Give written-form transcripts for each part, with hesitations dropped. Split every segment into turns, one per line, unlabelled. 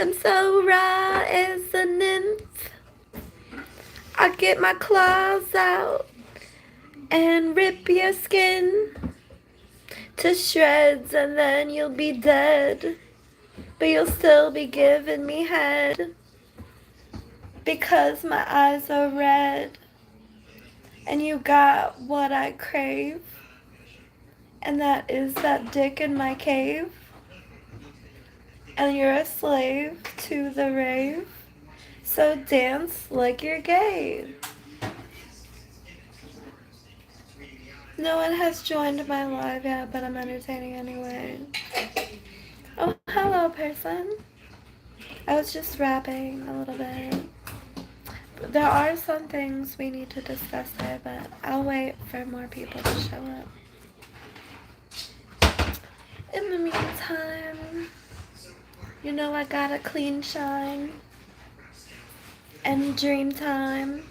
I'm so raw as a nymph. I get my claws out and rip your skin to shreds, and then you'll be dead. But you'll still be giving me head because my eyes are red. And you got what I crave, and that is that dick in my cave. And you're a slave to the rave, so dance like you're gay. No one has joined my live yet, but I'm entertaining anyway. Oh, hello, person. I was just rapping a little bit. There are some things we need to discuss there, but I'll wait for more people to show up. In the meantime, you know I got a clean shine, and dream time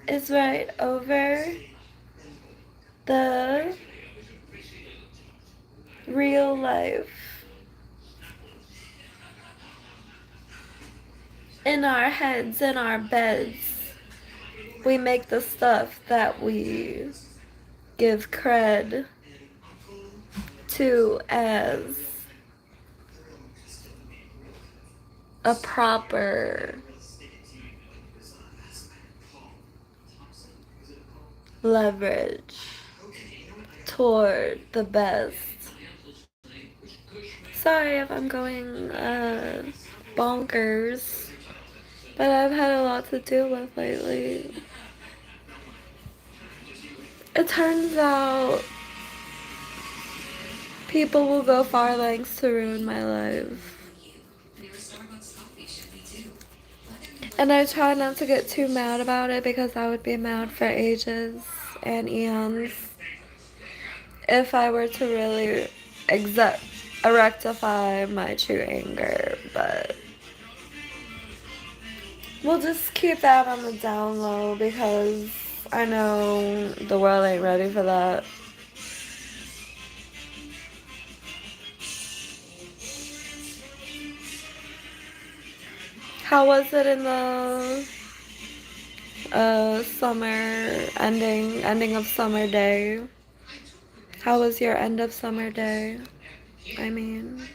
is right over the real life. In our heads, in our beds, we make the stuff that we give cred to as a proper leverage toward the best. Sorry if I'm going bonkers, but I've had a lot to deal with lately. It turns out people will go far lengths to ruin my life. And I try not to get too mad about it because I would be mad for ages and eons if I were to really rectify my true anger. But we'll just keep that on the down low because I know the world ain't ready for that. How was it in the summer ending of summer day? How was your end of summer day? I mean,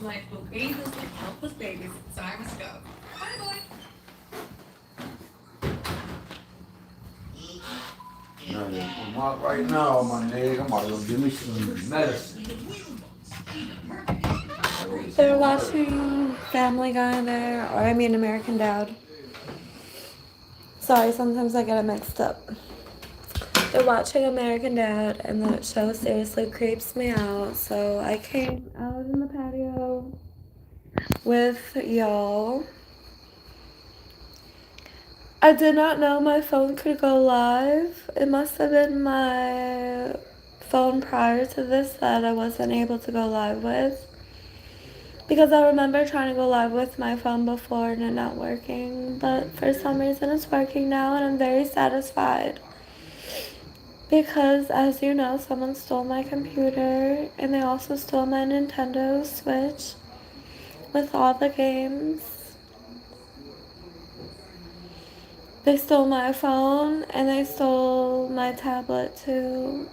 life will bathe us like helpless babies, so I must go. Bye, boy.
Right now, my nigga, I'm about to go give me some medicine.
they're watching Family Guy there, or I mean American Dad. Sorry, sometimes I get it mixed up. They're watching American Dad, and that show seriously creeps me out. So I came out in the patio with y'all. I did not know my phone could go live. It must have been my phone prior to this that I wasn't able to go live with. Because I remember trying to go live with my phone before and it not working. But for some reason it's working now and I'm very satisfied. Because, as you know, someone stole my computer and they also stole my Nintendo Switch with all the games. They stole my phone and they stole my tablet too.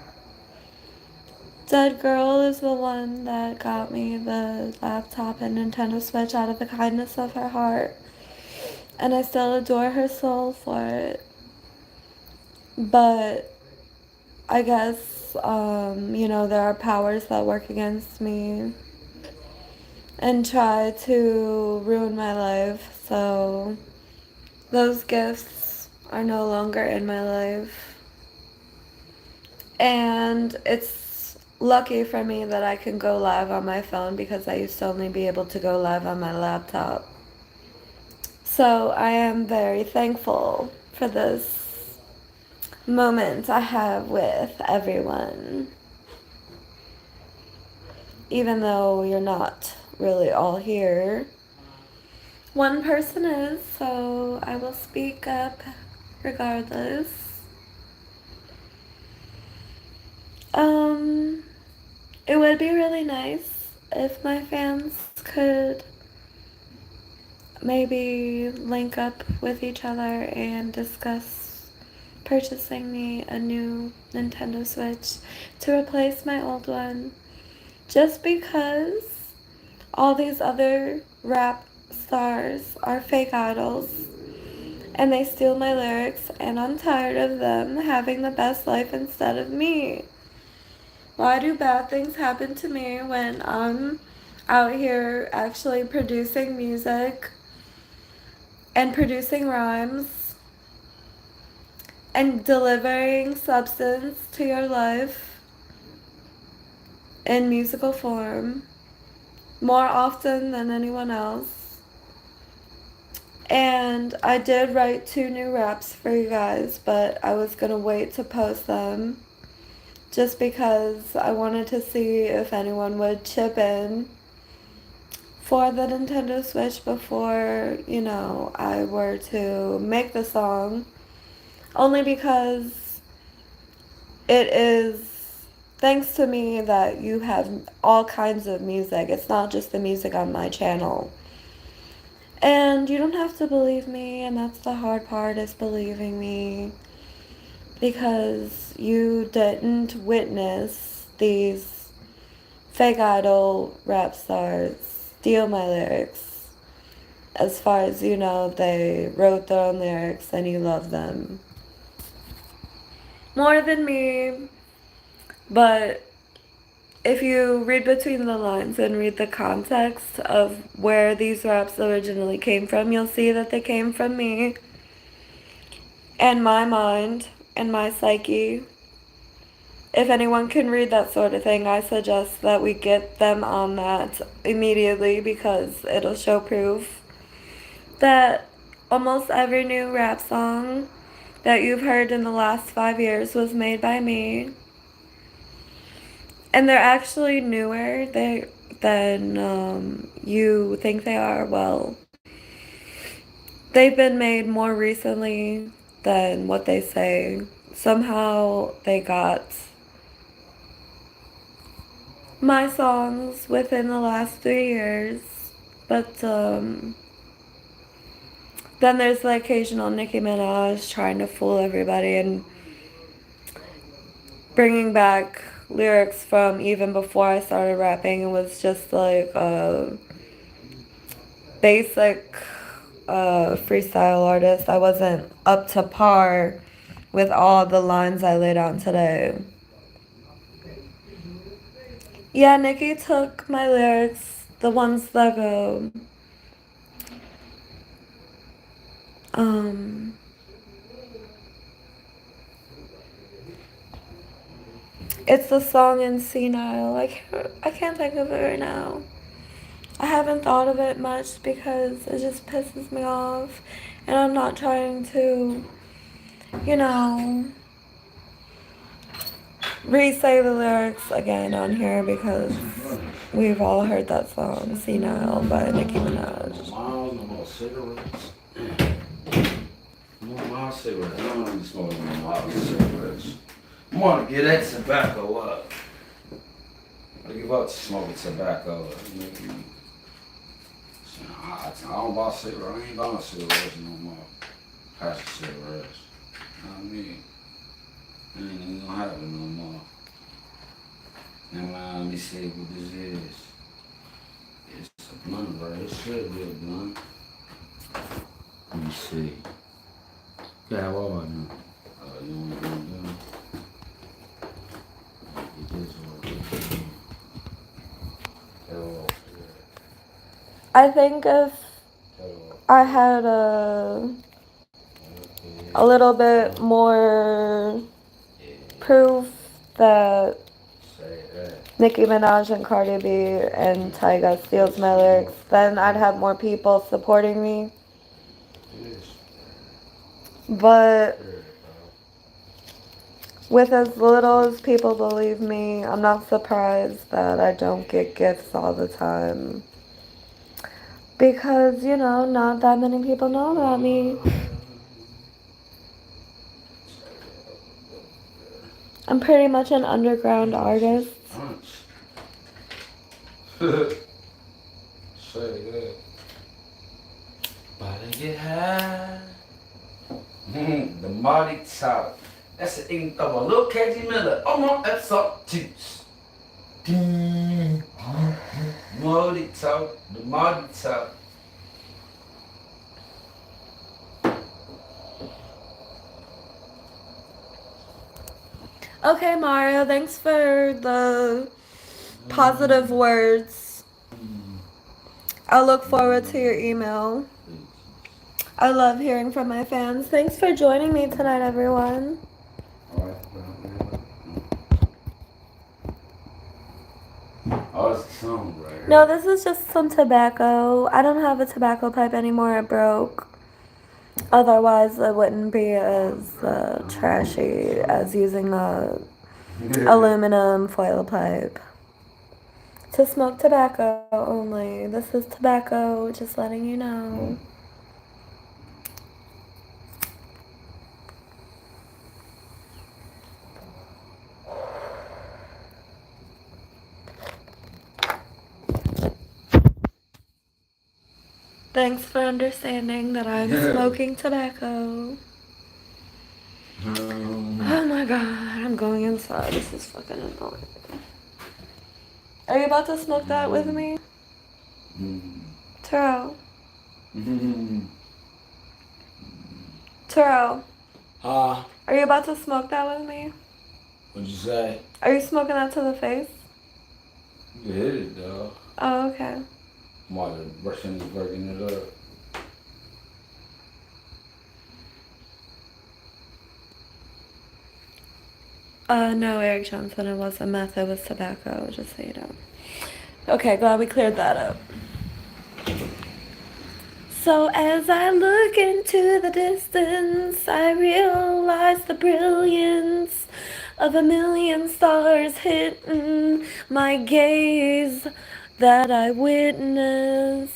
Dead Girl is the one that got me the laptop and Nintendo Switch out of the kindness of her heart. And I still adore her soul for it. But I guess, there are powers that work against me and try to ruin my life. So those gifts are no longer in my life. And it's lucky for me that I can go live on my phone because I used to only be able to go live on my laptop. So I am very thankful for this moments I have with everyone. Even though you're not really all here. One person is, so I will speak up regardless. It would be really nice if my fans could maybe link up with each other and discuss purchasing me a new Nintendo Switch to replace my old one. Just because all these other rap stars are fake idols and they steal my lyrics, and I'm tired of them having the best life instead of me. Why do bad things happen to me when I'm out here actually producing music and producing rhymes and delivering substance to your life in musical form more often than anyone else? And I did write 2 new raps for you guys, but I was gonna wait to post them just because I wanted to see if anyone would chip in for the Nintendo Switch before, I were to make the song. Only because it is thanks to me that you have all kinds of music. It's not just the music on my channel. And you don't have to believe me, and that's the hard part, is believing me. Because you didn't witness these fake idol rap stars steal my lyrics. As far as you know, they wrote their own lyrics and you love them more than me. But if you read between the lines and read the context of where these raps originally came from, you'll see that they came from me and my mind and my psyche. If anyone can read that sort of thing, I suggest that we get them on that immediately, because it'll show proof that almost every new rap song that you've heard in the last 5 years was made by me. And they're actually newer than you think they are. Well, they've been made more recently than what they say. Somehow they got my songs within the last 3 years. But then there's the occasional Nicki Minaj trying to fool everybody and bringing back lyrics from even before I started rapping. It was just like a basic freestyle artist. I wasn't up to par with all the lines I laid out today. Yeah, Nicki took my lyrics, the ones that go, it's the song in Senile. I can't think of it right now. I haven't thought of it much because it just pisses me off. And I'm not trying to, re-say the lyrics again on here, because we've all heard that song, Senile, by Nicki Minaj.
Miles, no more cigarettes. No more cigarettes. I don't even smoke no more cigarettes. I want to get that tobacco up. I give up smoking tobacco. I don't buy cigarettes. I ain't buying cigarettes no more. Pass the cigarettes. You know what I mean? It ain't even gonna happen no more. Now let me see what this is. It's a blunt, right? It should be a blunt. Let me see. Yeah, what about now? You want to do it? It is what it is.
I think if I had a little bit more proof that Nicki Minaj and Cardi B and Tyga steals my lyrics, then I'd have more people supporting me. But With as little as people believe me, I'm not surprised that I don't get gifts all the time. Because, you know, not that many people know about me. I'm pretty much an underground artist.
Say that. About to get high. The Marty Top. That's an ink of a little KG Miller. Oh no, that's up juice. Marty Top. The Marty Top.
Okay, Mario, thanks for the positive words. I'll look forward to your email. I love hearing from my fans. Thanks for joining me tonight, everyone.
Oh, it's a song right here.
No, this is just some tobacco. I don't have a tobacco pipe anymore. It broke. Otherwise, it wouldn't be as trashy as using a aluminum foil pipe. To smoke tobacco only. This is tobacco, just letting you know. Thanks for understanding that I'm smoking tobacco. Oh my god, I'm going inside. This is fucking annoying. Are you about to smoke that with me? Terrell. Terrell.
Huh?
Are you about to smoke that with me?
What'd you say?
Are you smoking that to the face?
You hit it, dog.
Oh, okay.
I'm about to brushing and working it up.
No, Eric Johnson, it wasn't meth, it was tobacco, just so you know. Okay, glad we cleared that up. So as I look into the distance, I realize the brilliance of a million stars hitting my gaze that I witness.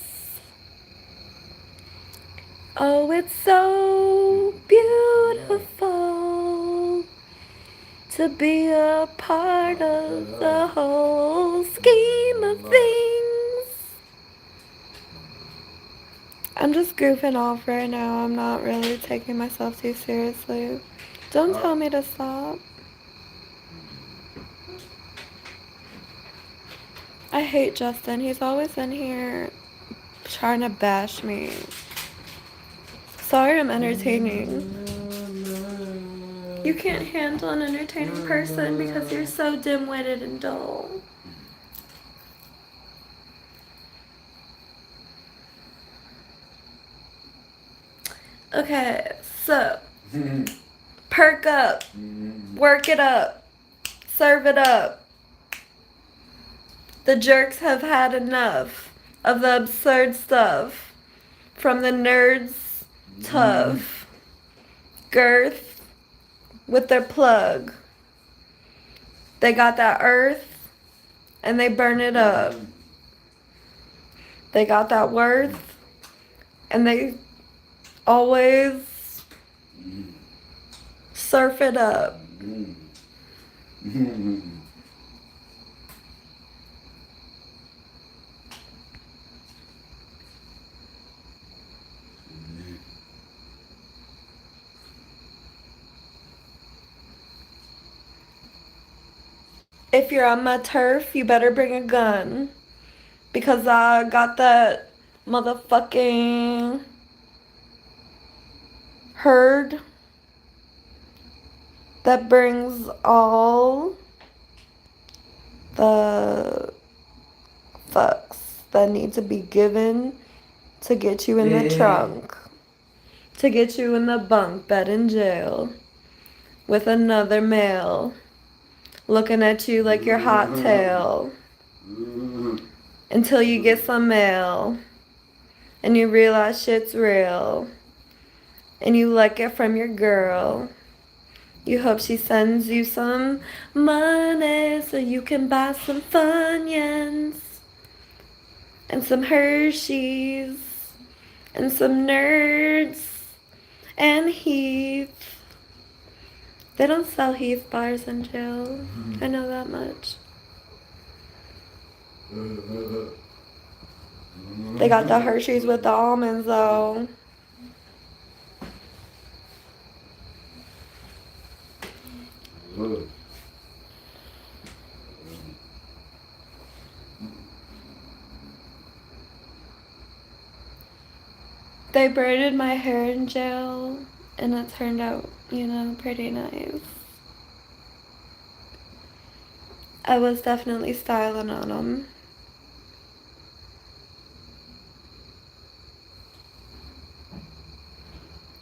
Oh, it's so beautiful to be a part of the whole scheme of things. I'm just goofing off right now. I'm not really taking myself too seriously. Don't tell me to stop. I hate Justin. He's always in here trying to bash me. Sorry I'm entertaining. You can't handle an entertaining person because you're so dim-witted and dull. Okay, so perk up, work it up, serve it up. The jerks have had enough of the absurd stuff from the nerds tough girth with their plug. They got that earth and they burn it up. They got that worth and they always surf it up. If you're on my turf, you better bring a gun. Because I got that motherfucking herd that brings all the fucks that need to be given to get you in the trunk. To get you in the bunk bed in jail with another male looking at you like your hot tail until you get some mail and you realize shit's real and you like it from your girl You hope she sends you some money so you can buy some Funyuns and some Hershey's and some Nerds and Heath. They don't sell Heath bars in jail. I know that much. They got the Hershey's with the almonds though. They braided my hair in jail and it turned out, pretty nice. I was definitely styling on them.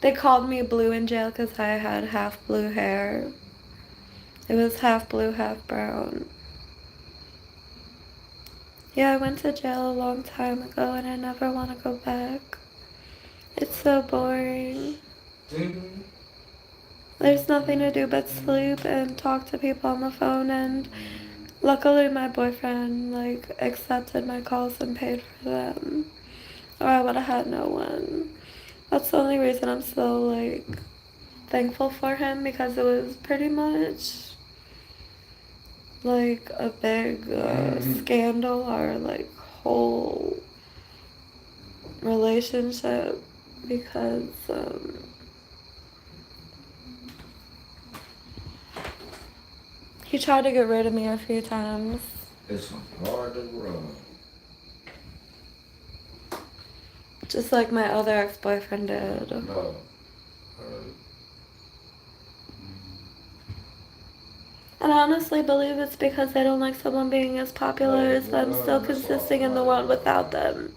They called me blue in jail because I had half blue hair. It was half blue, half brown. Yeah, I went to jail a long time ago and I never want to go back. It's so boring. There's nothing to do but sleep and talk to people on the phone, and luckily my boyfriend accepted my calls and paid for them. Or I would have had no one. That's the only reason I'm so thankful for him, because it was pretty much a big scandal, our whole relationship, because he tried to get rid of me a few times.
It's hard to run.
Just like my other ex-boyfriend did.
No.
And I honestly believe it's because they don't like someone being as popular as them still consisting in the world without them.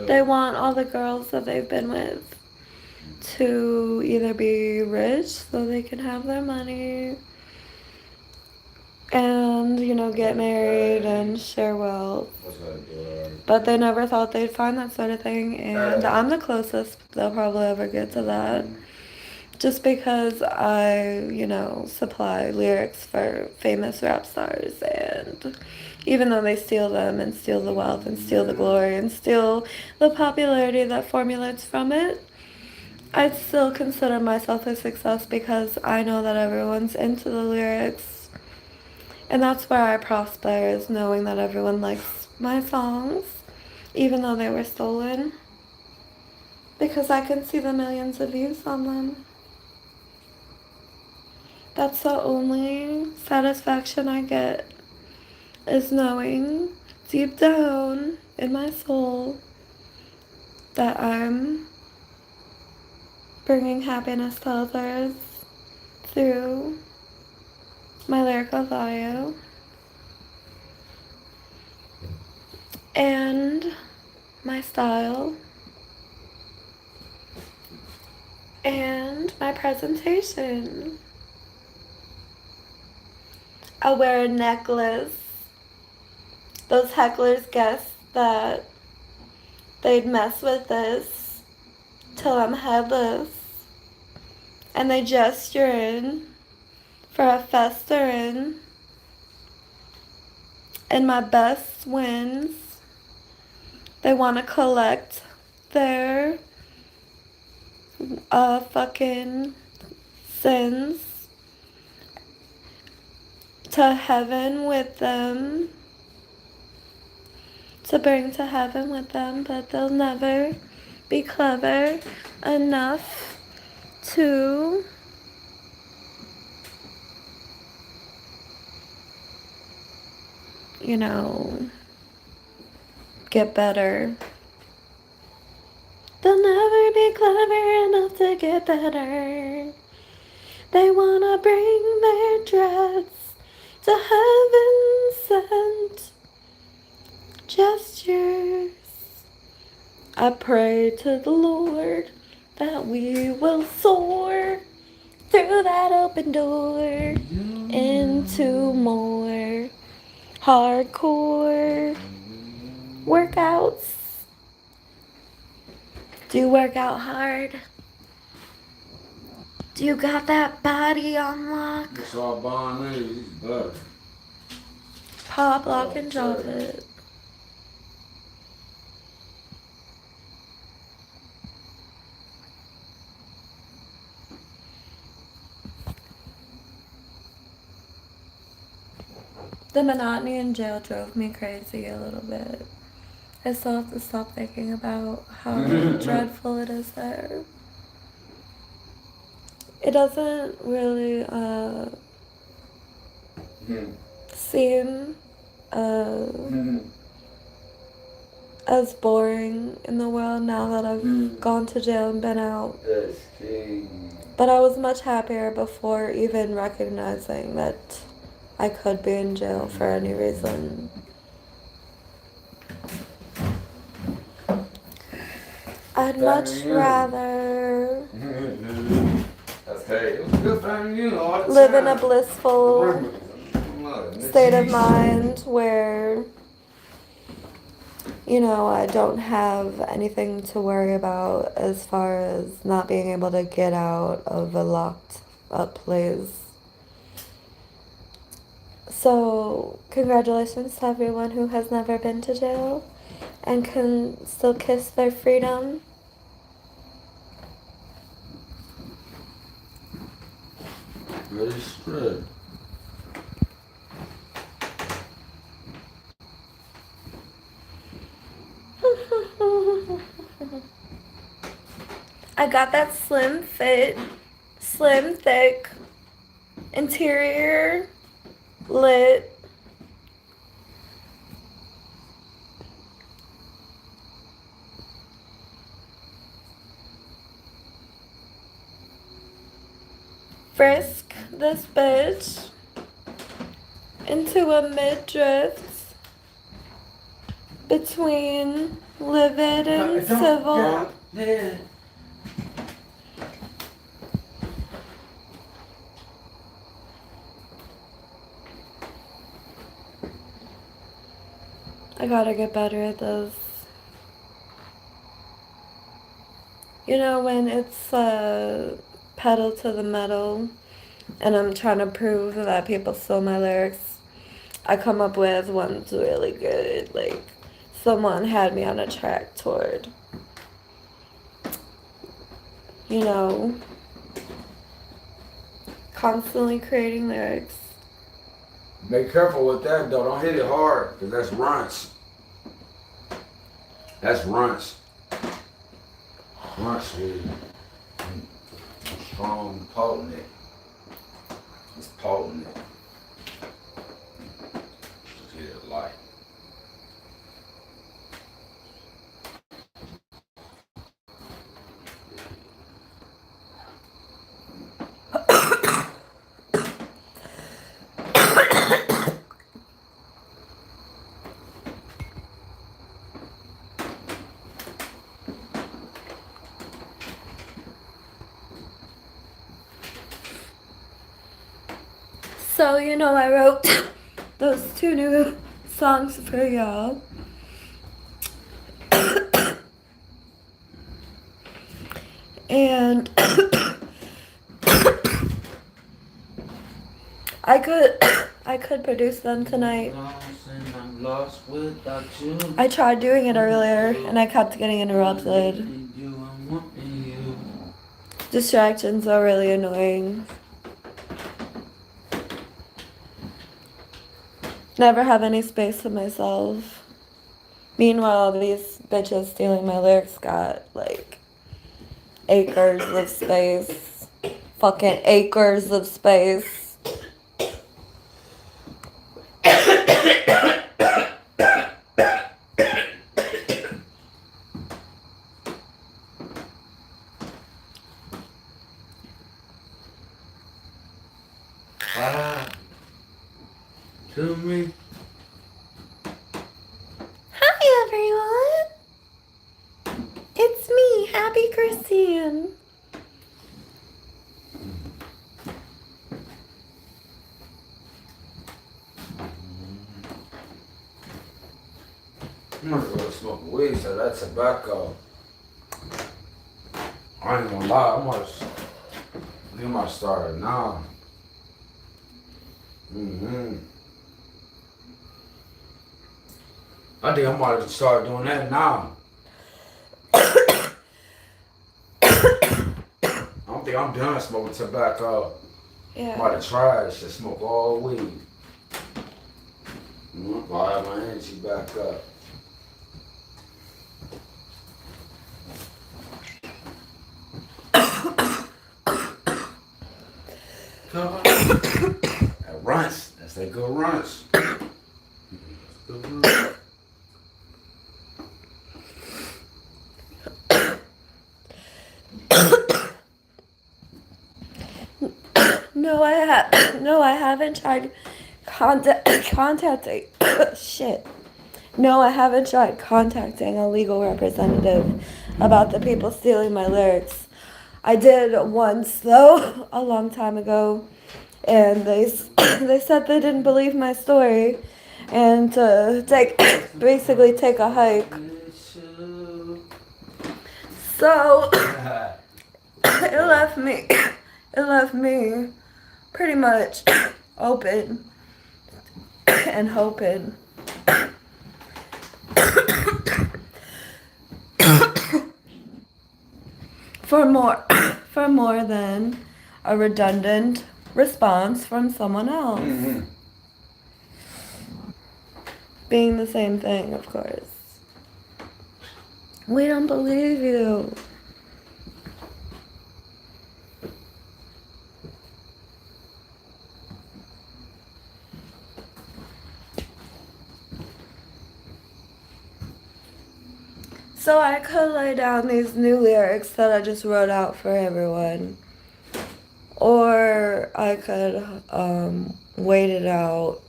They want all the girls that they've been with to either be rich so they can have their money and, get married and share wealth. But they never thought they'd find that sort of thing, and I'm the closest they'll probably ever get to that. Just because I, supply lyrics for famous rap stars, and even though they steal them and steal the wealth and steal the glory and steal the popularity that formulates from it, I still consider myself a success because I know that everyone's into the lyrics. And that's where I prosper, is knowing that everyone likes my songs, even though they were stolen. Because I can see the millions of views on them. That's the only satisfaction I get, is knowing deep down in my soul that I'm bringing happiness to others through my lyrical value and my style and my presentation. I wear a necklace. Those hecklers guessed that they'd mess with this till I'm headless, and they gesture in for a festerin', and my best wins. They want to collect their fucking sins to heaven with them, to bring to heaven with them, but they'll never be clever enough to get better. They'll never be clever enough to get better. They wanna bring their dreads to heaven sent gestures. I pray to the Lord that we will soar through that open door into more hardcore workouts. Do you work out hard? You got that body on lock.
That's all Bond is. He's better.
Pop, lock,
Oh,
and drop
sorry.
it. The monotony in jail drove me crazy a little bit. I still have to stop thinking about how dreadful it is there. It doesn't really seem as boring in the world now that I've gone to jail and been out.
That's king.
But I was much happier before even recognizing that I could be in jail for any reason. I'd much rather
Okay, it was good for you all the
live in a
time.
blissful state of mind where, you know, I don't have anything to worry about as far as not being able to get out of a locked up place. So, congratulations to everyone who has never been to jail and can still kiss their freedom.
Very straight.
I got that slim fit, slim thick, interior lit. Frisk this bitch into a mid-drift between livid and civil.
Yeah.
I gotta get better at this. You know, when it's pedal to the metal and I'm trying to prove that people steal my lyrics, I come up with one's really good. Like, someone had me on a track toward, you know, constantly creating lyrics.
Be careful with that though. Don't hit it hard, because that's runts. That's runts. Runts is strong, potent. It's potent. Just hit it light.
So, you know, I wrote those 2 new songs for y'all. And I could produce them tonight.
I'm lost without you.
I tried doing it earlier and I kept getting interrupted. Distractions are really annoying. Never have any space to myself. Meanwhile, these bitches stealing my lyrics got like acres of space. Fucking acres of space.
To me.
Hi everyone! It's me, Happy Christine.
I'm gonna go smoke weed, so that's tobacco. I ain't gonna lie, You might start it now. I think I might start doing that now. I don't think I'm done smoking tobacco.
Yeah.
I'm about to try it. Should smoke all weed. I'll have my energy back up. That runts. That's that good runts.
No, I haven't tried contacting. Shit. No, I haven't tried contacting a legal representative about the people stealing my lyrics. I did once though, a long time ago, and they said they didn't believe my story, and to basically take a hike. So it left me pretty much open and hoping for more than a redundant response from someone else.
Mm-hmm.
Being the same thing, of course. We don't believe you. So I could lay down these new lyrics that I just wrote out for everyone. Or I could wait it out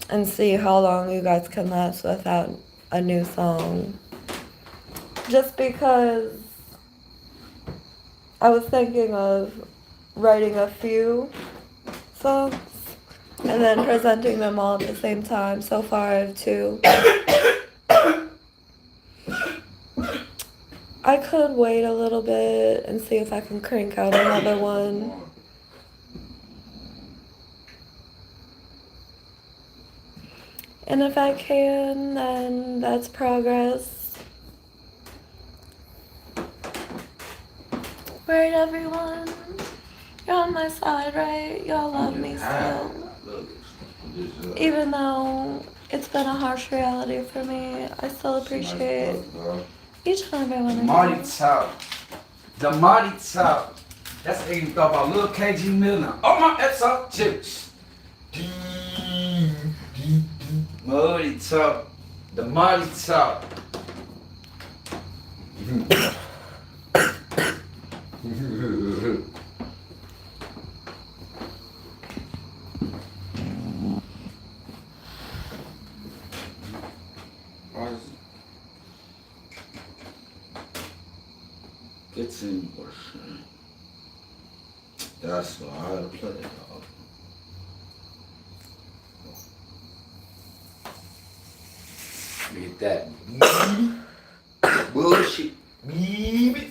and see how long you guys can last without a new song. Just because I was thinking of writing a few songs and then presenting them all at the same time. So far I have 2. I could wait a little bit and see if I can crank out another one. And if I can, then that's progress. Right, everyone? You're on my side, right? Y'all love me still. Even though it's been a harsh reality for me, I still appreciate each and every one of you.
The Mighty Top. That's what you thought about Lil KG Miller. Oh my, that's all chips. Mighty Top. The Mighty Top. It's in worship. That's why I had to play it, dog. Get that bullshit, baby.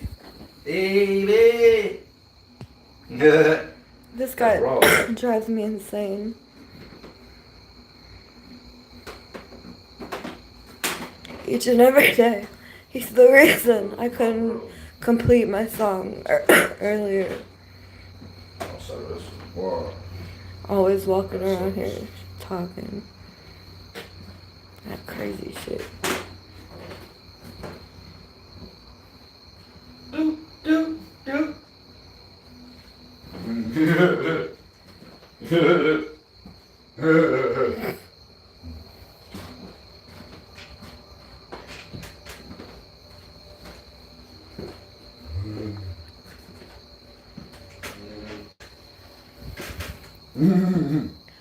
This guy drives me insane. Each and every day. He's the reason I couldn't complete my song earlier. Always walking around here talking. That crazy shit.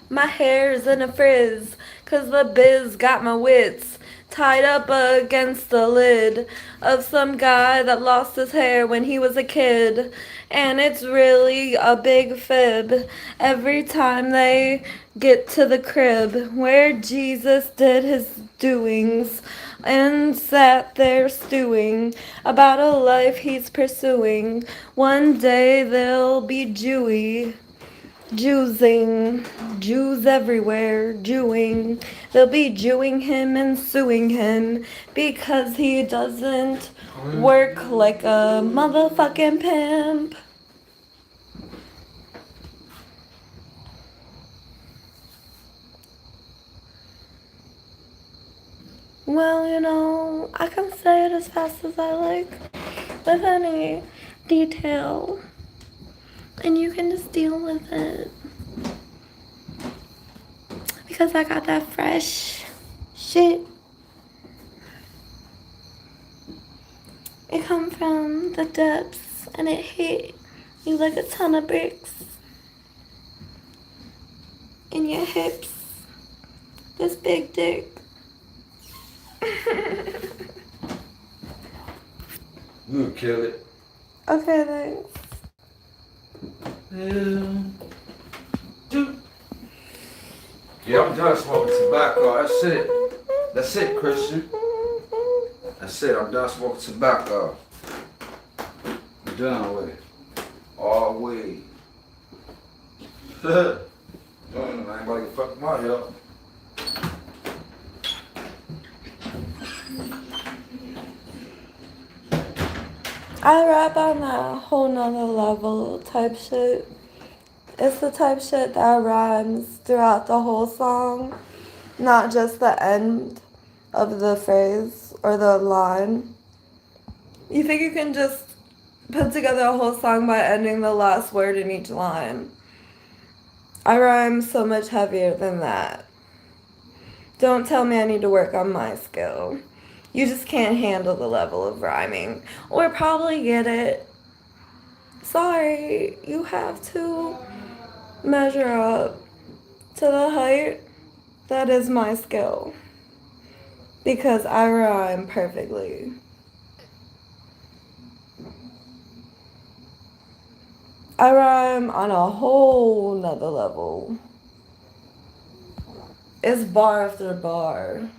My hair's in a frizz, 'cause the biz got my wits tied up against the lid of some guy that lost his hair when he was a kid. And it's really a big fib every time they get to the crib where Jesus did his doings. and sat there stewing about a life he's pursuing. One day they'll be Jewy, Jewsing, Jews everywhere, Jewing. They'll be Jewing him and suing him because he doesn't work like a motherfucking pimp. Well, you know, I can say it as fast as I like, with any detail, and you can just deal with it. Because I got that fresh shit. It come from the depths, and it hit you like a ton of bricks in your hips. This big dick.
You'll kill it.
Okay, thanks.
Yeah, I'm done smoking tobacco. That's it. That's it, Christian. That's it. I'm done smoking tobacco. I'm done with it. All the way. I ain't about to fuck my up.
I rap on that whole nother level type shit. It's the type shit that rhymes throughout the whole song, not just the end of the phrase or the line. You think you can just put together a whole song by ending the last word in each line? I rhyme so much heavier than that. Don't tell me I need to work on my skill. You just can't handle the level of rhyming, or probably get it. Sorry, you have to measure up to the height that is my skill, because I rhyme perfectly. I rhyme on a whole nother level. It's bar after bar.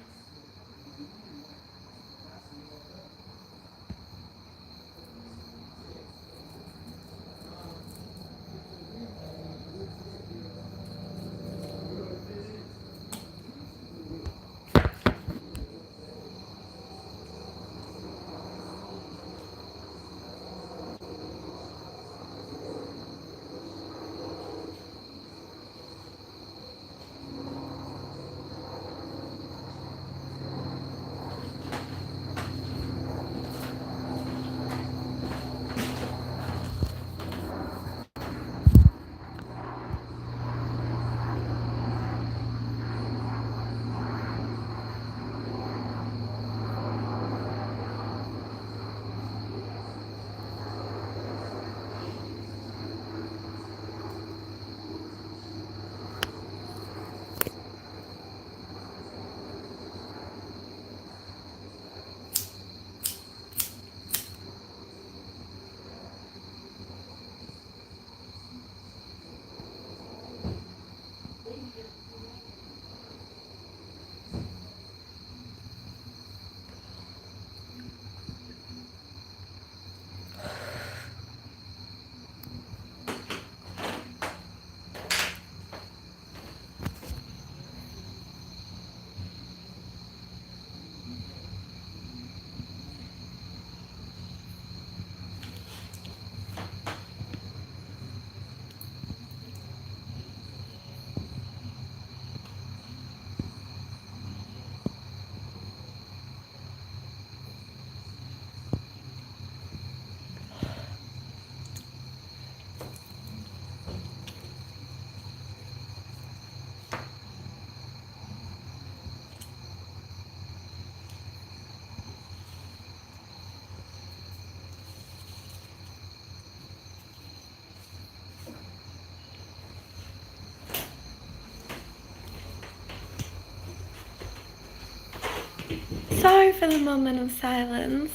Sorry for the moment of silence.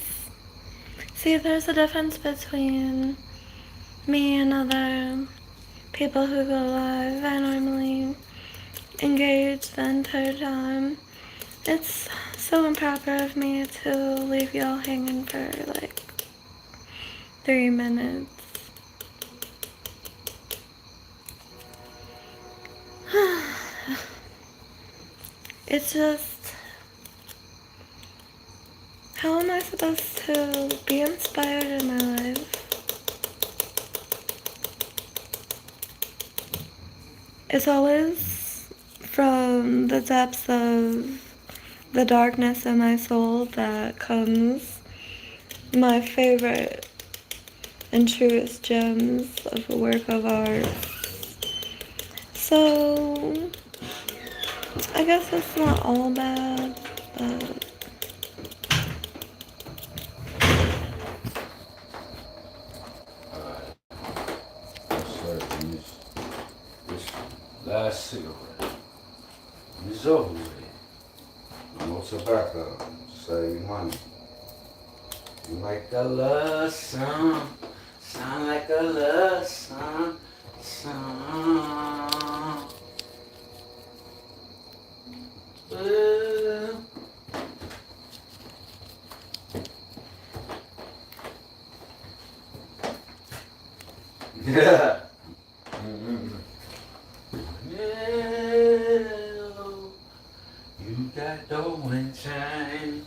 See, there's a difference between me and other people who go live. I normally engage the entire time. It's so improper of me to leave y'all hanging for like 3 minutes. It's just, how am I supposed to be inspired in my life? It's always from the depths of the darkness in my soul that comes my favorite and truest gems of a work of art. So, I guess it's not all bad, but
This last cigarette is over with. No tobacco, save money. Like a love song, sound like a love song. Yeah. You got dough and time.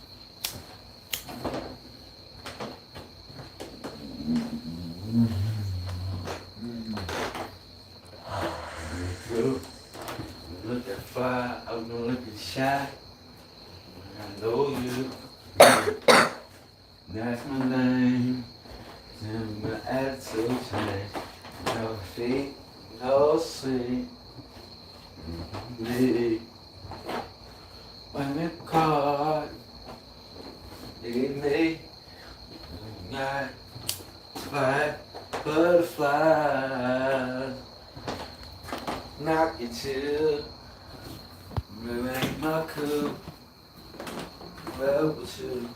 You look at fire, I'm gonna look at shy. I know you. That's my name. And my attitude change. No feet, no sleep. Me. When it caught, leave me. Got five butterflies. Knock you chill. Make my cool. Well, with you.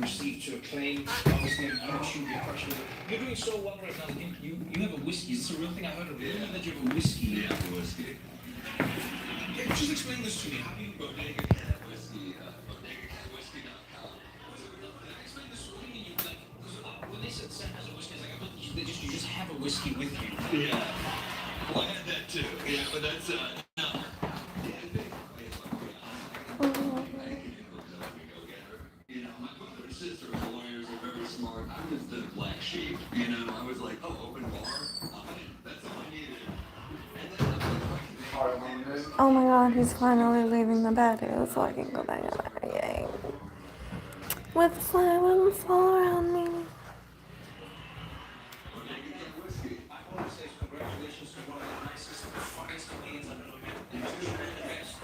Received to a claim, obviously, I'm not sure your question. You're doing so well right now. You have a whiskey. Is this a real thing? I heard a rumor that you have a whiskey. Yeah, I have a whiskey. Just explain this to me. How do you bodega whiskey? Bodega.com. Explain this to me. You like when they said Sam has a whiskey, I was like, I thought you just have a whiskey with you. Yeah. Well, I had that too. Yeah, but that's no. Sister and lawyers are very smart. I was the black sheep, you know. I was like, oh, open bar. That's all I needed. And then I was like,
oh my god, he's finally leaving the patio so I can go back in there. Yay. With silence all around me.
I want to say congratulations to one of the nicest and finest comedians I've ever met. And you're the best.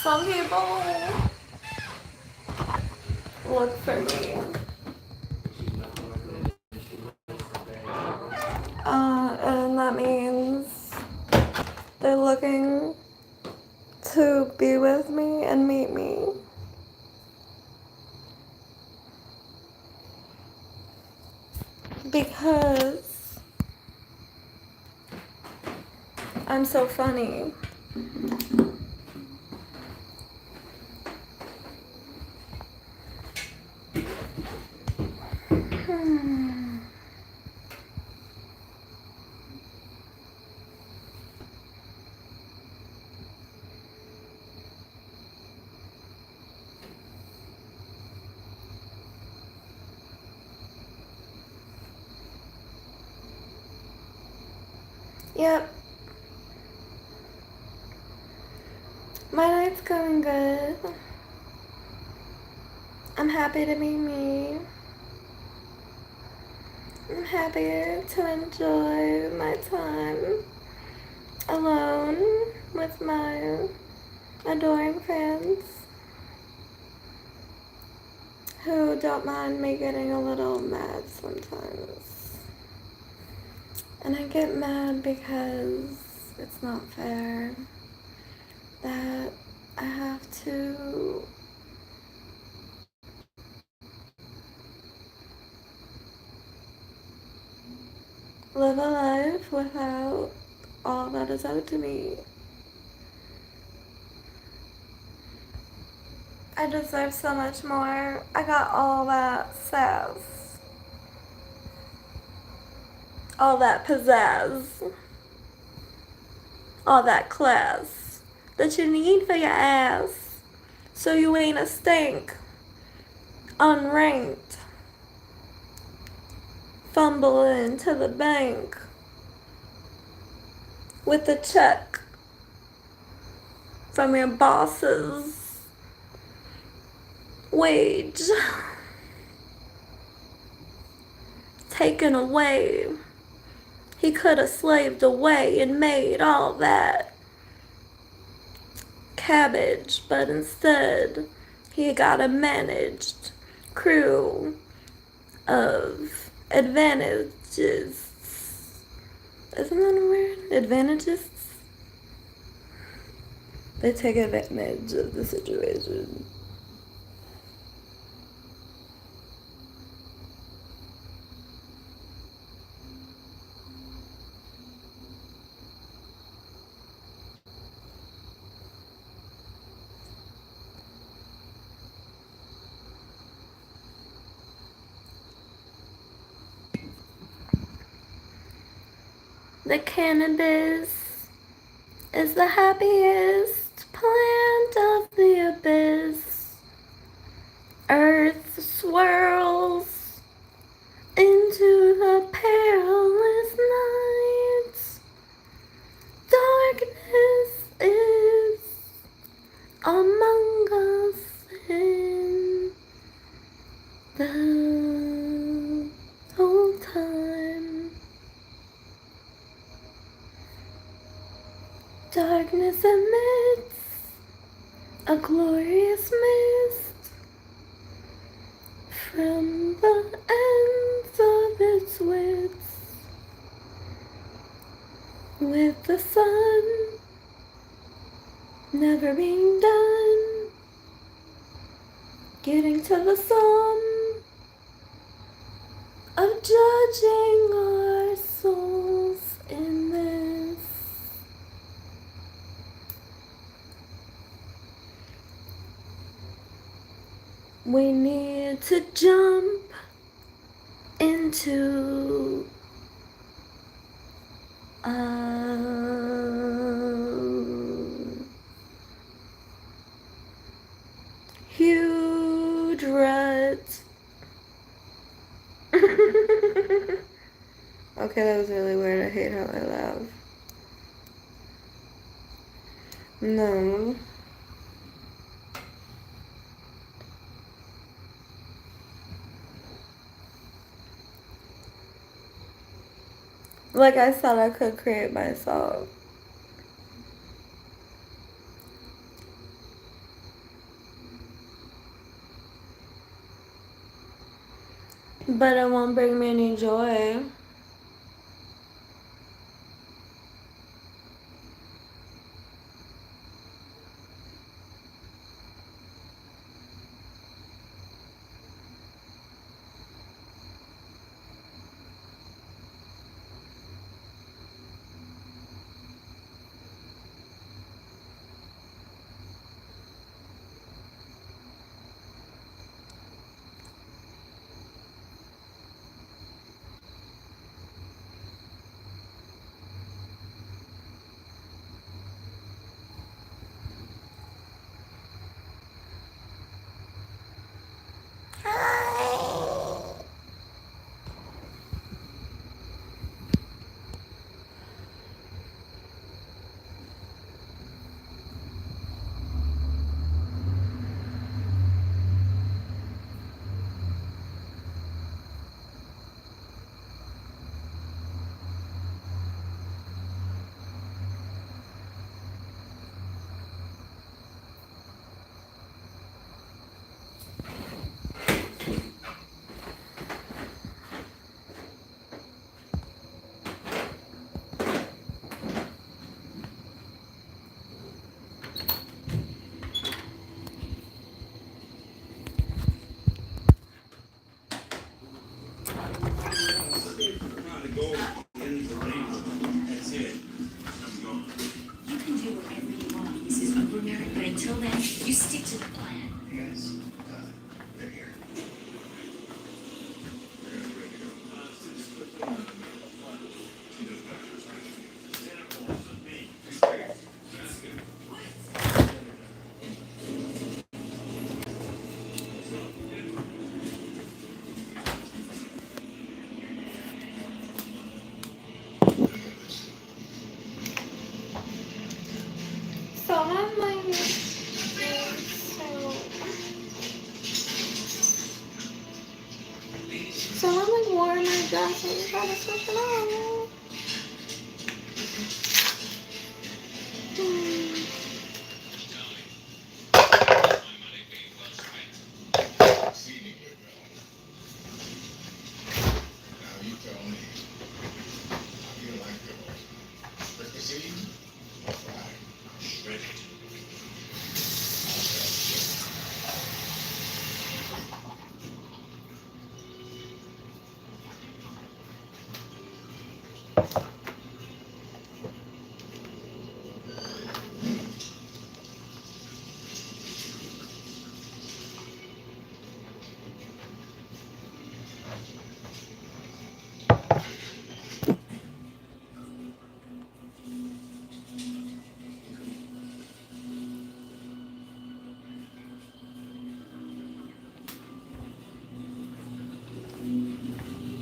Some people look for me. And that means they're looking to be with me and meet me. Because I'm so funny. Yep. My night's going good. I'm happy to be me. I'm happy to enjoy my time alone with my adoring fans who don't mind me getting a little mad sometimes. And I get mad because it's not fair that I have to live a life without all that is owed to me. I deserve so much more. I got all that sass, all that pizzazz, all that class that you need for your ass so you ain't a stink, unranked, fumbling to the bank with a check from your boss's wage taken away. He could have slaved away and made all that cabbage, but instead he got a managed crew of advantages. Isn't that a word? Advantages? They take advantage of the situation. The cannabis is the happiest plant of the abyss. Earth swirls into the perilous night. Darkness is among us in the whole time. Darkness emits a glorious mist from the ends of its wits, with the sun never being done, getting to the sum of judging our souls in this. We need to jump into huge rut. Okay, that was really weird. I hate how I laugh. No. Like I said, I could create myself. But it won't bring me any joy.
That's it. I'm gone.
You can do whatever you want, Mrs. Overmary, but until then, you stick to the plan.
Yes. They're here.
Someone might be someone like wore my dress and tried to switch it on.
Now you tell me. How you like yours? Fricassee or fried? Shredded.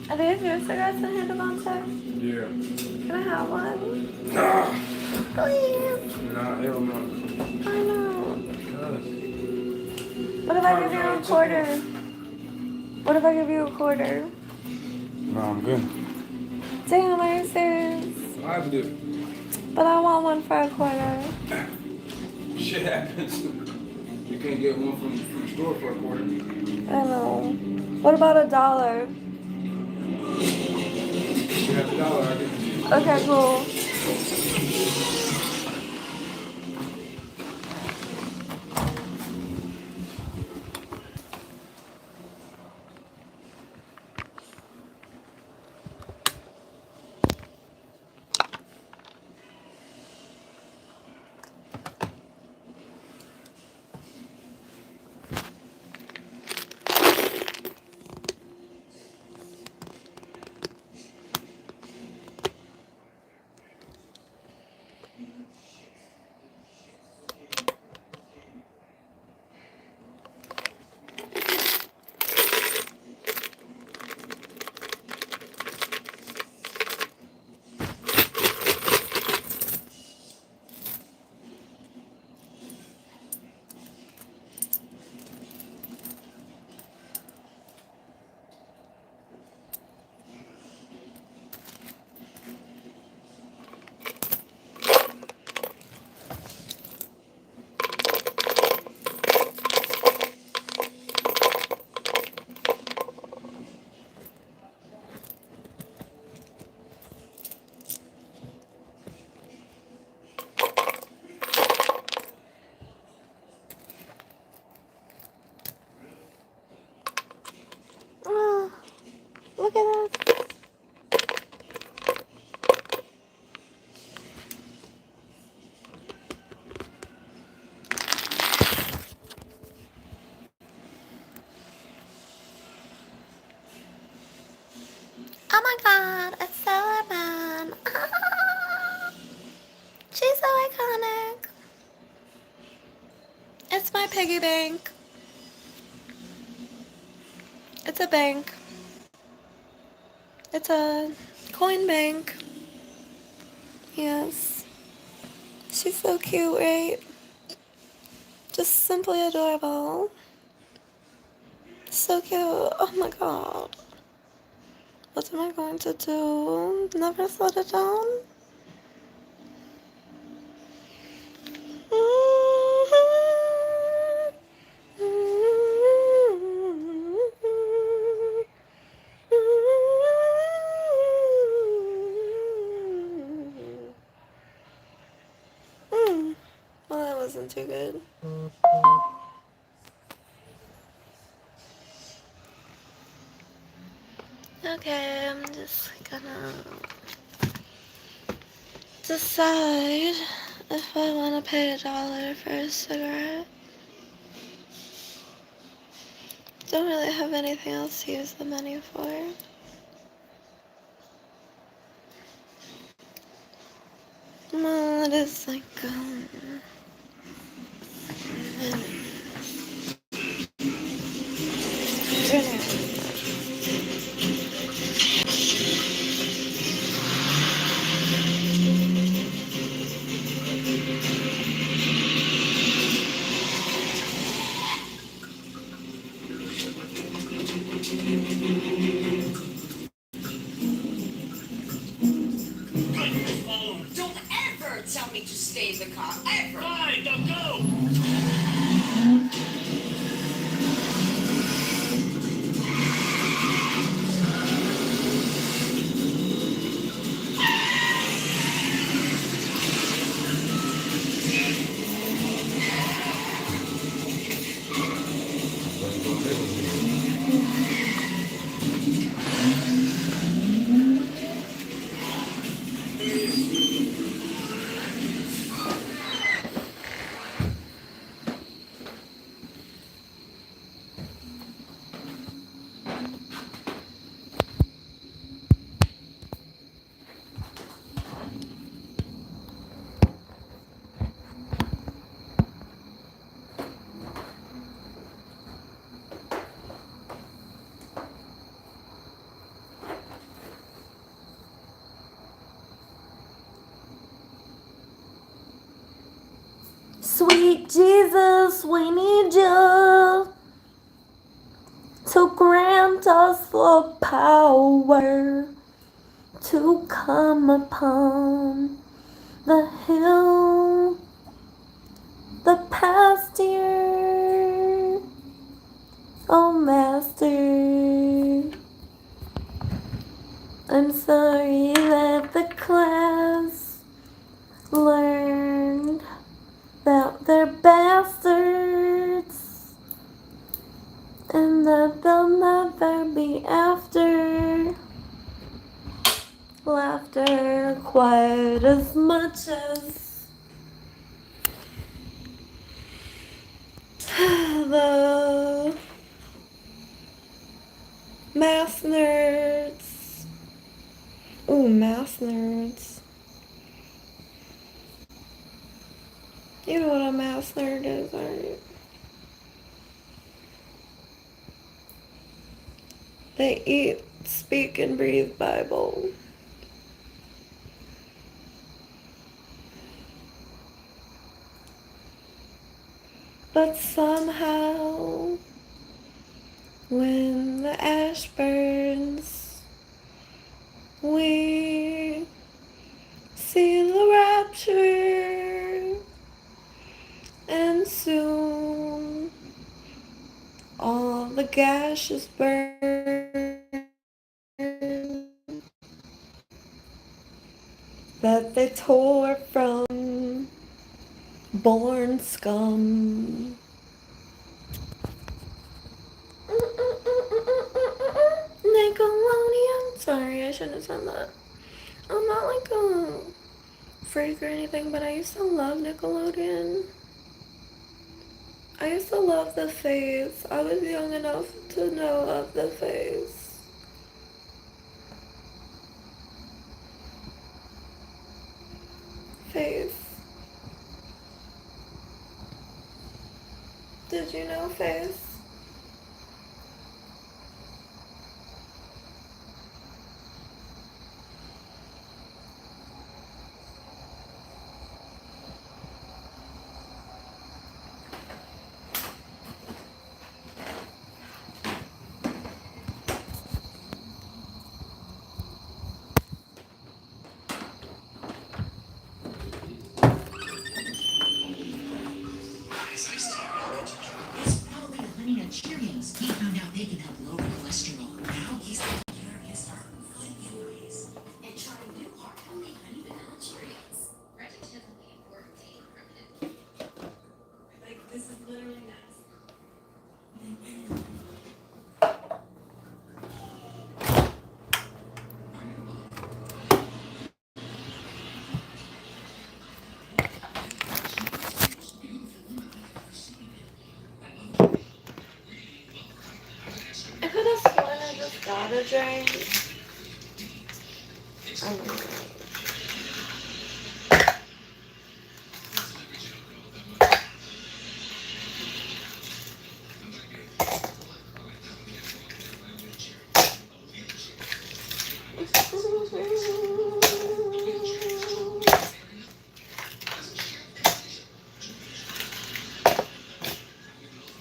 Are these your cigarettes in here, Devontae?
Yeah.
Can I have one?
Nah,
Please.
hell no.
I know. What if I give you a quarter? What if I give you a quarter?
No, I'm good.
Damn, are you serious?
I have to.
But I want one for a quarter.
Shit happens. You can't get one from the store for a quarter.
I know. What about $1?
You have $1, I give it to you.
Okay, cool. Oh, look at that. Oh my god, it's Salaman. She's so iconic. It's my piggy bank. It's a bank. It's a coin bank. Yes. She's so cute, right? Just simply adorable. So cute. Oh my god. What am I going to do? Never set it down? Well, that wasn't too good. Okay, I'm just gonna decide if I want to pay $1 for a cigarette. Don't really have anything else to use the money for. Well, it is like,
Don't ever tell me to stay in the car, ever!
Fine, don't go!
Sweet Jesus, we need you to grant us the power to come upon the hill, the pasture, oh Master. I'm sorry that the class learned that they're bastards and that they'll never be after laughter quite as much as the math nerds. Ooh, math nerds. You know what a math nerd is, right? They eat, speak, and breathe Bible. But somehow, when the ash burns, we see the rapture, and soon all the gaseous burn that they tore from born scum. Nickelodeon. Sorry, I shouldn't have said that. I'm not like a freak or anything, but I used to love Nickelodeon. I used to love The Face. I was young enough to know of The Face. Face. Did you know Face?
As I stare at Reggie, it's probably
I could have sworn I just got a drink. I don't know.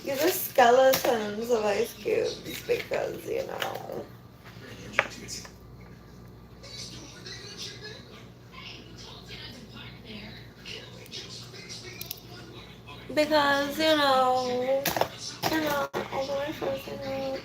These are skeletons of ice cubes because, you know. Because, you know, all the way first, you know.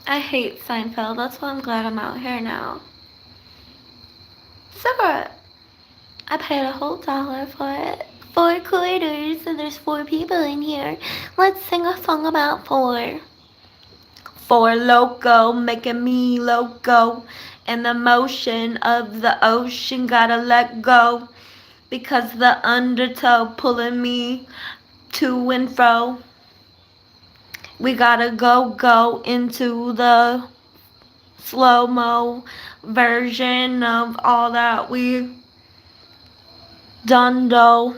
I hate Seinfeld. That's why I'm glad I'm out here now. Cigarette. I paid a whole $1 for it. 4 quarters, and there's 4 people in here. Let's sing a song about 4. 4 loco, making me loco. And the motion of the ocean gotta let go. Because the undertow pulling me to and fro. We gotta go into the slow-mo version of all that we done do.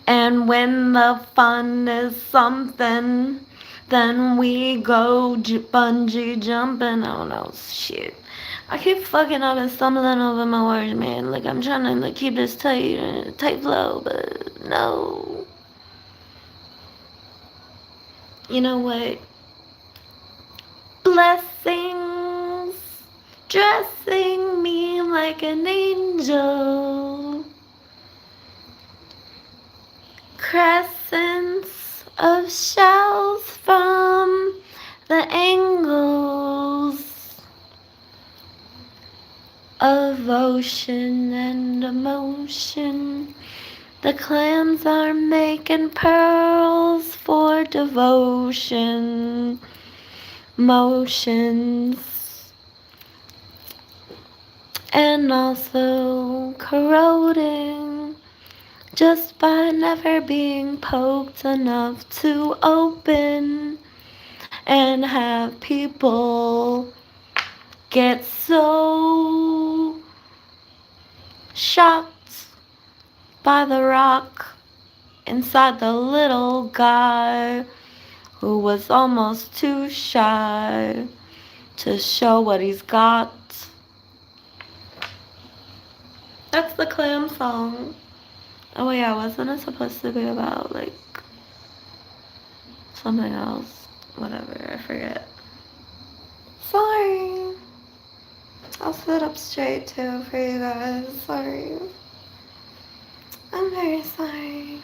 And when the fun is something, then we go bungee jumping. Oh no, shit. I keep fucking up and stumbling over my words, man. Like I'm trying to like keep this tight flow, but no. You know what? Blessings dressing me like an angel. Crescents of shells from the angles of ocean and emotion. The clams are making pearls for devotion. Motions. And also corroding just by never being poked enough to open and have people get so shocked by the rock inside the little guy who was almost too shy to show what he's got. That's the clam song. Oh yeah, wasn't it supposed to be about like something else? Whatever, I forget. Sorry. I'll sit up straight too for you guys. Sorry. I'm very sorry.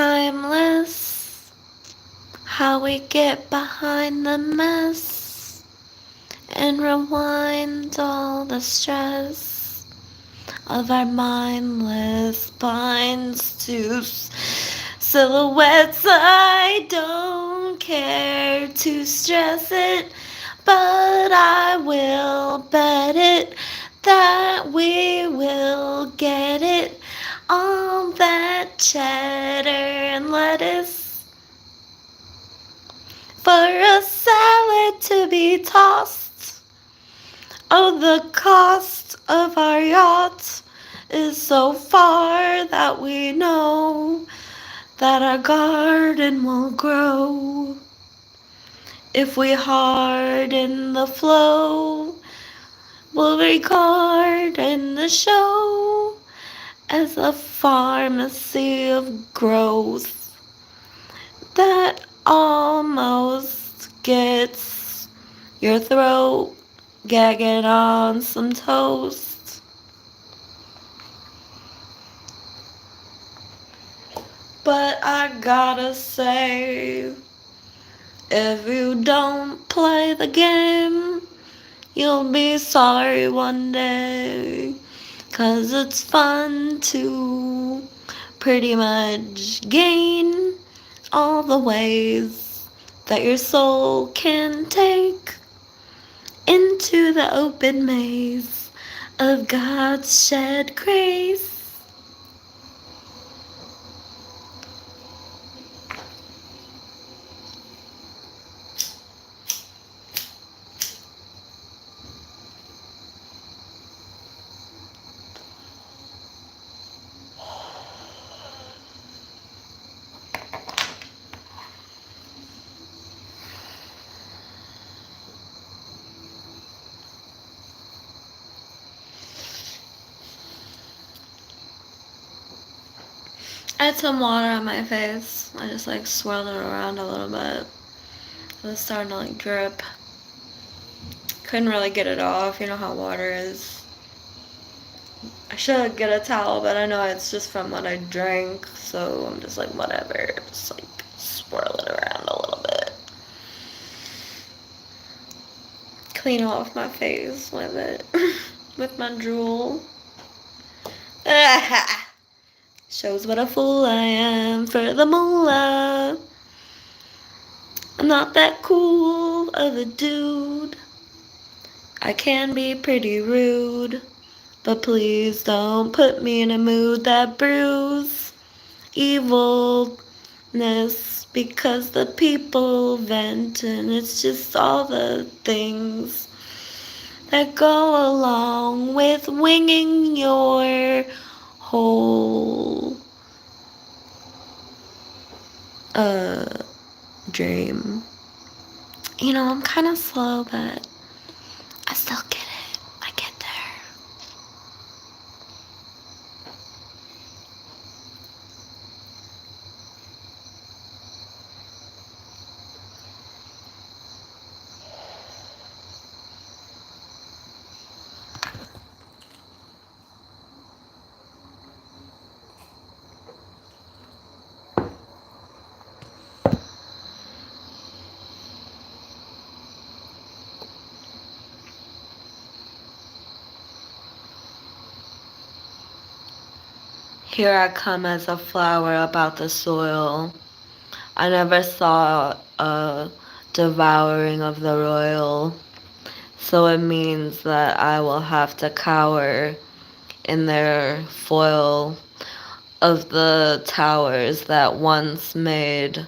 timeless. How we get behind the mess and rewind all the stress of our mindless binds to silhouettes. I don't care to stress it, but I will bet it that we will get it. All that cheddar and lettuce for a salad to be tossed. Oh, the cost of our yacht is so far that we know that our garden will grow. If we harden the flow, we'll regard in the show as a pharmacy of growth that almost gets your throat gagging on some toast. But I gotta say, if you don't play the game, you'll be sorry one day. 'Cause it's fun to pretty much gain all the ways that your soul can take into the open maze of God's shed grace. I had some water on my face. I just like swirled it around a little bit. It was starting to like drip. Couldn't really get it off. You know how water is. I should get a towel, but I know it's just from what I drank. So I'm just like, whatever. Just like swirl it around a little bit. Clean off my face with it. With my drool. Shows what a fool I am for the moolah. I'm not that cool of a dude. I can be pretty rude, but please don't put me in a mood that brews evilness, because the people vent, and it's just all the things that go along with winging your whole dream. You know, I'm kind of slow, but I still get it. I get there. Here I come as a flower about the soil. I never saw a devouring of the royal, so it means that I will have to cower in their foil of the towers that once made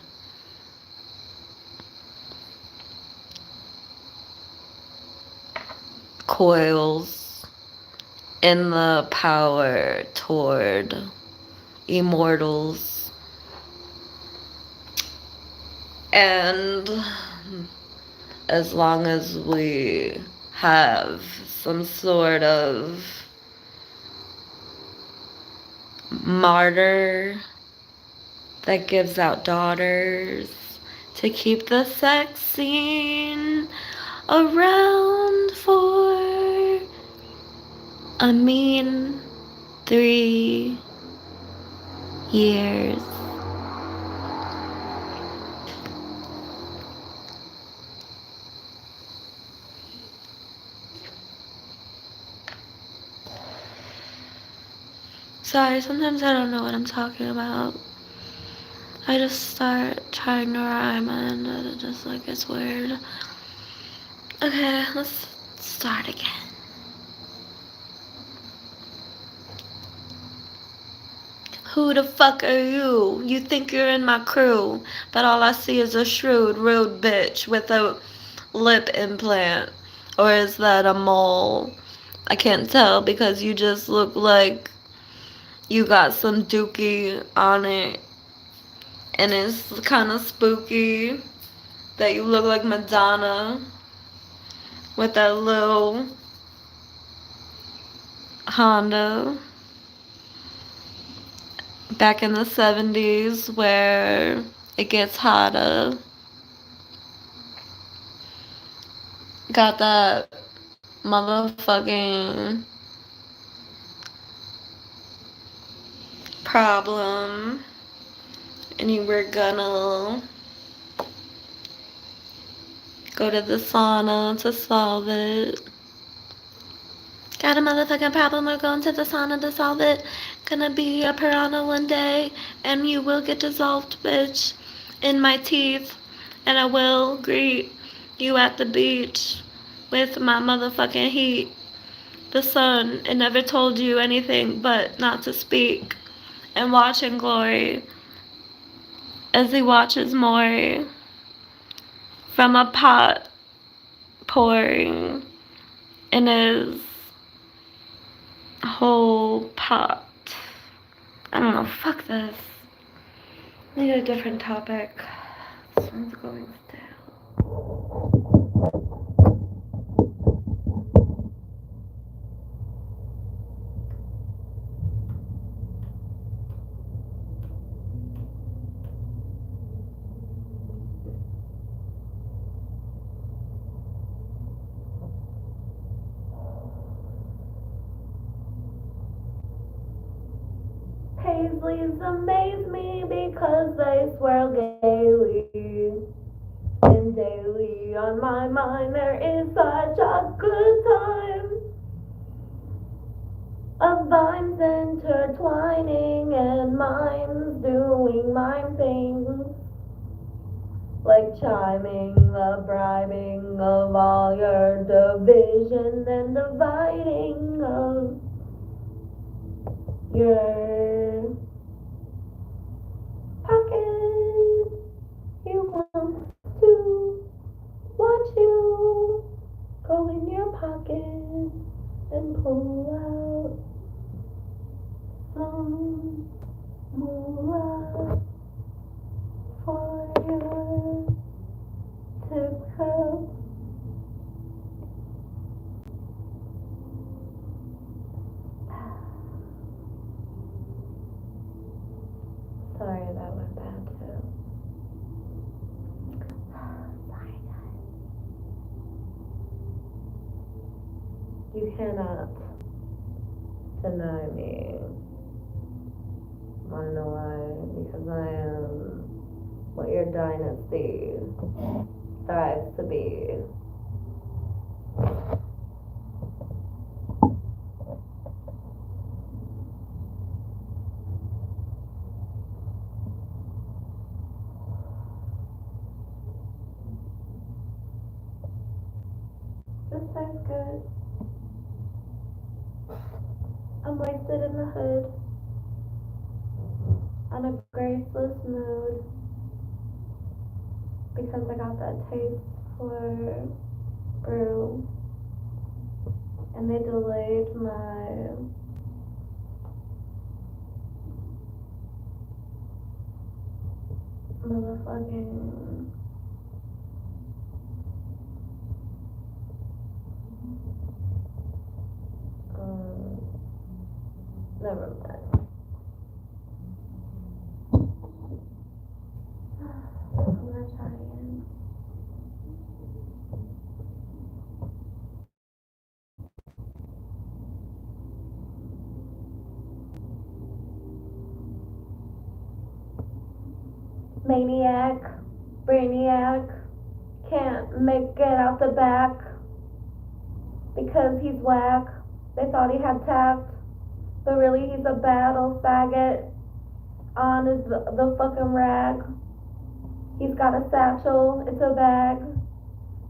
coils in the power toward immortals. And as long as we have some sort of martyr that gives out daughters to keep the sex scene around for a mean 3 years. Sorry, sometimes I don't know what I'm talking about. I just start trying to rhyme and it just like it's weird. Okay, let's start again. Who the fuck are you? You think you're in my crew, but all I see is a shrewd, rude bitch with a lip implant. Or is that a mole? I can't tell because you just look like you got some dookie on it. And it's kind of spooky that you look like Madonna with that little Honda back in the 70s where it gets hotter. Got that motherfucking problem and you were gonna go to the sauna to solve it. Got a motherfucking problem, we're going to the sauna to solve it. Gonna be a piranha one day, and you will get dissolved, bitch, in my teeth. And I will greet you at the beach with my motherfucking heat. The sun, it never told you anything but not to speak. And watch in glory as he watches Maury from a pot pouring in his whole pot. I don't know, fuck this. I need a different topic. This one's going stale. Paisleys amaze me because they swirl gaily. And daily on my mind there is such a good time of vines intertwining and mimes doing mime things. Like chiming the bribing of all your division and dividing of your pocket. You want to watch you go in your pocket and pull out some moolah for your tip cup. Sorry, that went bad too. Sorry, guys. You cannot deny me. Wanna know why? Because I am what your dynasty strives to be. This tastes good. I'm wasted in the hood on a graceless mood because I got that taste for brew and they delayed my motherfucking never mind. I'm gonna try again. Maniac, brainiac, can't make it out the back because he's whack. They thought he had tact, but really he's a bad old faggot on the fucking rag. He's got a satchel, it's a bag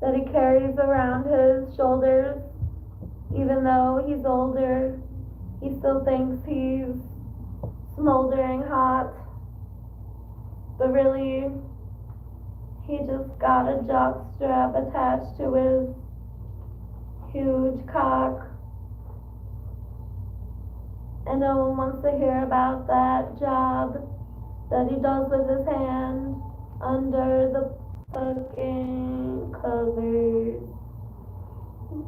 that he carries around his shoulders. Even though he's older, he still thinks he's smoldering hot. But really, he just got a jock strap attached to his huge cock. And no one wants to hear about that job that he does with his hand under the fucking covers.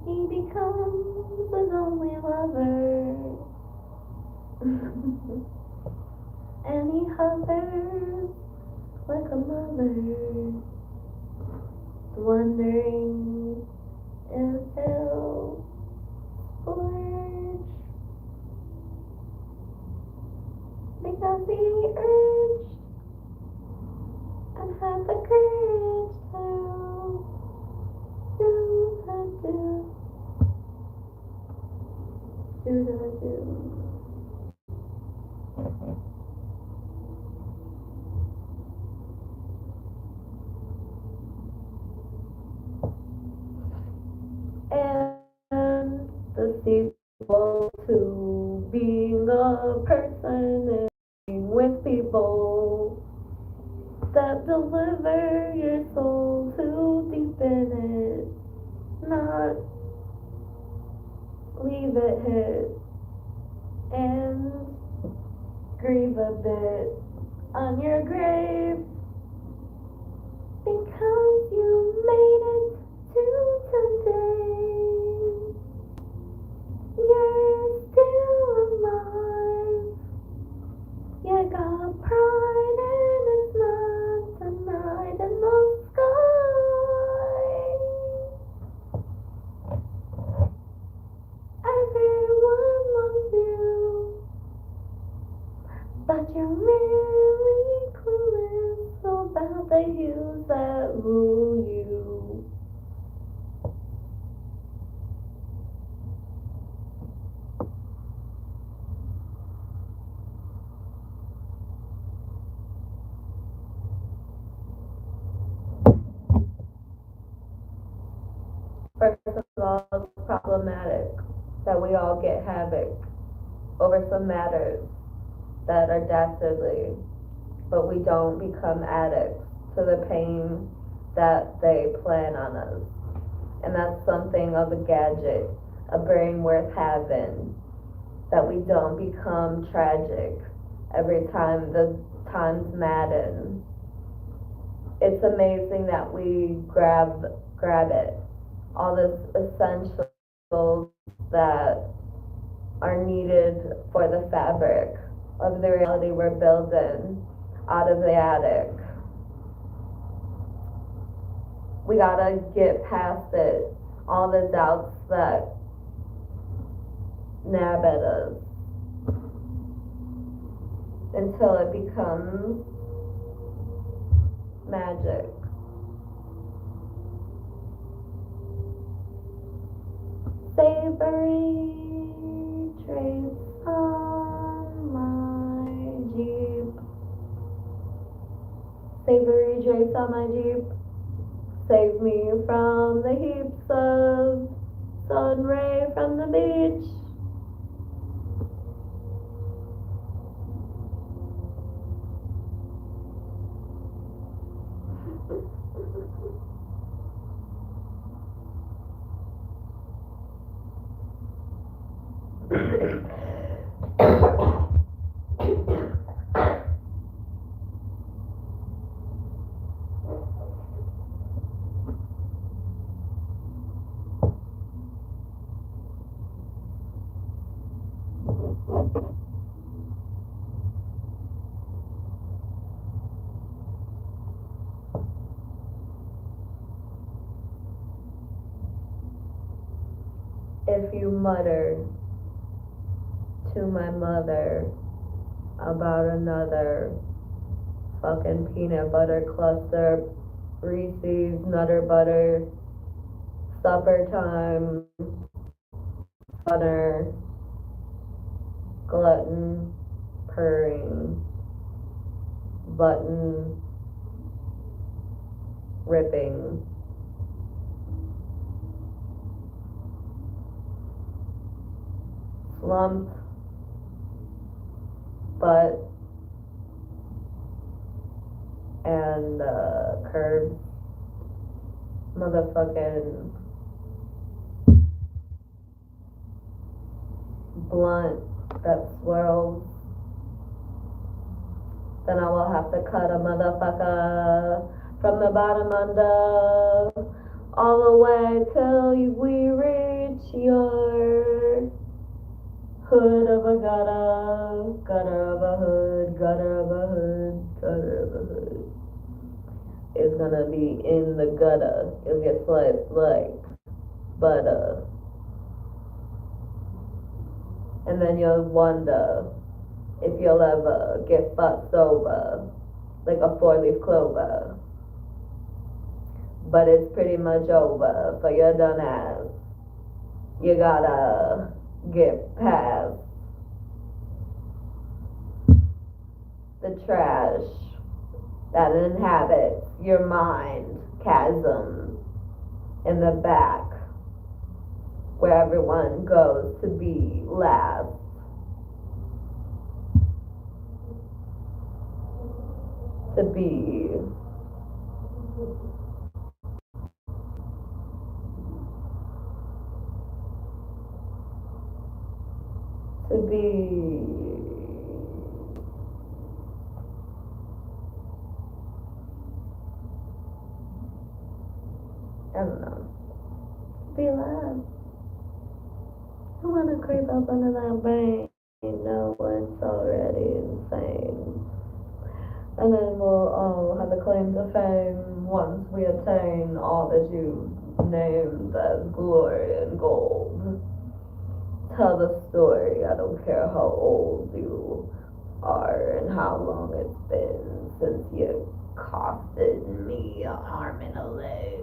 He becomes an only lover. And he hovers like a mother, wondering if he'll splurge. Because he urged and had the courage to do the do. And the sequel to being a person and being with people that deliver your soul to deepen it, not leave it hit, and grieve a bit on your grave because you made it to today. You're still alive. You got pride and it's not tonight in the sky. Everyone loves you, but you're really clueless about the hues that rule you. First of all, it's problematic that we all get havoc over some matters that are dastardly, but we don't become addicts to the pain that they plan on us. And that's something of a gadget, a brain worth having, that we don't become tragic every time the times madden. It's amazing that we grab it. All this essentials that are needed for the fabric of the reality we're building out of the attic. We gotta get past it, all the doubts that nab at us, until it becomes magic. Savory traits on my Jeep. Savory drapes on my Jeep save me from the heaps of sun ray from the beach. If you mutter to my mother about another fucking peanut butter cluster, Reese's Nutter Butter, supper time, butter, glutton, purring, button, ripping, slump, butt, and curb, motherfucking blunt that swirls. Then I will have to cut a motherfucker from the bottom under all the way till we reach your hood of a gutter, gutter of a hood, gutter of a hood, gutter of a hood. It's gonna be in the gutter. It'll get sliced like butter. And then you'll wonder if you'll ever get fucked over like a 4-leaf clover. But it's pretty much over for your done ass. You gotta get past the trash that inhabits your mind chasm in the back where everyone goes to be last. To be I don't know. Be loud. I wanna creep up under that brain. You know it's already insane. And then we'll all have a claim to fame once we attain all that you named as glory and gold. Tell the story. I don't care how old you are and how long it's been since you costed me an arm and a leg.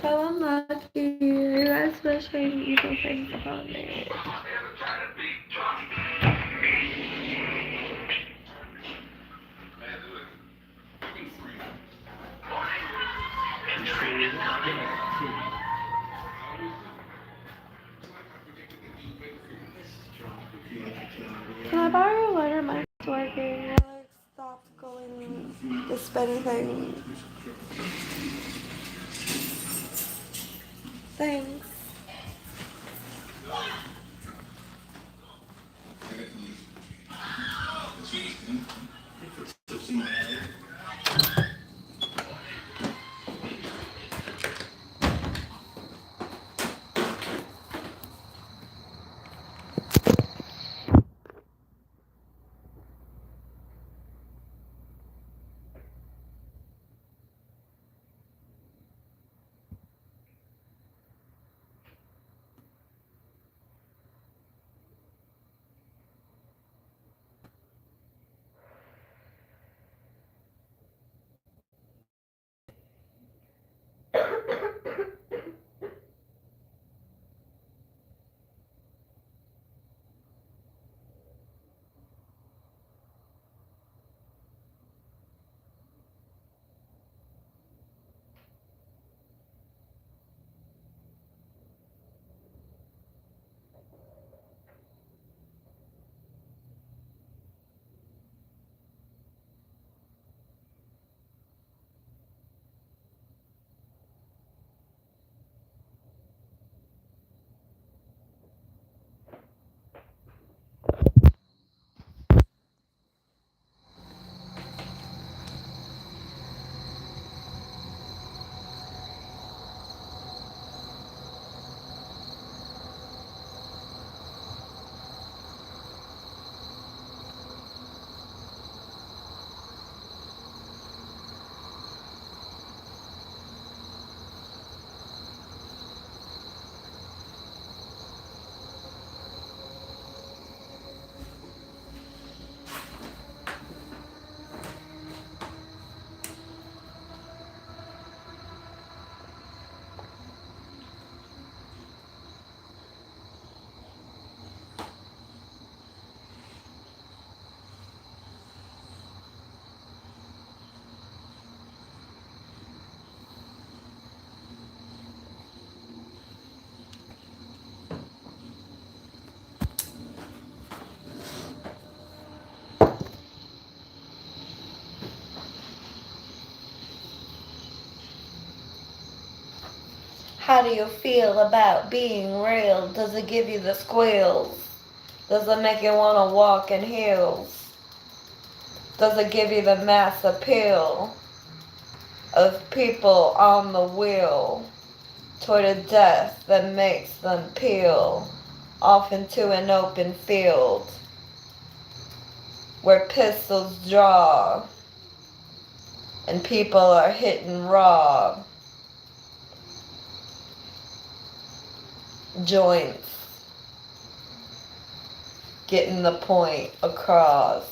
So unlucky. You guys wishing evil things about me. Can I borrow your lighter? Mine's working. I like stopped going the spinny thing. Thanks. How do you feel about being real? Does it give you the squeals? Does it make you want to walk in heels? Does it give you the mass appeal of people on the wheel toward a death that makes them peel off into an open field where pistols draw and people are hitting raw joints, getting the point across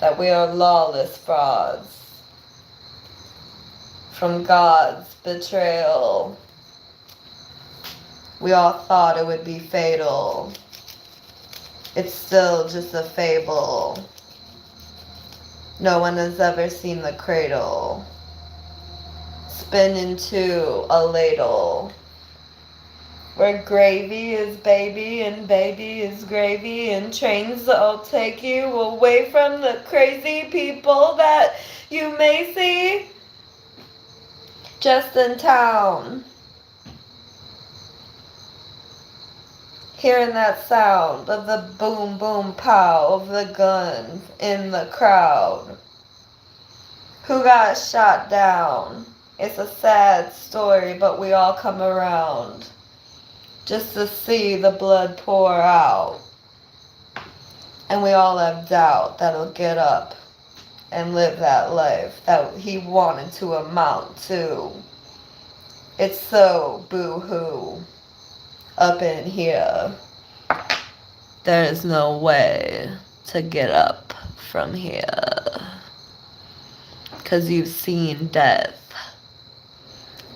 that we are lawless frauds from God's betrayal. We all thought it would be fatal. It's still just a fable. No one has ever seen the cradle spin into a ladle where gravy is baby and baby is gravy, and trains that'll take you away from the crazy people that you may see just in town. Hearing that sound of the boom boom pow of the gun in the crowd. Who got shot down? It's a sad story, but we all come around just to see the blood pour out. And we all have doubt that he'll get up and live that life that he wanted to amount to. It's so boo-hoo up in here. There's no way to get up from here. 'Cause you've seen death.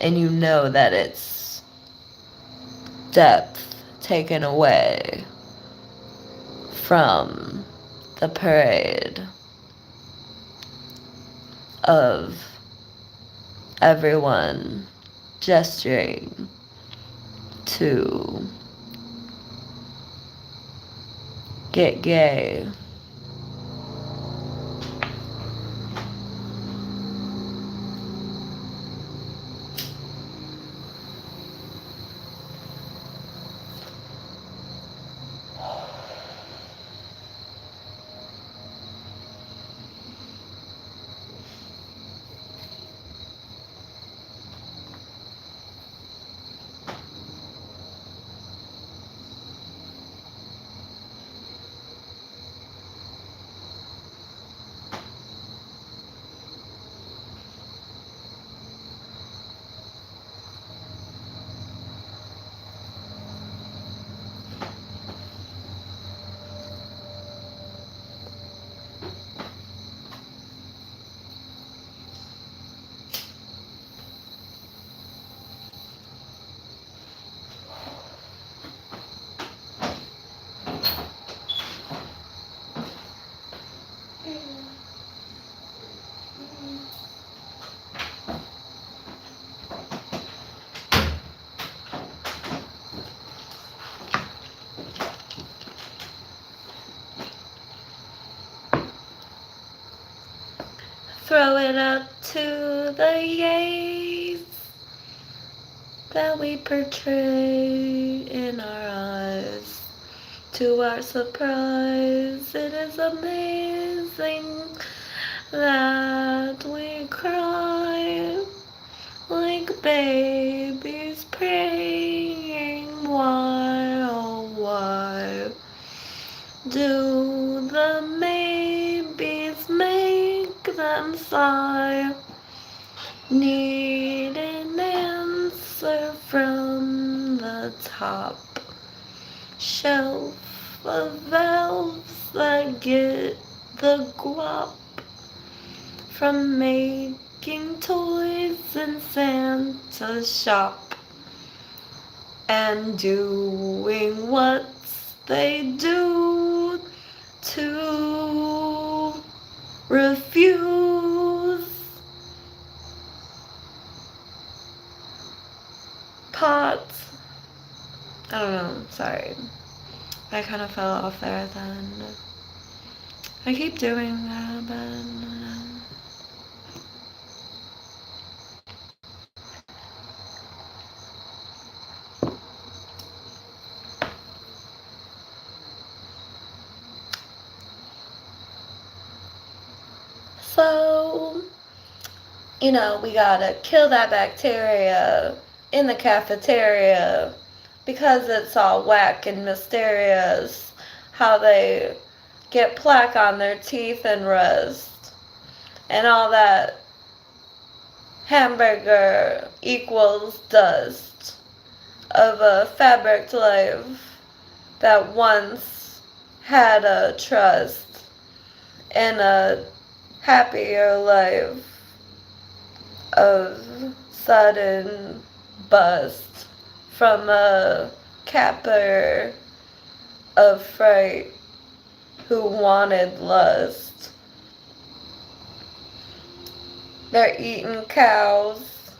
And you know that it's depth taken away from the parade of everyone gesturing to get gay. Throw it up to the yays that we portray in our eyes. To our surprise, it is amazing that we cry like babies praying. Why, oh why do the maybes make them sigh? Need an answer from the top shelf of valves that get the guap from making toys in Santa's shop and doing what they do to refuse pots. I don't know, sorry. I kind of fell off there at the end. I keep doing that, but so, you know, we gotta kill that bacteria in the cafeteria because it's all whack and mysterious how they get plaque on their teeth and rust and all that hamburger equals dust of a fabric life that once had a trust and a happier life of sudden bust from a capper of fright who wanted lust. They're eating cows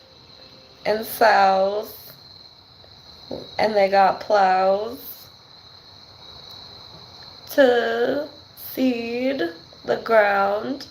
and sows, and they got plows to seed the ground.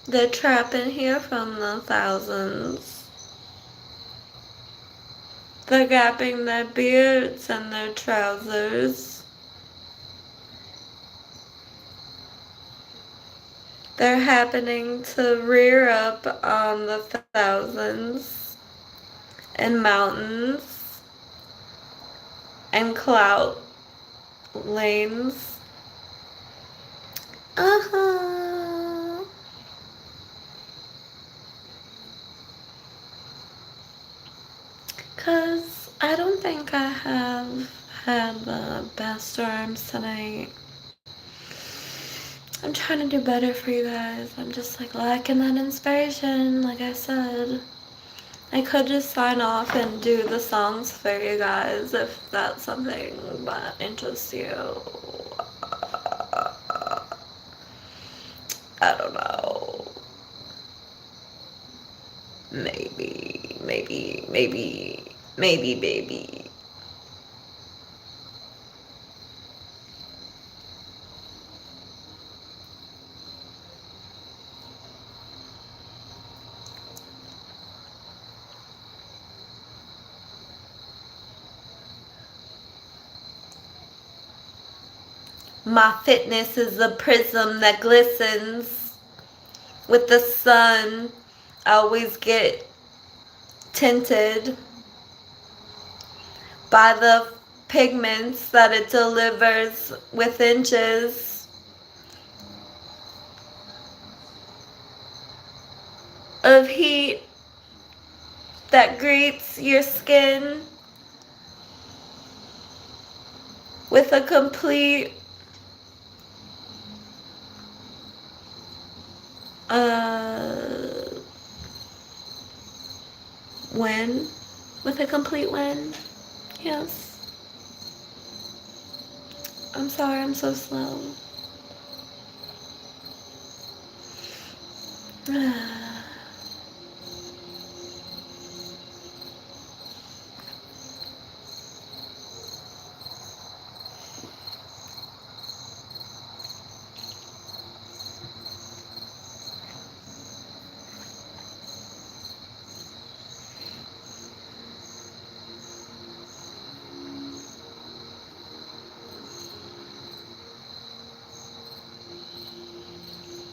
They're trapping here from the thousands. They're gapping their beards and their trousers. They're happening to rear up on the thousands and mountains and clout lanes. Uh-huh. Cause I don't think I have had the best arms tonight. I'm trying to do better for you guys. I'm just like lacking that inspiration, like I said. I could just sign off and do the songs for you guys if that's something that interests you. I don't know. Maybe, baby. My fitness is a prism that glistens with the sun. I always get tinted by the pigments that it delivers with inches of heat that greets your skin with a complete win. With a complete win. Yes. I'm sorry I'm so slow.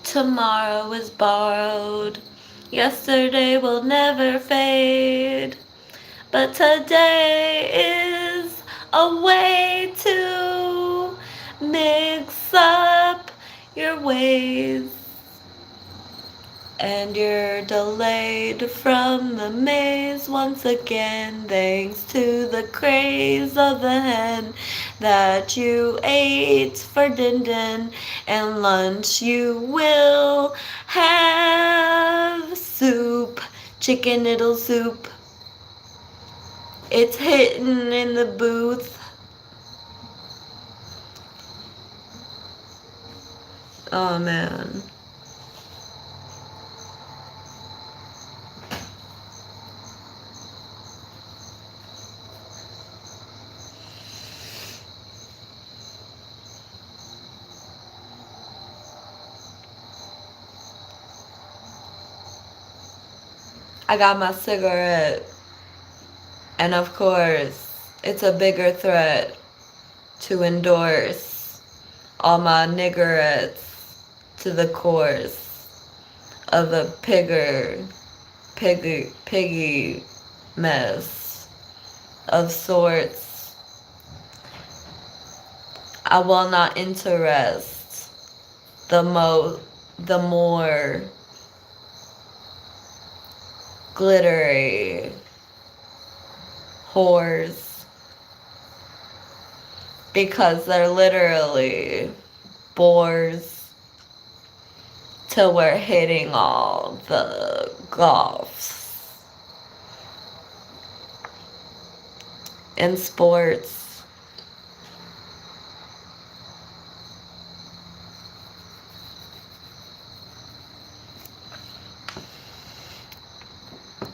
Tomorrow is borrowed. Yesterday will never fade. But today is a way to mix up your ways. And you're delayed from the maze once again, thanks to the craze of the hen that you ate for din-din, and lunch you will have soup, chicken noodle soup. It's hitting in the booth. Oh man. I got my cigarette. And of course, it's a bigger threat to endorse all my niggerettes to the course of a piggy mess of sorts. I will not interest the more glittery whores, because they're literally bores till we're hitting all the golfs and sports.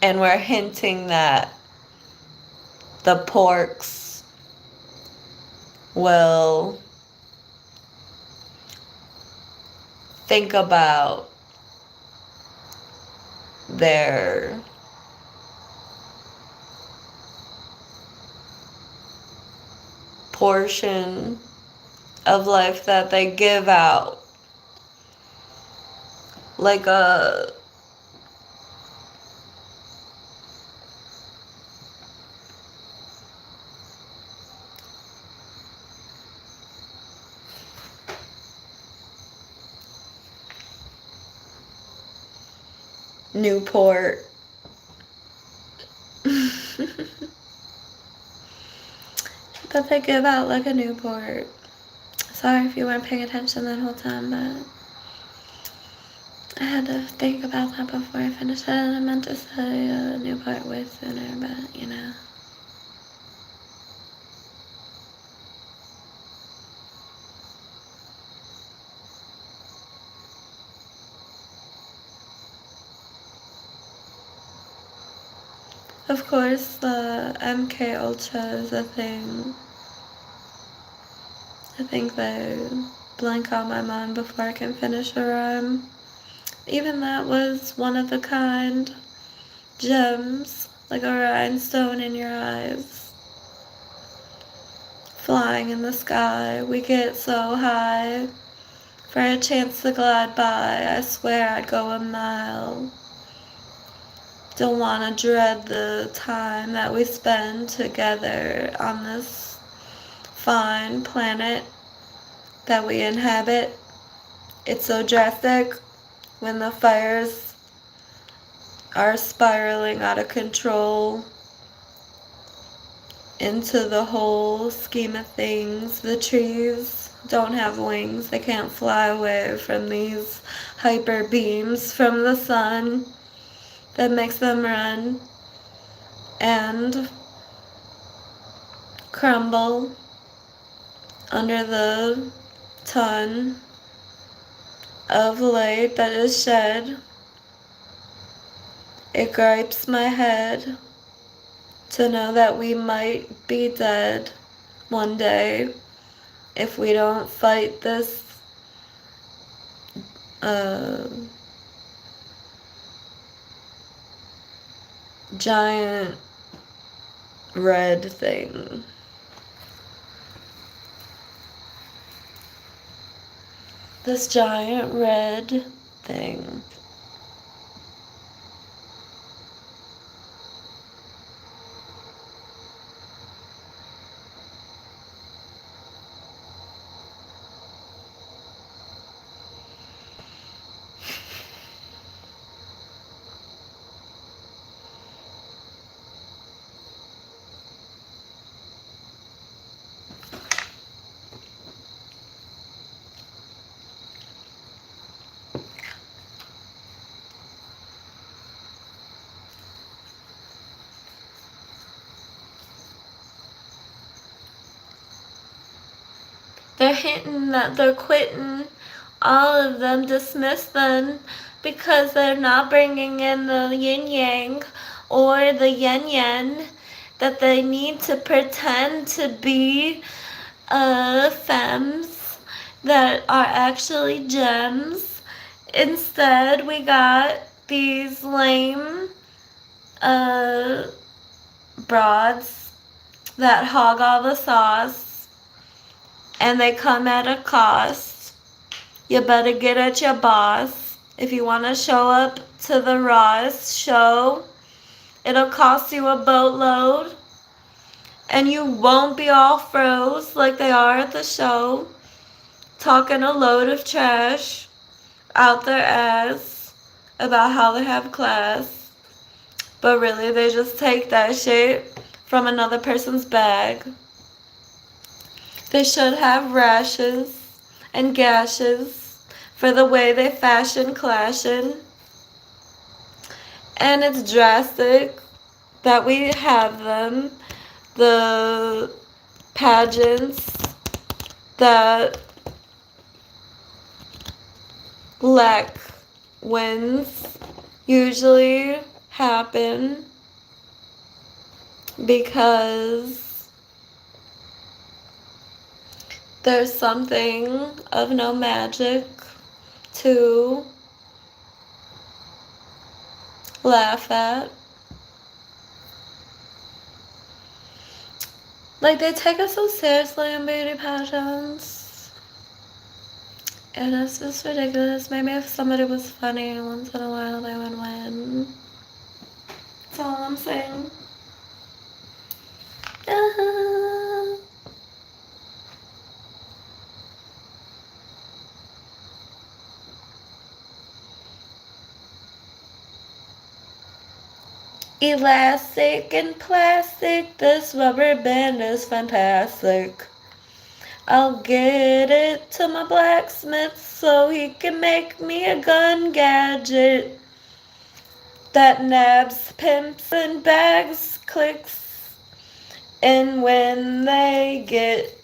And we're hinting that the porks will think about their portion of life that they give out, like a Newport. That they give out like a Newport. Sorry if you weren't paying attention that whole time, but I had to think about that before I finished it, and I meant to say Newport way sooner, but you know. Of course, the MK Ultra is a thing. I think they blank out my mind before I can finish a rhyme. Even that was one of a kind. Gems, like a rhinestone in your eyes. Flying in the sky, we get so high. For a chance to glide by, I swear I'd go a mile. Don't wanna dread the time that we spend together on this fine planet that we inhabit. It's so drastic when the fires are spiraling out of control into the whole scheme of things. The trees don't have wings. They can't fly away from these hyper beams from the sun that makes them run and crumble under the ton of light that is shed. It gripes my head to know that we might be dead one day if we don't fight this giant red thing. This giant red thing. They're hinting that they're quitting. All of them dismiss them because they're not bringing in the yin yang or the yen yen that they need to pretend to be femmes that are actually gems. Instead, we got these lame broads that hog all the sauce. And they come at a cost. You better get at your boss. If you want to show up to the Ross show, it'll cost you a boatload. And you won't be all froze like they are at the show, talking a load of trash out their ass about how they have class. But really, they just take that shit from another person's bag. They should have rashes and gashes for the way they fashion clashing. And it's drastic that we have them. The pageants that lack wins usually happen because there's something of no magic to laugh at. Like, they take us so seriously in beauty pageants. And it's just ridiculous. Maybe if somebody was funny once in a while, they would win. That's all I'm saying. Elastic and plastic, this rubber band is fantastic. I'll get it to my blacksmith so he can make me a gun gadget that nabs, pimps, and bags clicks. And when they get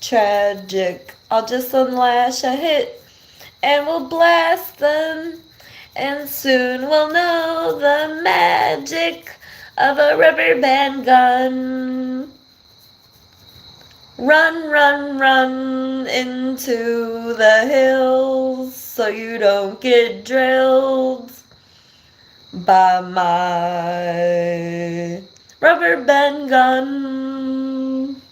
tragic, I'll just unlash a hit and we'll blast them. And soon we'll know the magic of a rubber band gun. Run, run, run into the hills so you don't get drilled by my rubber band gun.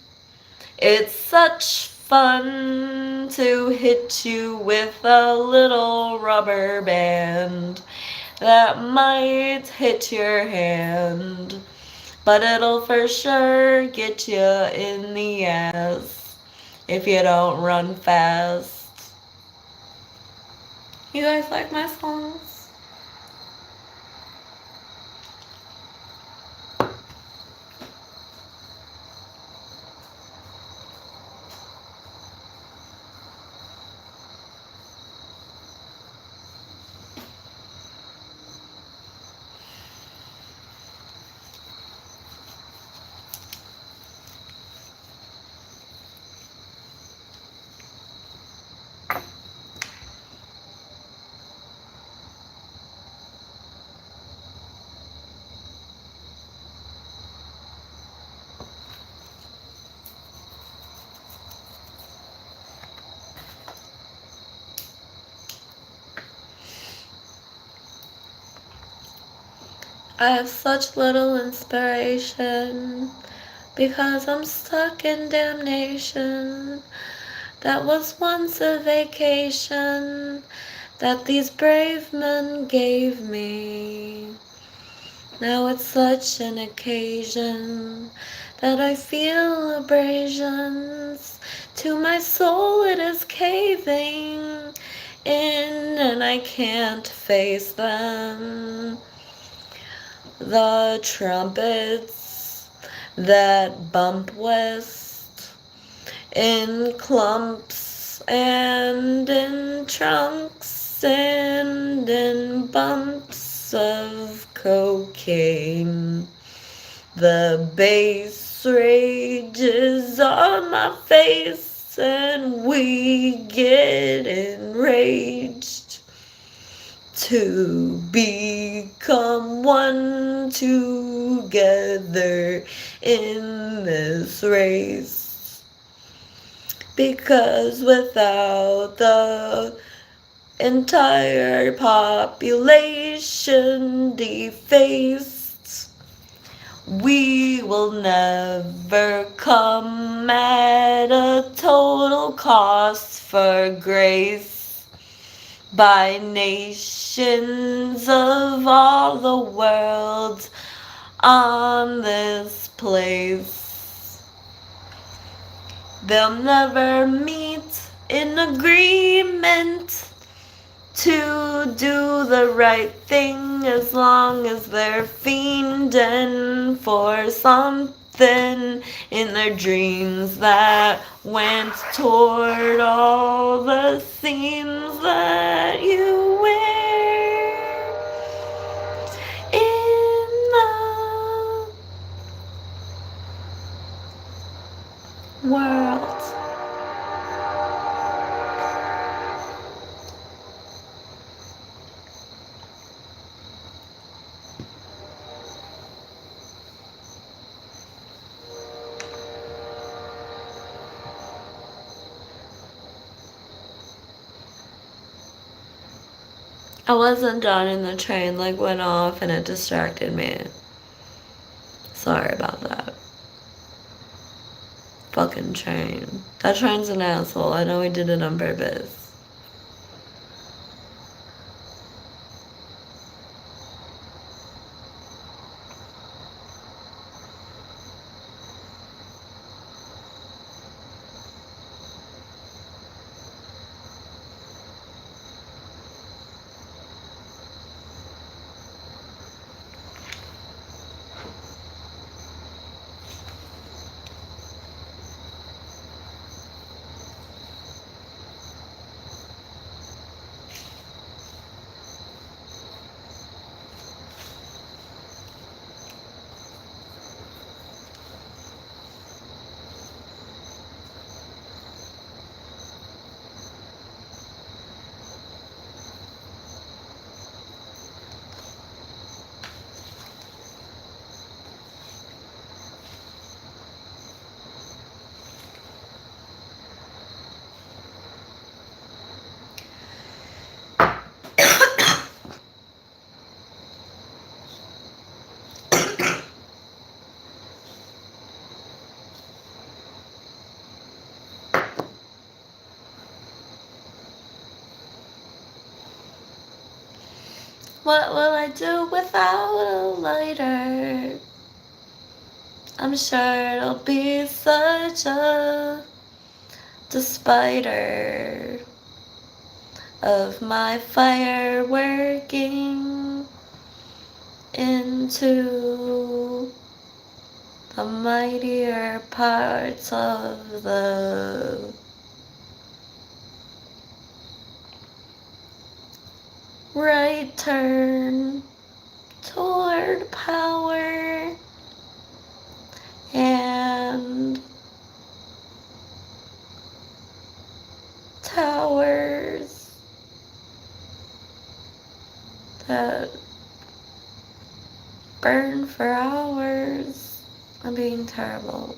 It's such fun to hit you with a little rubber band that might hit your hand, but it'll for sure get you in the ass if you don't run fast. You guys like my songs? I have such little inspiration because I'm stuck in damnation. That was once a vacation that these brave men gave me. Now it's such an occasion that I feel abrasions. To my soul it is caving in and I can't face them. The trumpets that bump west in clumps and in trunks and in bumps of cocaine. The bass rages on my face and we get enraged to become one together in this race. Because without the entire population defaced, we will never come at a total cost for grace by nations of all the world on this place. They'll never meet in agreement to do the right thing as long as they're fiending for something in their dreams that went toward all the seams that you wear in the world. I wasn't done and the train like went off and it distracted me. Sorry about that. Fucking train. That train's an asshole. I know he did it on purpose. What will I do without a lighter? I'm sure it'll be such a despiter of my fire working into the mightier parts of the right turn toward power and towers that burn for hours. I'm being terrible.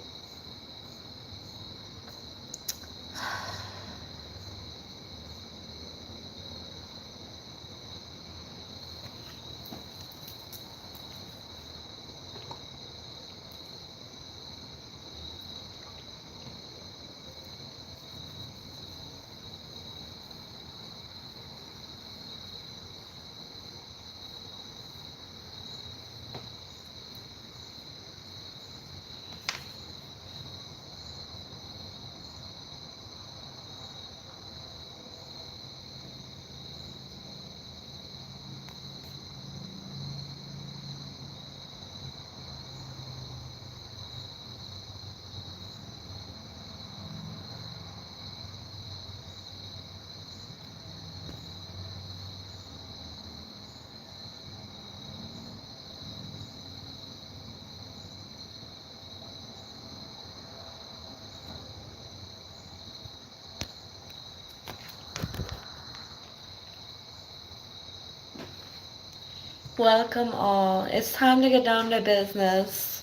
Welcome all. It's time to get down to business.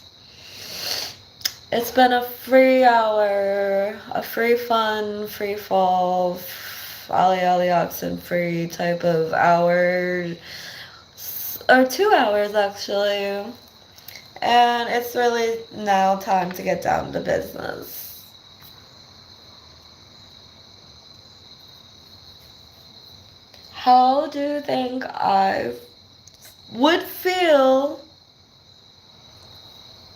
It's been a free hour, a free fun, free fall, ollie ollie oxen free type of hour, or 2 hours actually. And it's really now time to get down to business. How do you think I would feel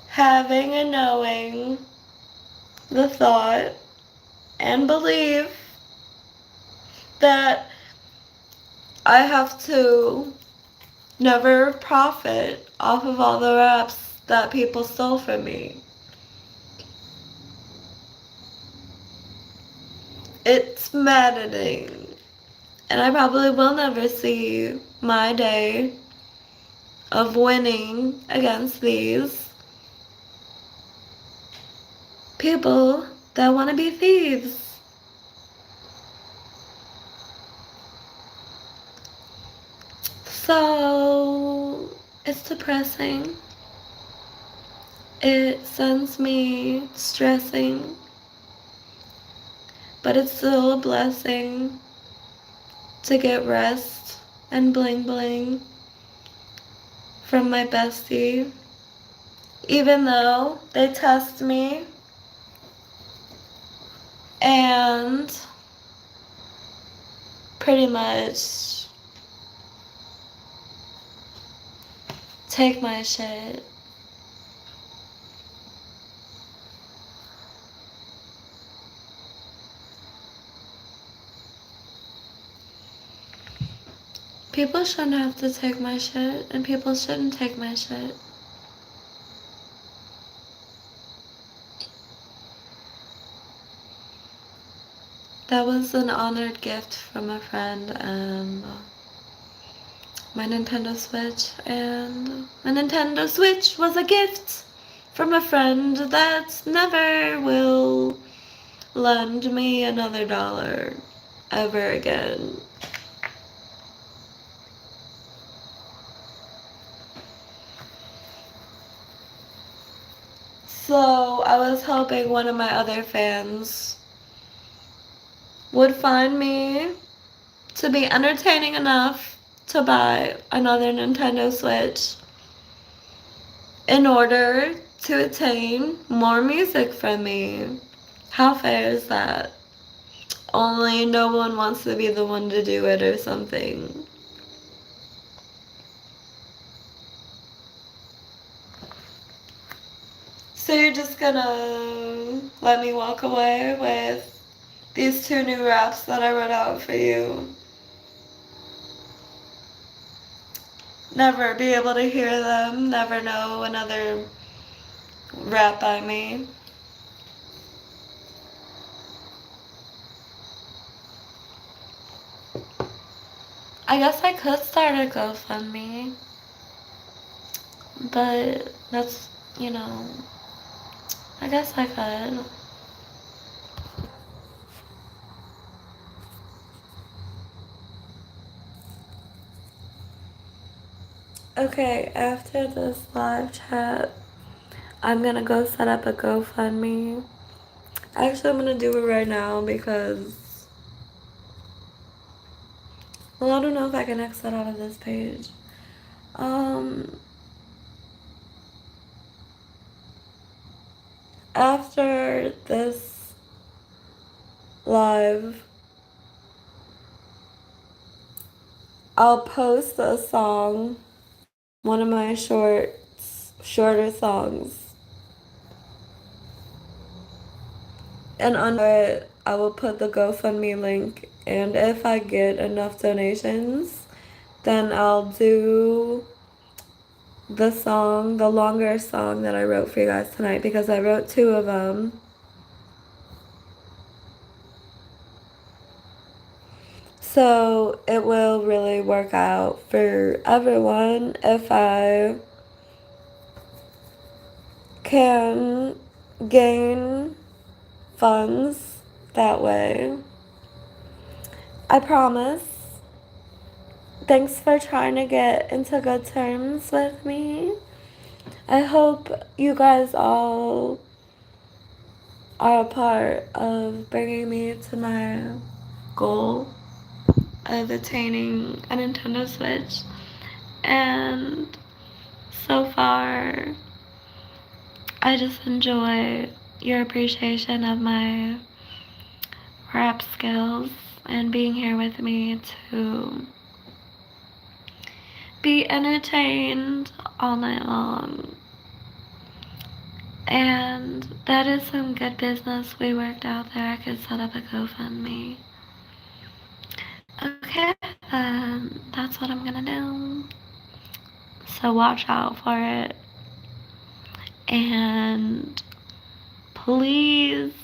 having and knowing the thought and belief that I have to never profit off of all the raps that people stole from me? It's maddening. And I probably will never see my day of winning against these people that want to be thieves. So it's depressing. It sends me stressing, but it's still a blessing to get rest and bling bling from my bestie. Even though they test me and pretty much take my shit. People shouldn't have to take my shit, and people shouldn't take my shit. That was an honored gift from a friend, and my Nintendo Switch, and my Nintendo Switch was a gift from a friend that never will lend me another dollar ever again. So I was hoping one of my other fans would find me to be entertaining enough to buy another Nintendo Switch in order to attain more music from me. How fair is that? Only no one wants to be the one to do it or something. So you're just gonna let me walk away with these 2 new raps that I wrote out for you? Never be able to hear them, never know another rap by me. I guess I could start a GoFundMe, but that's, I guess I could. Okay, after this live chat, I'm gonna go set up a GoFundMe. Actually, I'm gonna do it right now because, well, I don't know if I can exit out of this page. After this live, I'll post a song, one of my shorter songs. And under it, I will put the GoFundMe link. And if I get enough donations, then I'll do the song, the longer song that I wrote for you guys tonight, because I wrote 2 of them. So it will really work out for everyone if I can gain funds that way. I promise. Thanks for trying to get into good terms with me. I hope you guys all are a part of bringing me to my goal of attaining a Nintendo Switch. And so far, I just enjoy your appreciation of my rap skills and being here with me to be entertained all night long. And that is some good business we worked out there. I could set up a GoFundMe. Okay, then that's what I'm gonna do. So watch out for it. And please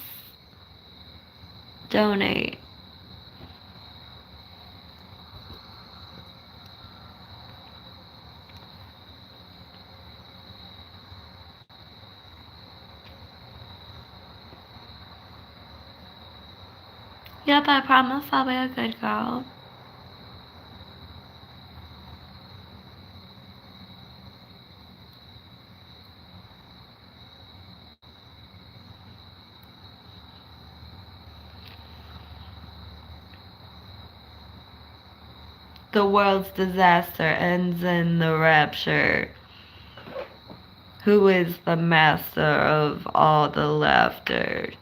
donate. Yep, I promise I'll be a good girl. the world's disaster ends in the rapture. Who is the master of all the laughter?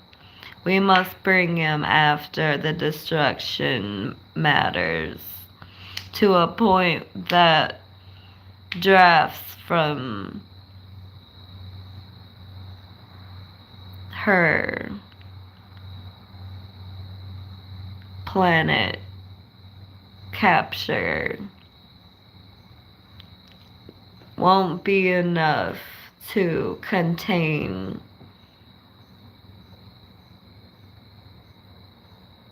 We must bring him after the destruction matters, to a point that drafts from her planet capture won't be enough to contain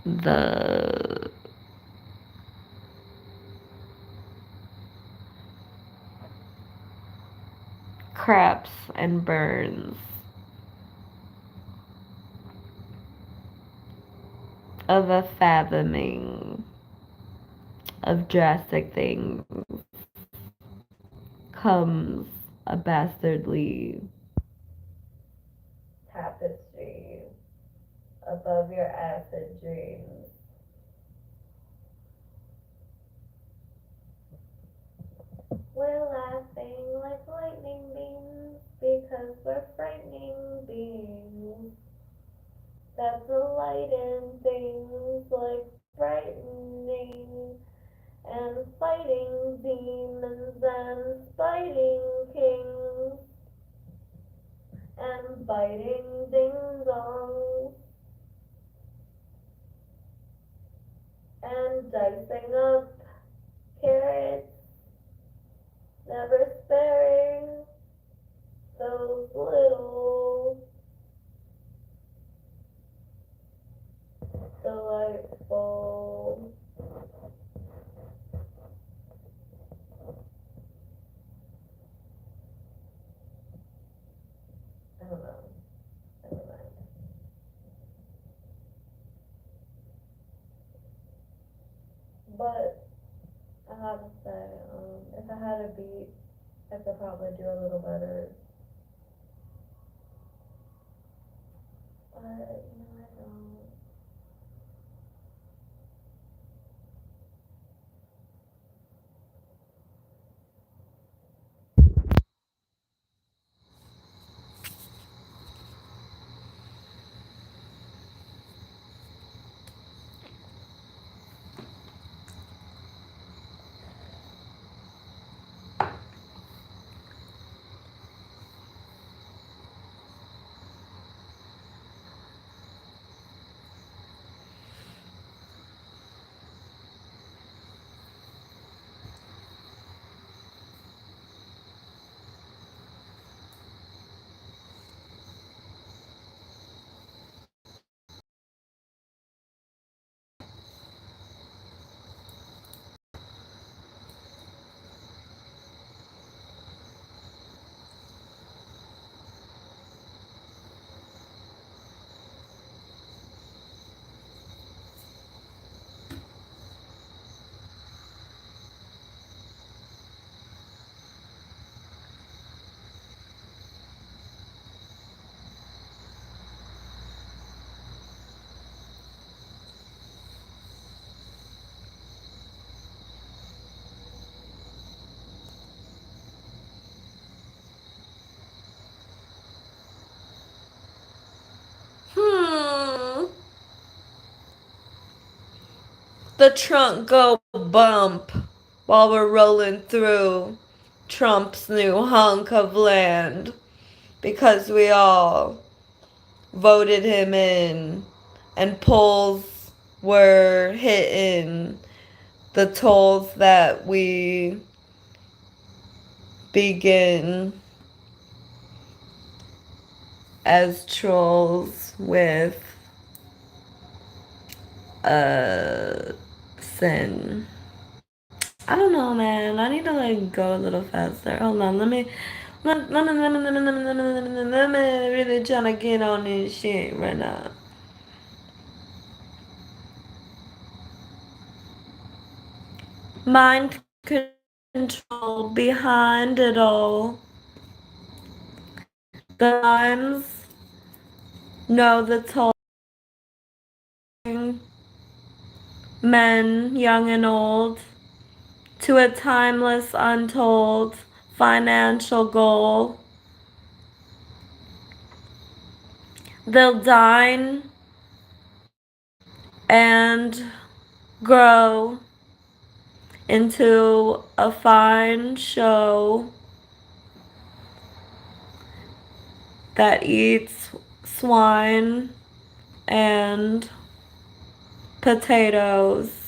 the craps and burns of a fathoming of drastic things comes a bastardly tapestry above your acid dreams. We're laughing like lightning beams because we're frightening beings. That's a light in things like frightening and fighting demons and spiting kings and biting ding-dongs and dicing up carrots, never sparing those little delightful I don't know. Never mind. But I have to say, if I had a beat, I could probably do a little better. But no, I don't. The trunk go bump while we're rolling through Trump's new hunk of land because we all voted him in and polls were hitting the tolls that we begin as trolls with sin. I don't know, man. I need to like go a little faster. Hold on, let me really trying to get on this shit right now. Mind control behind it all. The times know the toll. Men, young and old, to a timeless, untold financial goal. They'll dine and grow into a fine show that eats swine and potatoes.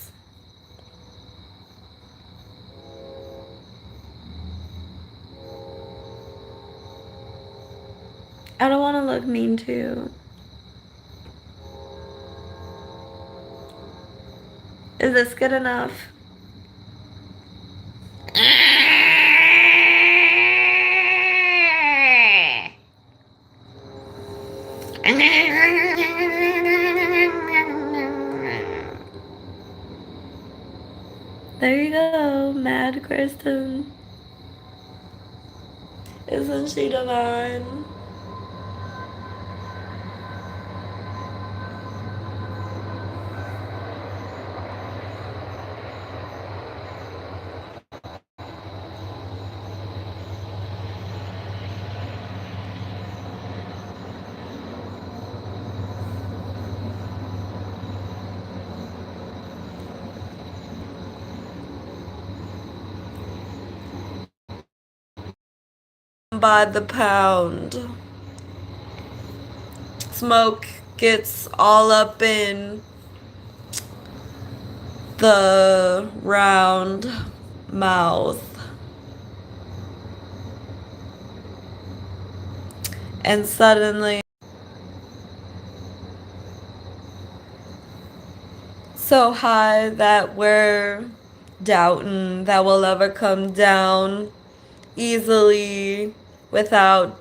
I don't want to look mean to you. Is this good enough? There you go, Mad Kristen. Isn't she divine? By the pound. Smoke gets all up in the round mouth. And suddenly, so high that we're doubting that we'll ever come down easily without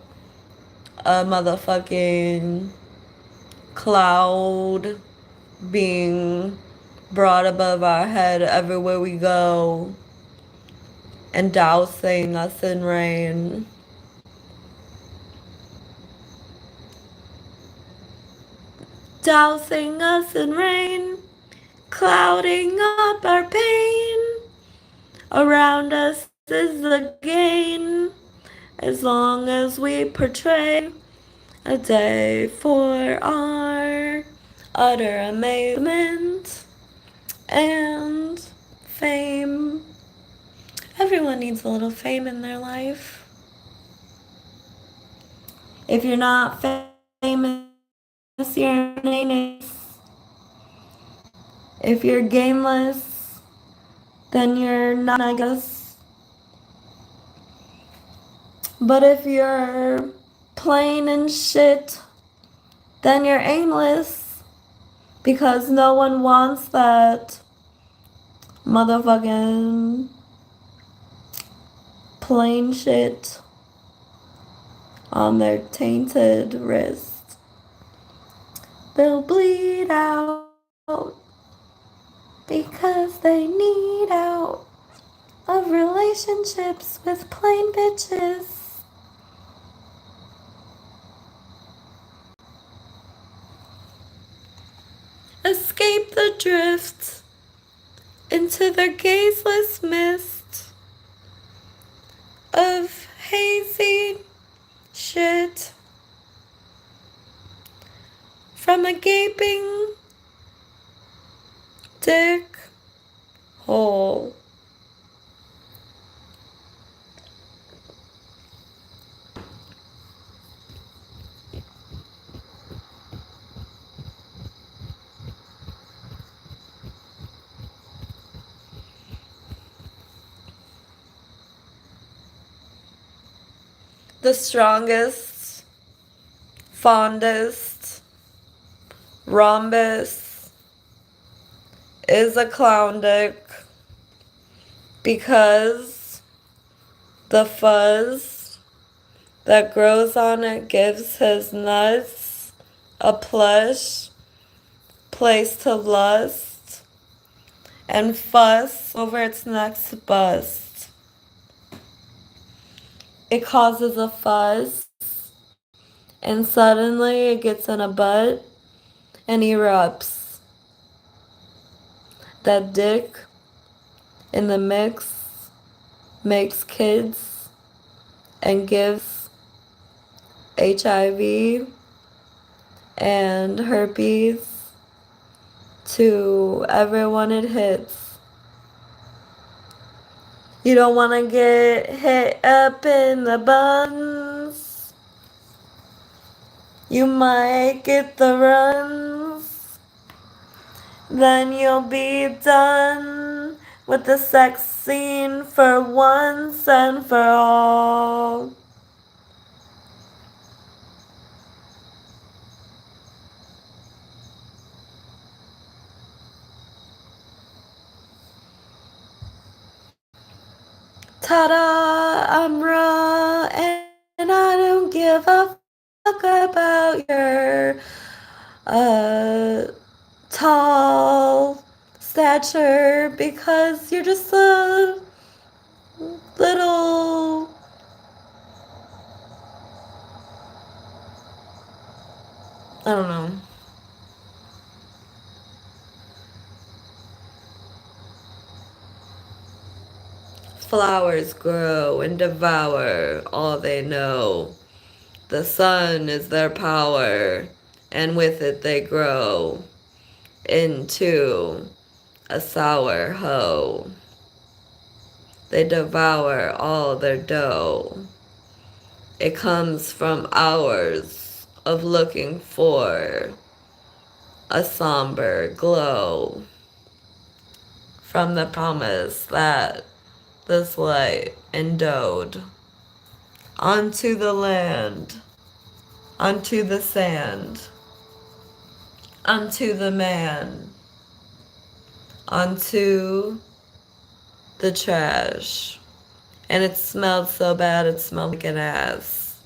a motherfucking cloud being brought above our head everywhere we go and dousing us in rain. Dousing us in rain, clouding up our pain. Around us is the gain, as long as we portray a day for our utter amazement and fame. Everyone needs a little fame in their life. If you're not famous, you're nameless. If you're gameless, then you're not, I guess. But if you're plain and shit, then you're aimless. Because no one wants that motherfucking plain shit on their tainted wrist. They'll bleed out because they need out of relationships with plain bitches. Escape the drift into their gazeless mist of hazy shit from a gaping dick hole. The strongest, fondest rhombus is a clown dick because the fuzz that grows on it gives his nuts a plush place to lust and fuss over its next bust. It causes a fuzz, and suddenly it gets in a butt and erupts. That dick in the mix makes kids and gives HIV and herpes to everyone it hits. You don't want to get hit up in the buns. You might get the runs. Then you'll be done with the sex scene for once and for all. Ta-da, I'm raw, and I don't give a fuck about your tall stature because you're just a little I don't know. Flowers grow and devour all they know. The sun is their power, and with it they grow into a sour hoe. They devour all their dough. It comes from hours of looking for a somber glow from the promise that this light endowed onto the land, onto the sand, unto the man, onto the trash. And it smelled so bad, it smelled like an ass.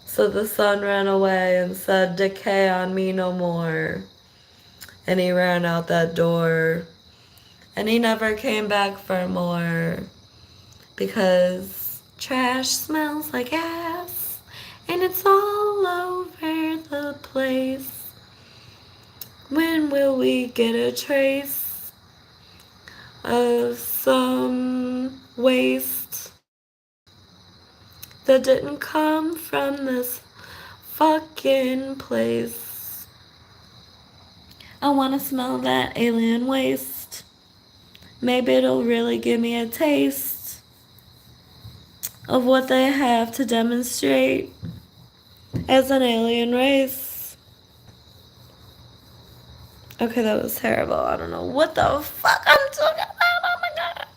So the sun ran away and said, decay on me no more. And he ran out that door. And he never came back for more. Because trash smells like ass. And it's all over the place. When will we get a trace of some waste that didn't come from this fucking place? I wanna smell that alien waste. Maybe it'll really give me a taste of what they have to demonstrate as an alien race. Okay, that was terrible. I don't know what the fuck I'm talking about. Oh my god.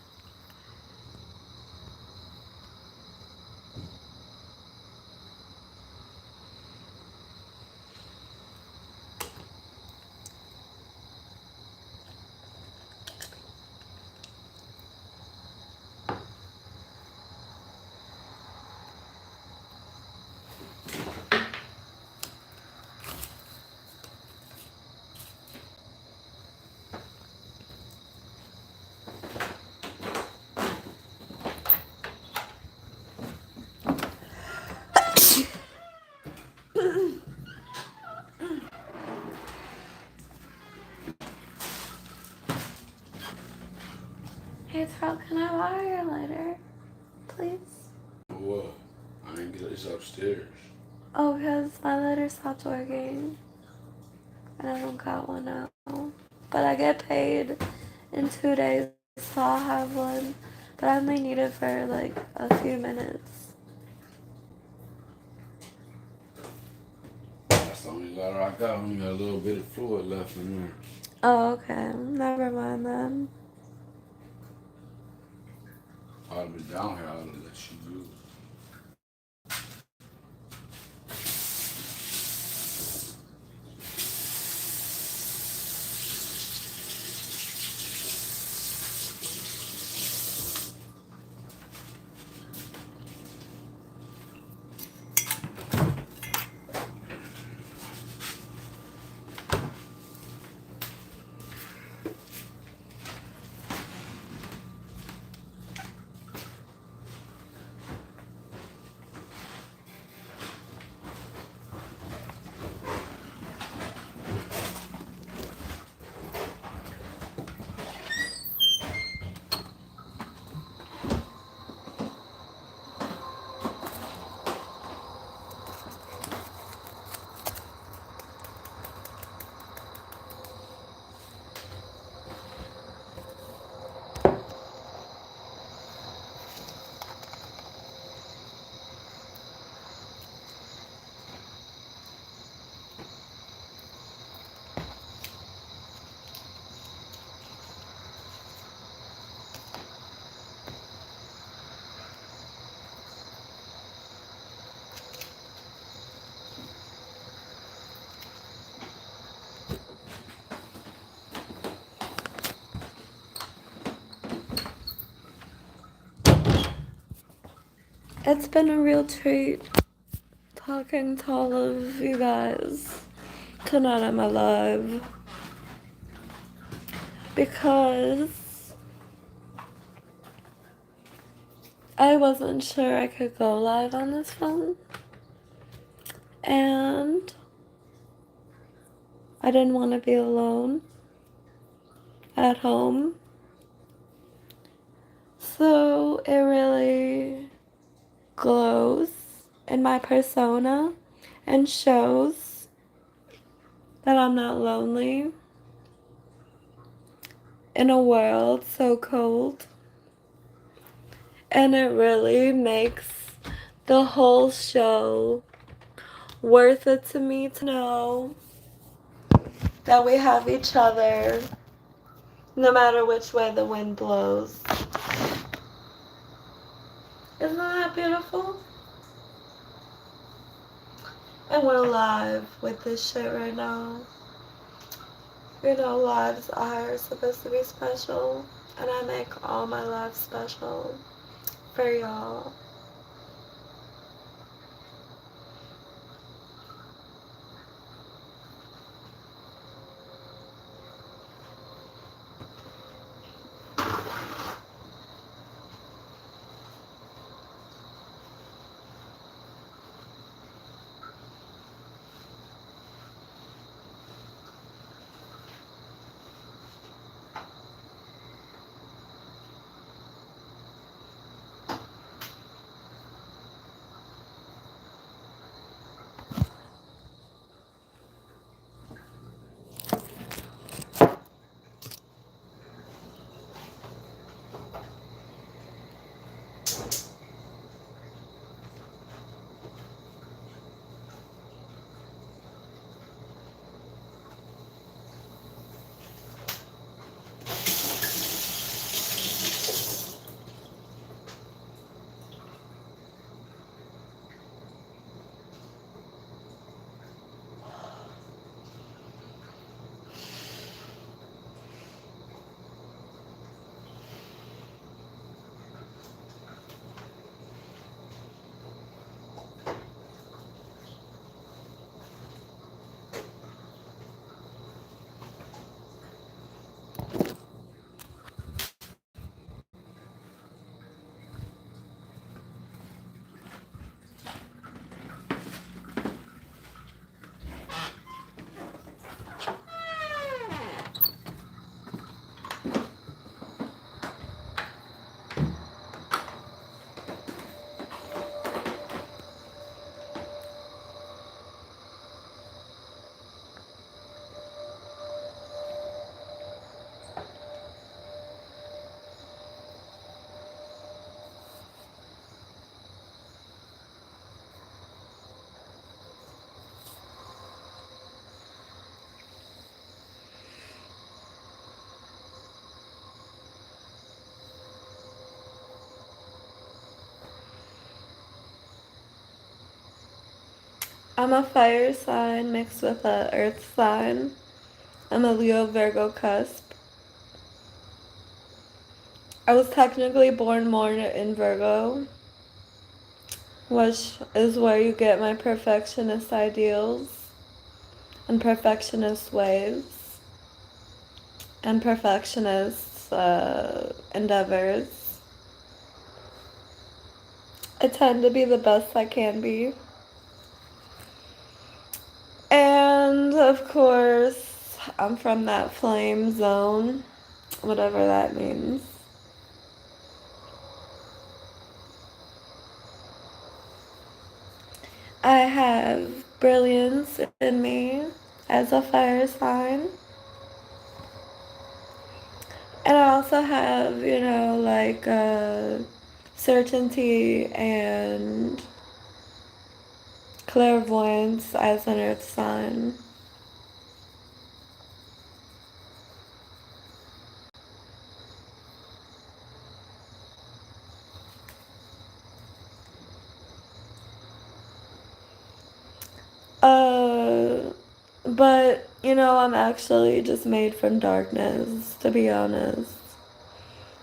Hey, Carl, can I borrow your lighter? Please?
What? I ain't get it. It's upstairs.
Oh, because my lighter stopped working. And I don't got one now. But I get paid in 2 days, so I'll have one. But I only need it for like a few minutes.
That's the only lighter I got. I only got a little bit of fluid left in there.
Oh, okay. Never mind then.
I'd have been down here. I'd have let you use it.
It's been a real treat talking to all of you guys tonight I'm alive because I wasn't sure I could go live on this phone, and I didn't want to be alone at home, so it really glows in my persona and shows that I'm not lonely in a world so cold. And it really makes the whole show worth it to me to know that we have each other no matter which way the wind blows. Isn't that beautiful? And we're live with this shit right now. You know, lives are supposed to be special, and I make all my lives special for y'all. I'm a fire sign mixed with a earth sign. I'm a Leo Virgo cusp. I was technically born more in Virgo, which is where you get my perfectionist ideals and perfectionist ways and perfectionist endeavors. I tend to be the best I can be. And of course, I'm from that flame zone, whatever that means. I have brilliance in me as a fire sign. And I also have, you know, like certainty and clairvoyance as an earth sign. But, you know, I'm actually just made from darkness, to be honest.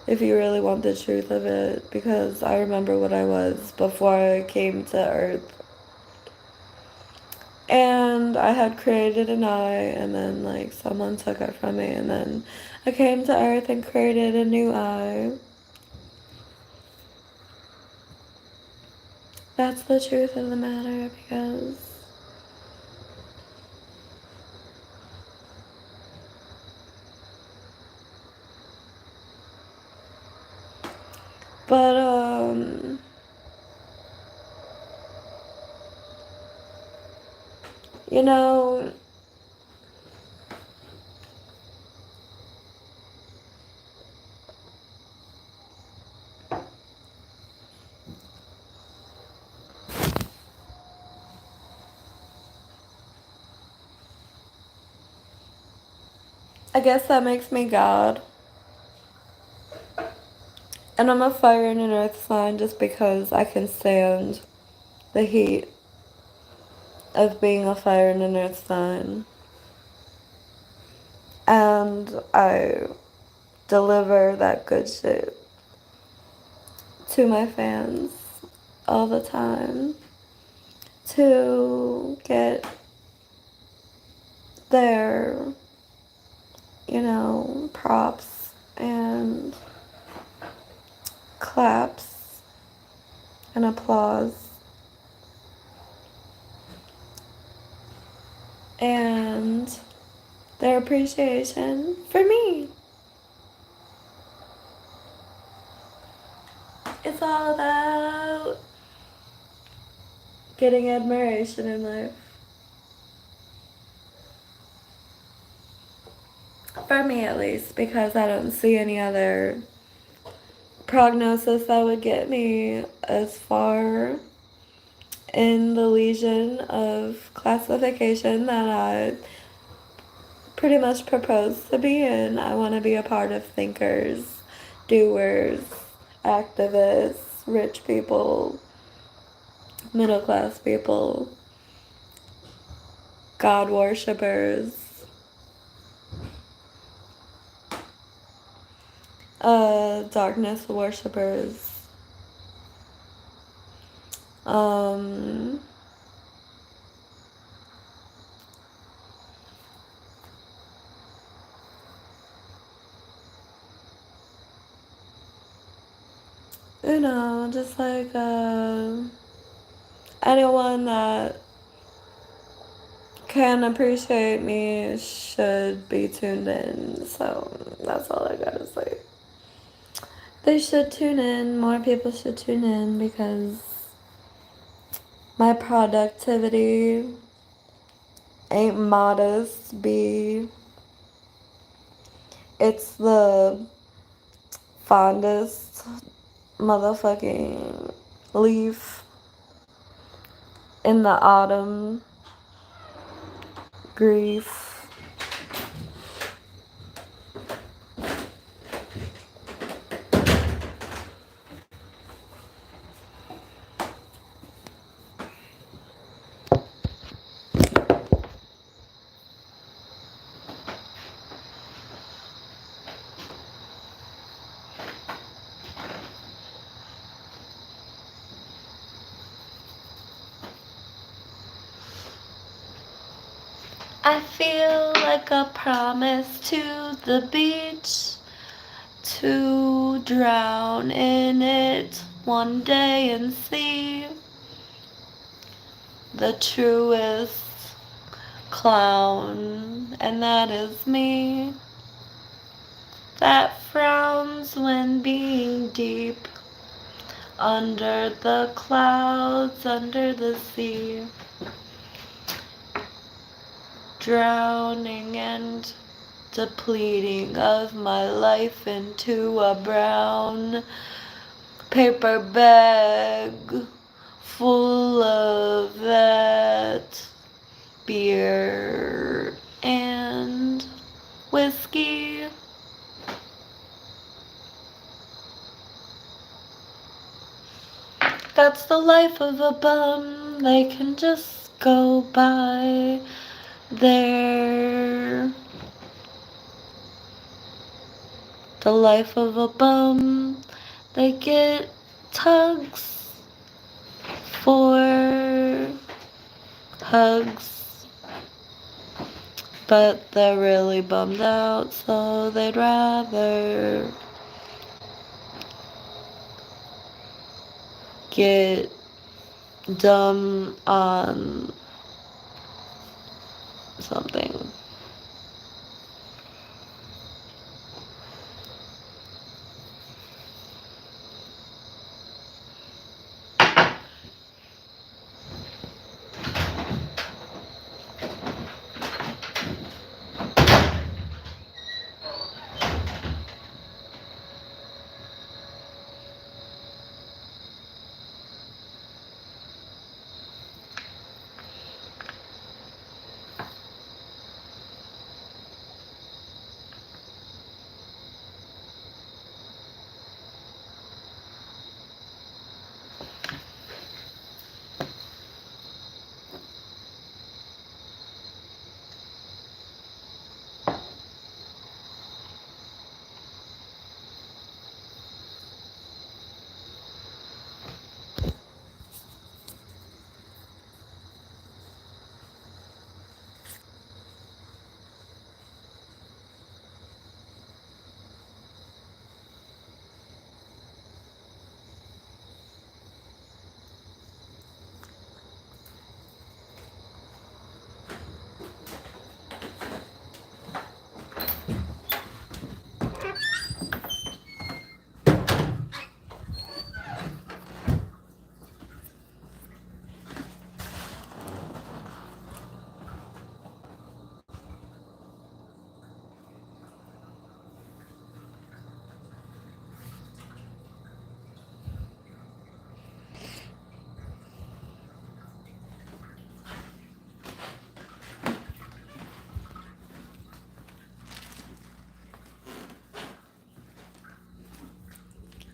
if you really want the truth of it, because I remember what I was before I came to Earth. And I had created an eye, and then like someone took it from me, and then I came to Earth and created a new eye. That's the truth of the matter, because but you know, I guess that makes me God. And I'm a fire and an earth sign just because I can stand the heat of being a fire and an earth sign. And I deliver that good shit to my fans all the time to get their, props and claps and applause and their appreciation for me. It's all about getting admiration in life. For me, at least, because I don't see any other prognosis that would get me as far in the legion of classification that I pretty much propose to be in. I want to be a part of thinkers, doers, activists, rich people, middle class people, God worshippers, darkness worshippers, just like anyone that can appreciate me should be tuned in. So that's all I gotta say. They should tune in. More people should tune in because my productivity ain't modest, B. It's the fondest motherfucking leaf in the autumn. Grief. I feel like a promise to the beach to drown in it one day and see the truest clown, and that is me, that frowns when being deep under the clouds, under the sea, drowning and depleting of my life into a brown paper bag full of that beer and whiskey. That's the life of a bum. They can just go by their the life of a bum. They get tugs for hugs, but they're really bummed out, so they'd rather get dumb on something.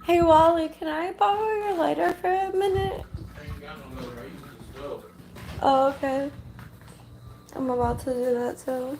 Hey Wally, can I borrow your lighter for a minute?
I ain't got no letter. I use the stove.
Oh, okay. I'm about to do that too.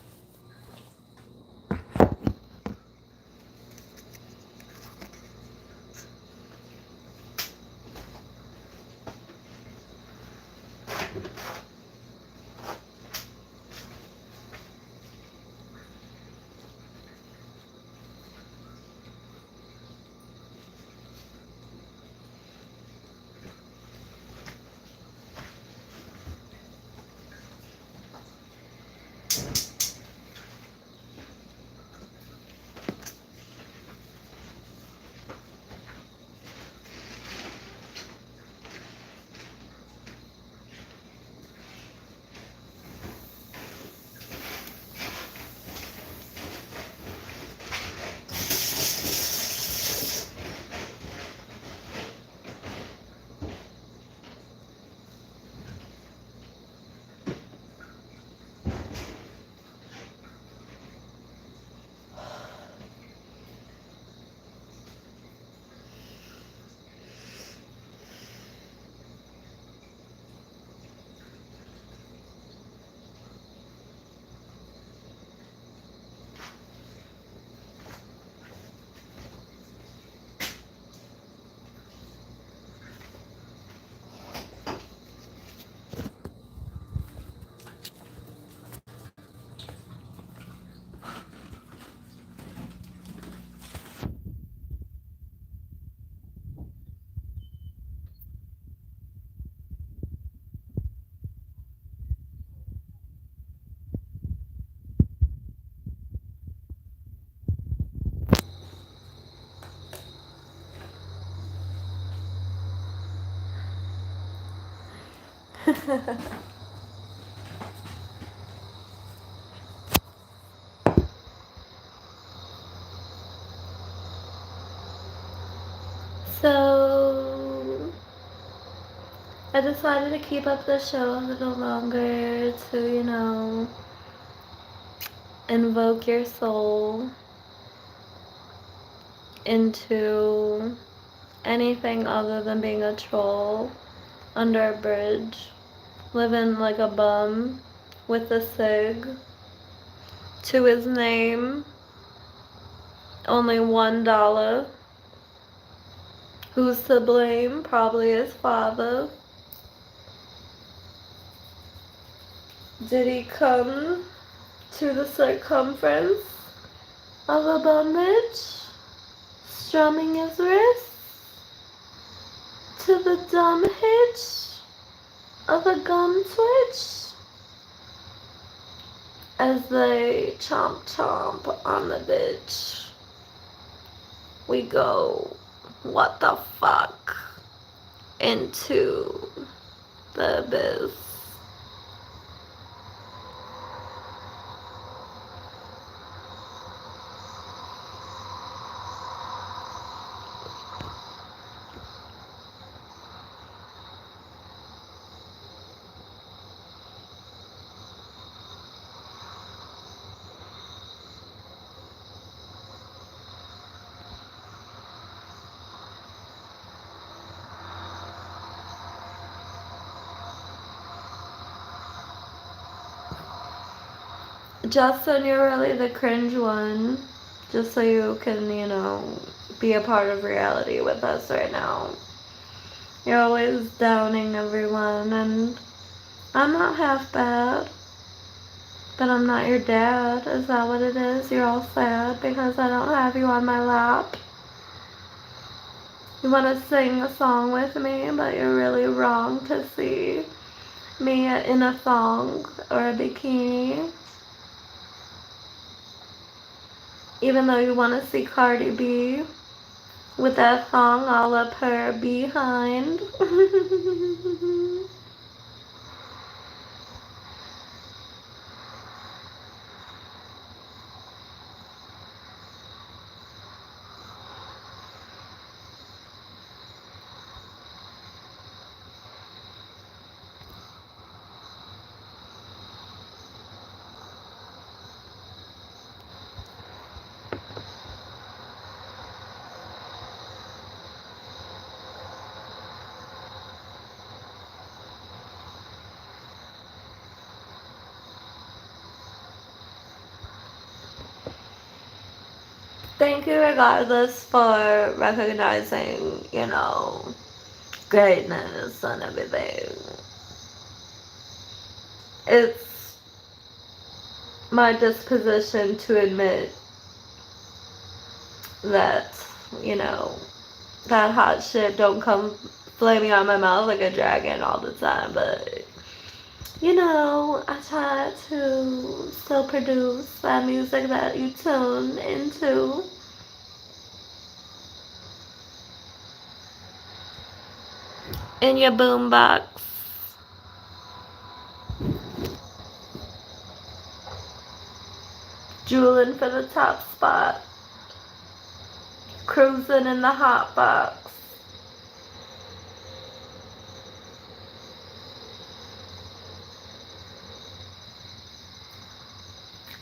So I decided to keep up the show a little longer to, invoke your soul into anything other than being a troll under a bridge, living like a bum with a cig to his name, only $1. Who's to blame? Probably his father. Did he come to the circumference of a bondage, strumming his wrist to the dumb hitch of a gum twitch as they chomp chomp on the bitch? We go, what the fuck, into the abyss. Justin, you're really the cringe one. Just so you can, be a part of reality with us right now. You're always downing everyone, and I'm not half bad. But I'm not your dad. Is that what it is? You're all sad because I don't have you on my lap. You want to sing a song with me, but you're really wrong to see me in a thong or a bikini. Even though you want to see Cardi B with that thong all up her behind. Thank you regardless for recognizing, greatness and everything. It's my disposition to admit that, that hot shit don't come flaming out my mouth like a dragon all the time, but I try to still produce that music that you tune into. In your boombox. Drooling for the top spot. Cruising in the hot box.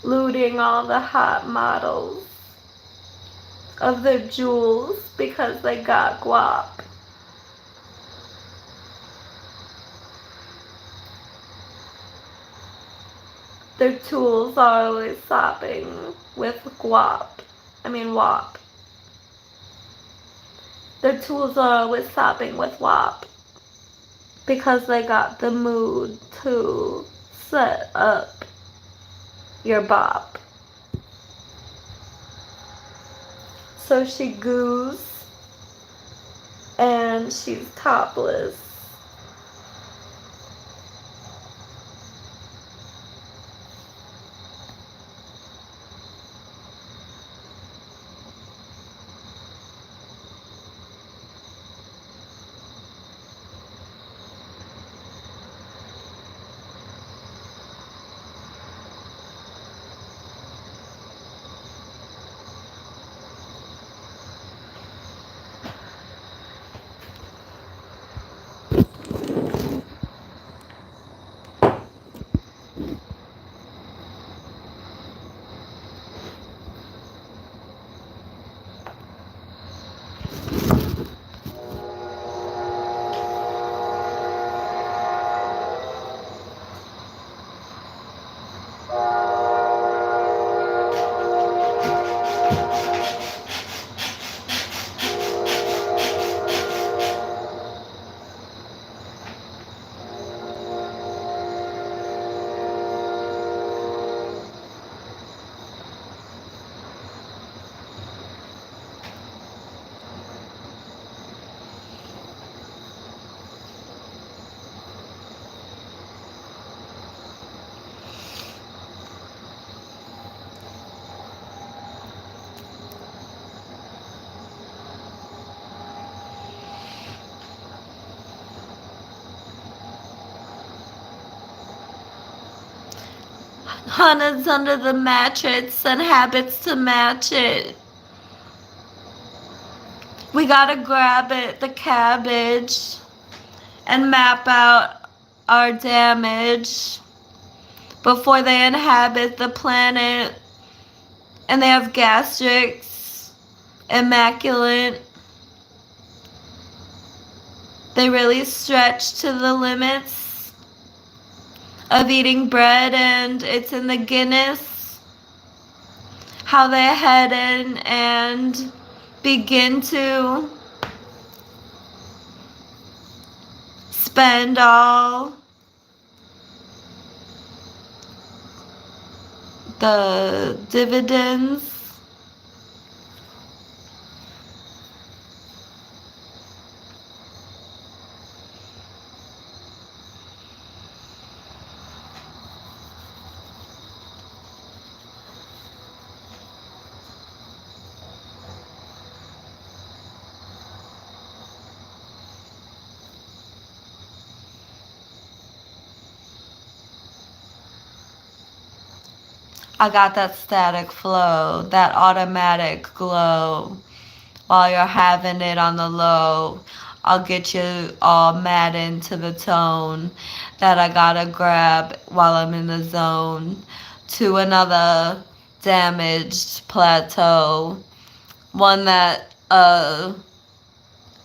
Looting all the hot models of their jewels because they got guap. Their tools are always sopping with wop. Their tools are always sopping with wop because they got the mood to set up your bop. So she goos and she's topless. Hunted under the mattress and habits to match it. We gotta grab it, the cabbage, and map out our damage before they inhabit the planet. And they have gastrics, immaculate. They really stretch to the limits of eating bread, and it's in the Guinness how they head in and begin to spend all the dividends. I got that static flow, that automatic glow. While you're having it on the low, I'll get you all mad into the tone that I gotta grab while I'm in the zone to another damaged plateau. One that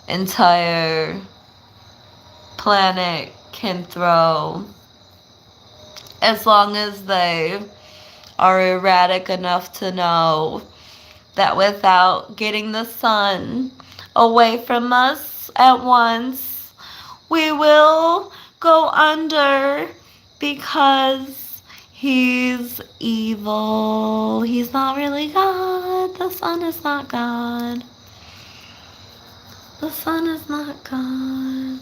entire planet can throw, as long as they are erratic enough to know that without getting the sun away from us at once, we will go under, because he's evil. He's not really God. The sun is not God. The sun is not God.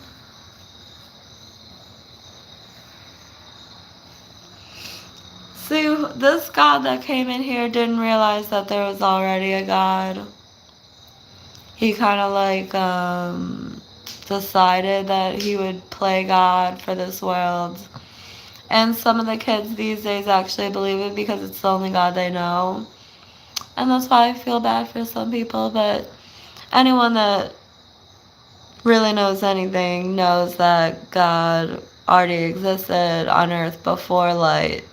See, this God that came in here didn't realize that there was already a God. He kind of like decided that he would play God for this world. And some of the kids these days actually believe it because it's the only God they know. And that's why I feel bad for some people. But anyone that really knows anything knows that God already existed on earth before light,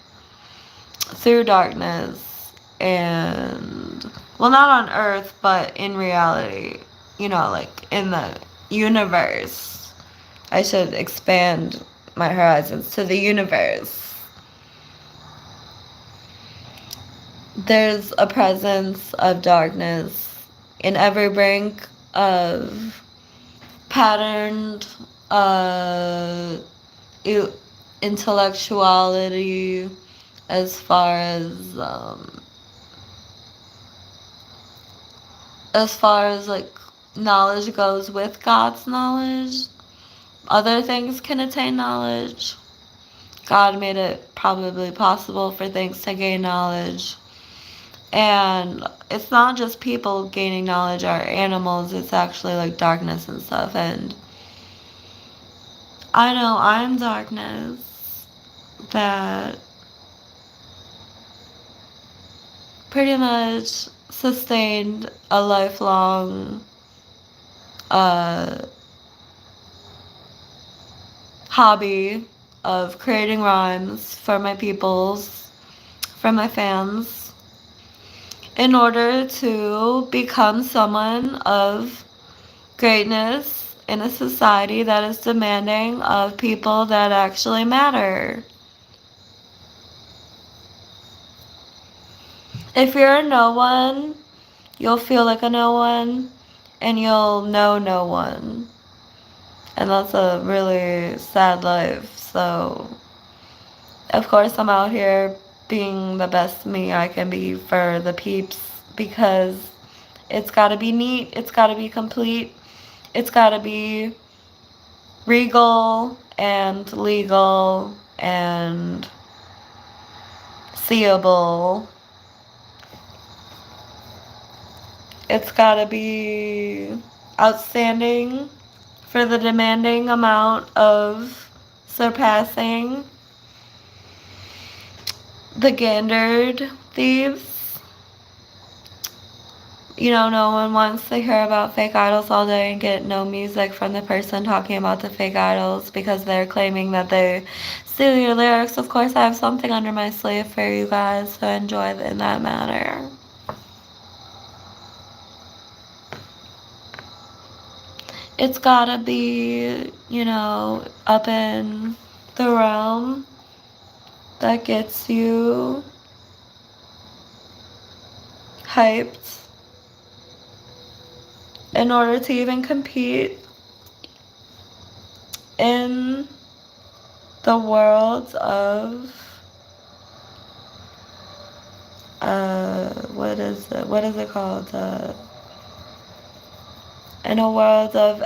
through darkness, and well, not on earth, but in reality, you know, like in the universe. I should expand my horizons to the universe. There's a presence of darkness in every brink of patterned intellectuality, as far as like knowledge goes. With God's knowledge, other things can attain knowledge. God made it probably possible for things to gain knowledge. And it's not just people gaining knowledge or animals, it's actually like darkness and stuff. And I know I'm darkness that pretty much sustained a lifelong hobby of creating rhymes for my peoples, for my fans, in order to become someone of greatness in a society that is demanding of people that actually matter. If you're a no one, you'll feel like a no one, and you'll know no one. And that's a really sad life. So, of course, I'm out here being the best me I can be for the peeps, because it's gotta be neat, it's gotta be complete, it's gotta be regal and legal and seeable. It's gotta be outstanding for the demanding amount of surpassing the Gandered thieves. You know, no one wants to hear about fake idols all day and get no music from the person talking about the fake idols because they're claiming that they steal your lyrics. Of course, I have something under my sleeve for you guys to enjoy in that manner. It's gotta be, you know, up in the realm that gets you hyped in order to even compete in the world of what is it called, in a world of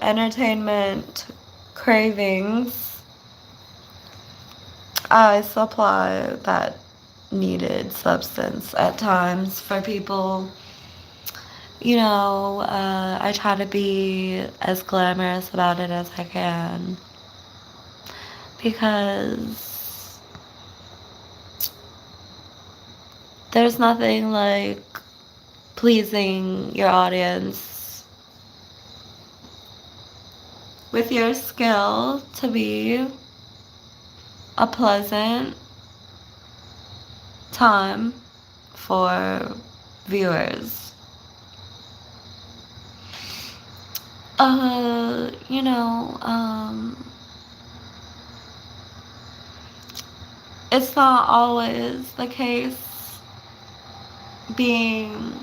entertainment cravings. I supply that needed substance at times for people. You know, I try to be as glamorous about it as I can because there's nothing like pleasing your audience with your skill to be a pleasant time for viewers. You know, it's not always the case being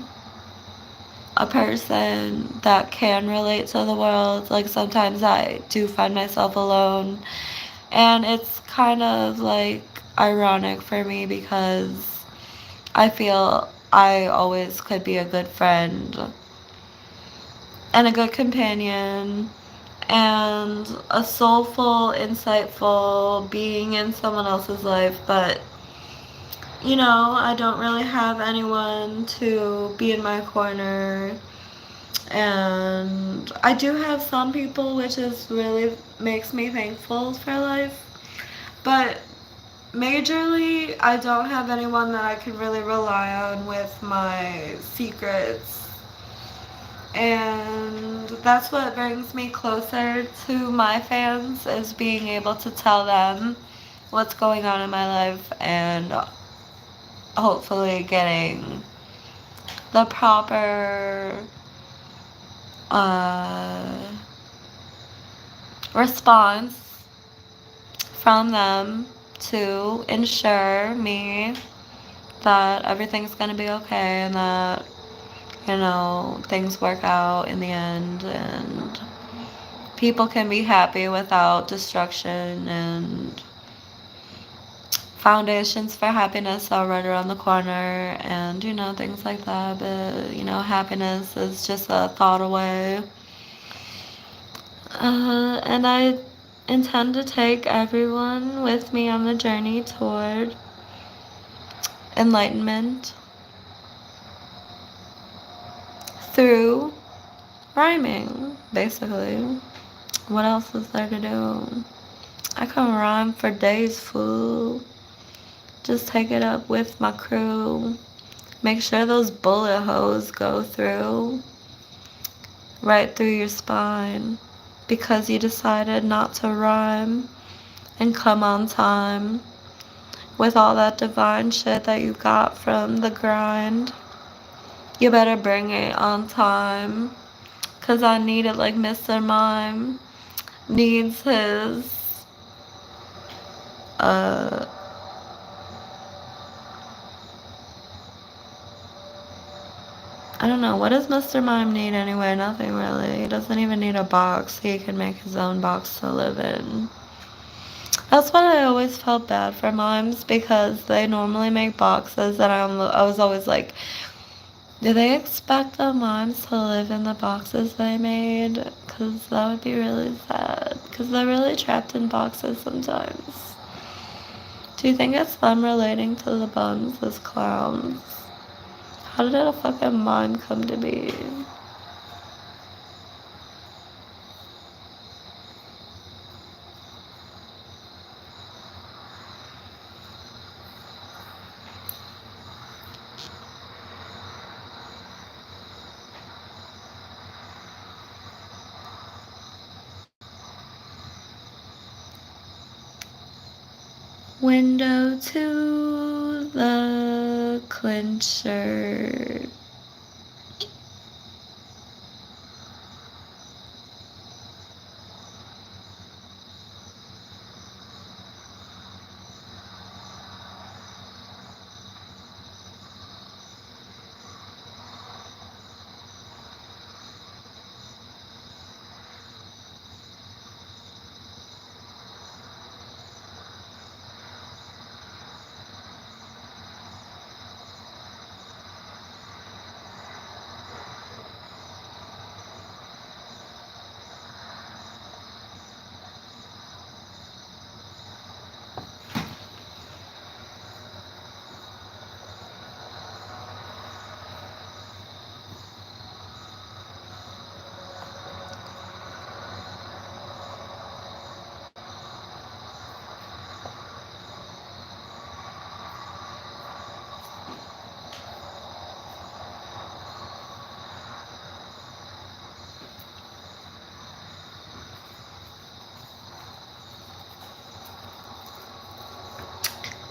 a person that can relate to the world. Like sometimes I do find myself alone, and it's kind of like ironic for me because I feel I always could be a good friend and a good companion and a soulful, insightful being in someone else's life, but you know, I don't really have anyone to be in my corner. And I do have some people, which is really makes me thankful for life, but majorly I don't have anyone that I can really rely on with my secrets. And that's what brings me closer to my fans, is being able to tell them what's going on in my life and hopefully getting the proper response from them to ensure me that everything's gonna be okay and that, you know, things work out in the end and people can be happy without destruction, and foundations for happiness are right around the corner, and you know, things like that. But you know, happiness is just a thought away. And I intend to take everyone with me on the journey toward enlightenment through rhyming, basically. What else is there to do? I can rhyme for days, fool. Just take it up with my crew. Make sure those bullet holes go through, right through your spine, because you decided not to rhyme and come on time with all that divine shit that you got from the grind. You better bring it on time, cause I need it like Mr. Mime needs his I don't know, what does Mr. Mime need anyway? Nothing really. He doesn't even need a box. He can make his own box to live in. That's what I always felt bad for mimes, because they normally make boxes and I was always like, do they expect the mimes to live in the boxes they made? Because that would be really sad, because they're really trapped in boxes sometimes. Do you think it's them relating to the buns as clowns? How did a fucking mime come to be? Window to the clincher.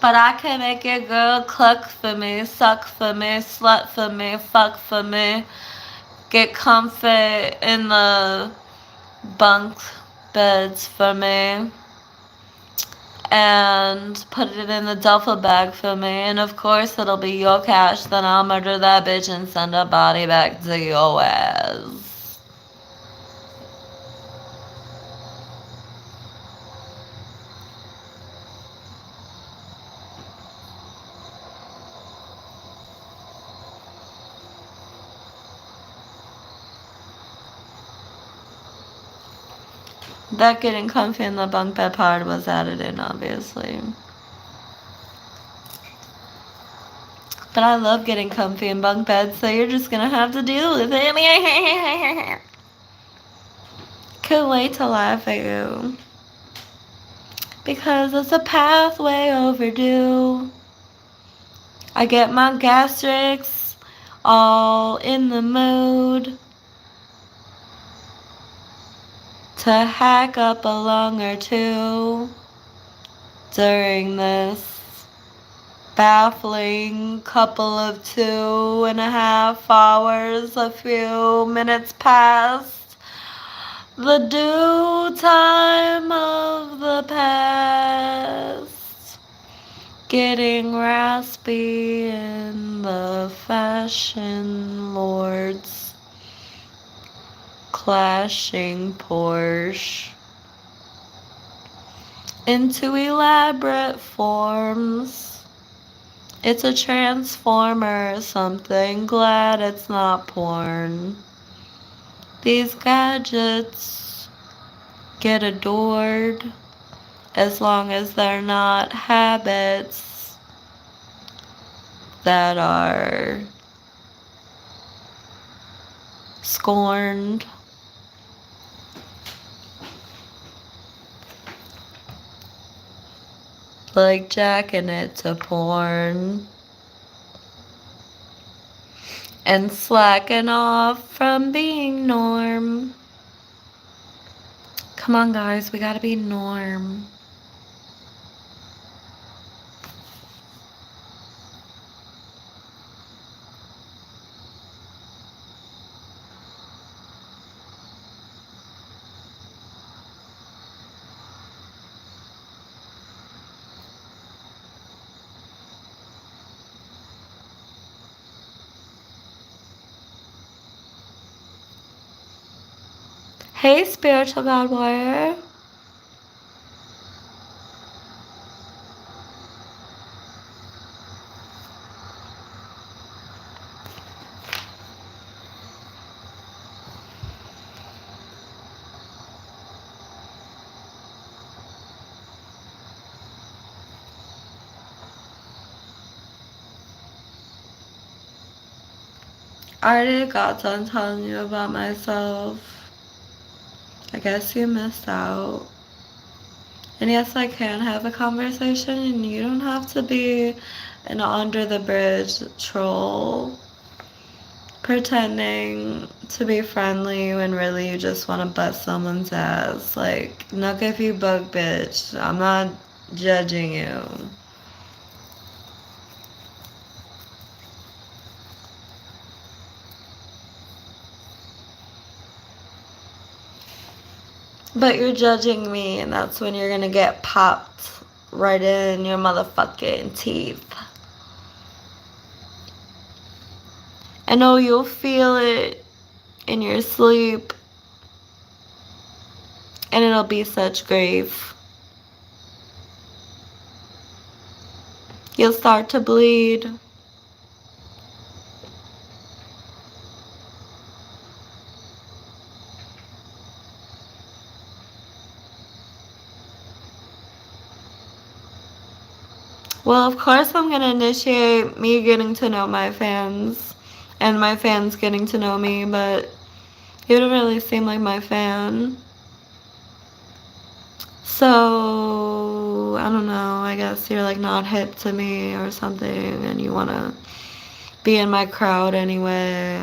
But I can make your girl cluck for me, suck for me, slut for me, fuck for me, get comfy in the bunk beds for me, and put it in the duffel bag for me. And of course, it'll be your cash. Then I'll murder that bitch and send her body back to your ass. That getting comfy in the bunk bed part was added in, obviously. But I love getting comfy in bunk beds, so you're just gonna have to deal with it. Can't wait to laugh at you. Because it's a pathway overdue. I get my gastrics all in the mood to hack up a lung or two during this baffling couple of 2.5 hours, a few minutes past the due time of the past, getting raspy in the fashion lords clashing Porsche into elaborate forms. It's a transformer or something. Glad it's not porn. These gadgets get adored as long as they're not habits that are scorned. Like jacking it to porn and slacking off from being norm. Come on, guys, we gotta be norm. Hey, spiritual god warrior. I already got done telling you about myself. I guess you missed out. And yes, I can have a conversation, and you don't have to be an under the bridge troll pretending to be friendly when really you just want to bust someone's ass. Like, not if you bug bitch. I'm not judging you. But you're judging me, and that's when you're gonna get popped right in your motherfucking teeth. I know you'll feel it in your sleep, and it'll be such grief. You'll start to bleed. Well, of course I'm gonna initiate me getting to know my fans, and my fans getting to know me, but you don't really seem like my fan. So, I don't know, I guess you're like not hip to me or something, and you wanna be in my crowd anyway.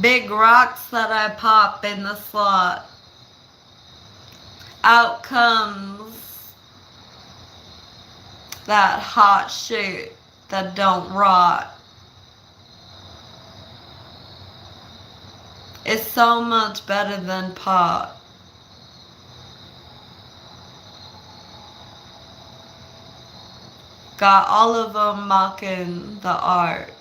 Big rocks that I pop in the slot. Out comes that hot shit that don't rot. It's so much better than pot. Got all of them mocking the art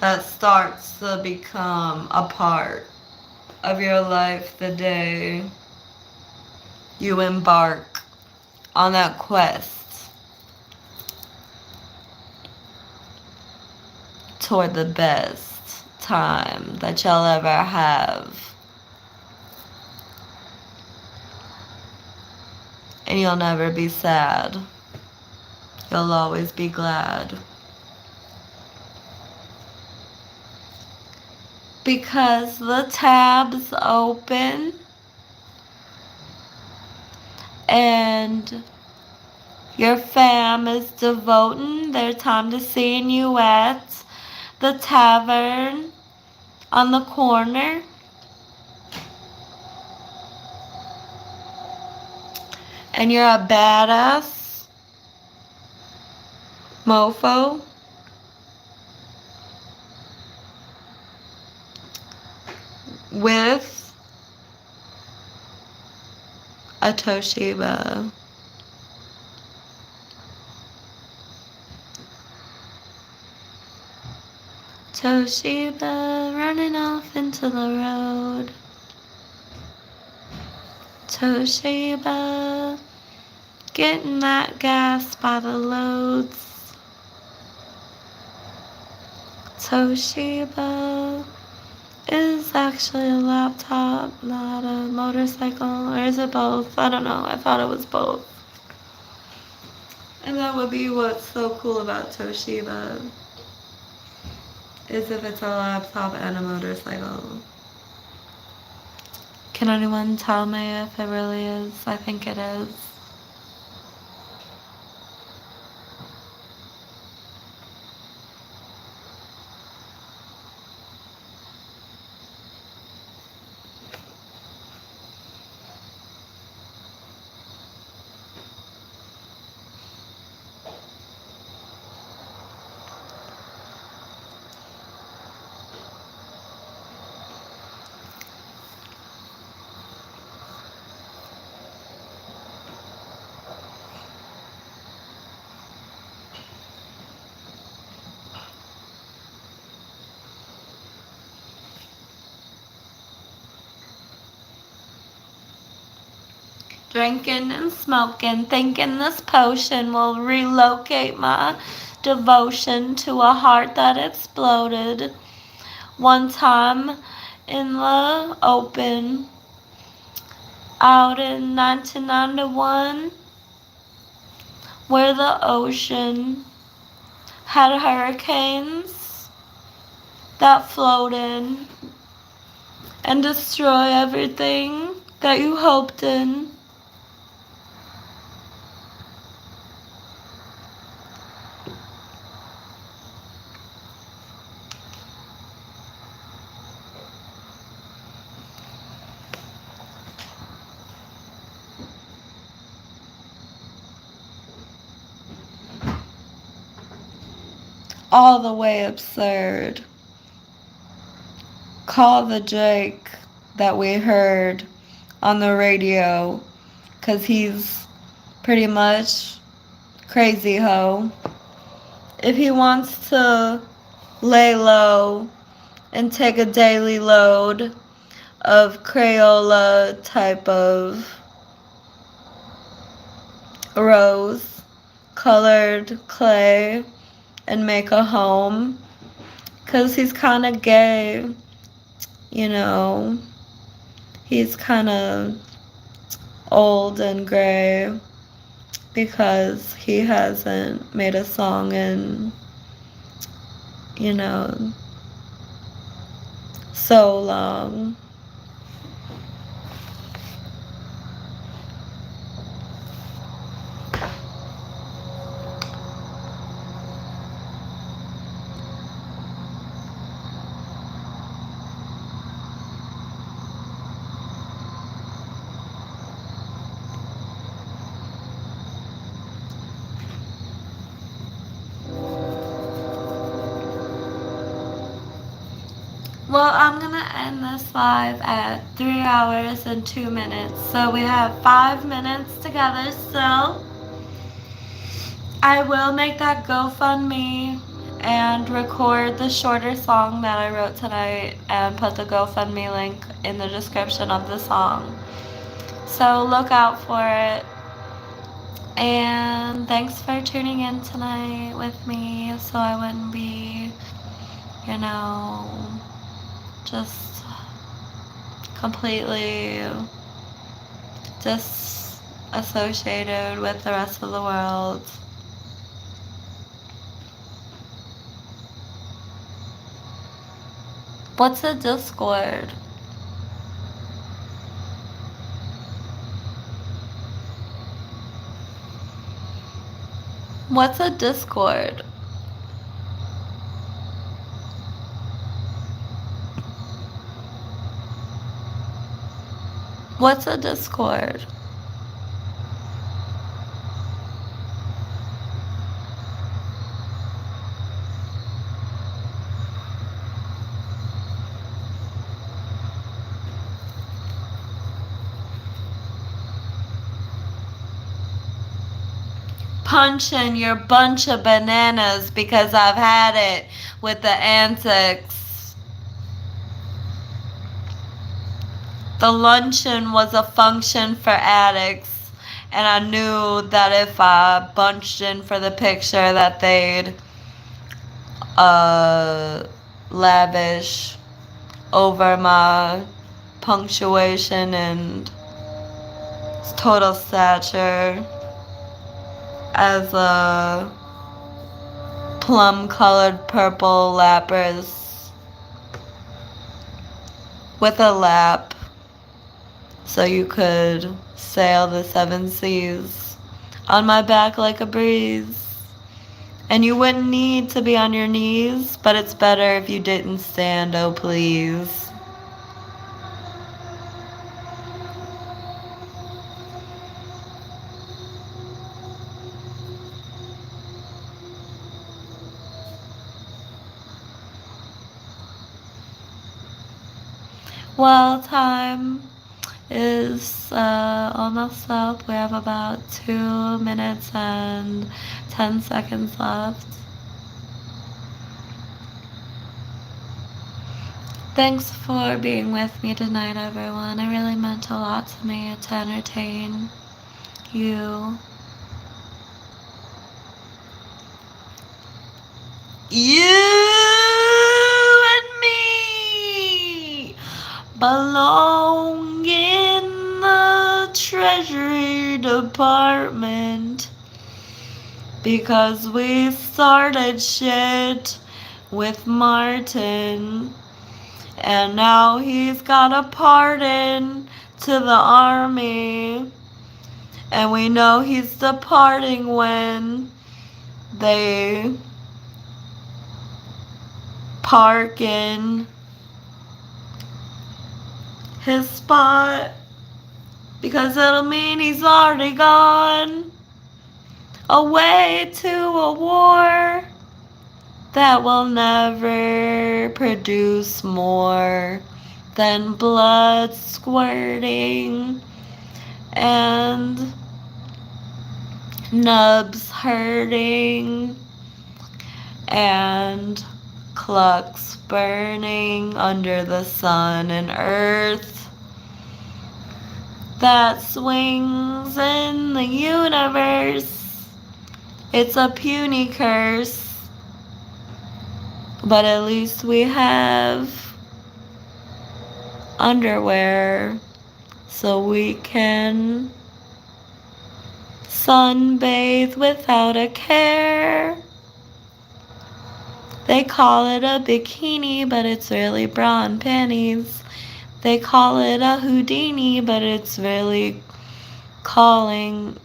that starts to become a part of your life the day you embark on that quest toward the best time that you'll ever have. And you'll never be sad. You'll always be glad. Because the tab's open and your fam is devoting their time to seeing you at the tavern on the corner. And you're a badass mofo. With a Toshiba. Toshiba running off into the road. Toshiba getting that gas by the loads. Toshiba is actually a laptop, not a motorcycle. Or is it both? I don't know. I thought it was both. And that would be what's so cool about Toshiba, is if it's a laptop and a motorcycle. Can anyone tell me if it really is? I think it is. drinking and smoking, thinking this potion will relocate my devotion to a heart that exploded one time in the open out in 1991, where the ocean had hurricanes that float in and destroy everything that you hoped in. All the way absurd. Call the Drake that we heard on the radio, 'cause he's pretty much crazy ho. If he wants to lay low and take a daily load of Crayola type of rose colored clay and make a home, 'cause he's kind of gay, you know. He's kind of old and gray because he hasn't made a song in, you know, so long. Well, I'm gonna end this live at 3 hours and 2 minutes. So we have 5 minutes together still. I will make that GoFundMe and record the shorter song that I wrote tonight and put the GoFundMe link in the description of the song. So look out for it. And thanks for tuning in tonight with me so I wouldn't be, you know, just completely disassociated with the rest of the world. What's a Discord? What's a Discord? What's a Discord? Punching your bunch of bananas because I've had it with the antics. The luncheon was a function for addicts, and I knew that if I bunched in for the picture that they'd lavish over my punctuation and total stature as a plum-colored purple lapras with a lap so you could sail the 7 seas on my back like a breeze. And you wouldn't need to be on your knees, but it's better if you didn't stand, oh please. Well, time is almost up. We have about 2 minutes and 10 seconds left. Thanks for being with me tonight, everyone. It really meant a lot to me to entertain You. You and me belong in the Treasury Department because we started shit with Martin, and now he's got a pardon to the army, and we know he's departing when they park in his spot, because it'll mean he's already gone away to a war that will never produce more than blood squirting and nubs hurting and clucks burning under the sun and earth that swings in the universe. It's a puny curse, but at least we have underwear so we can sunbathe without a care. They call it a bikini, but it's really bra and panties. They call it a Houdini, but it's really calling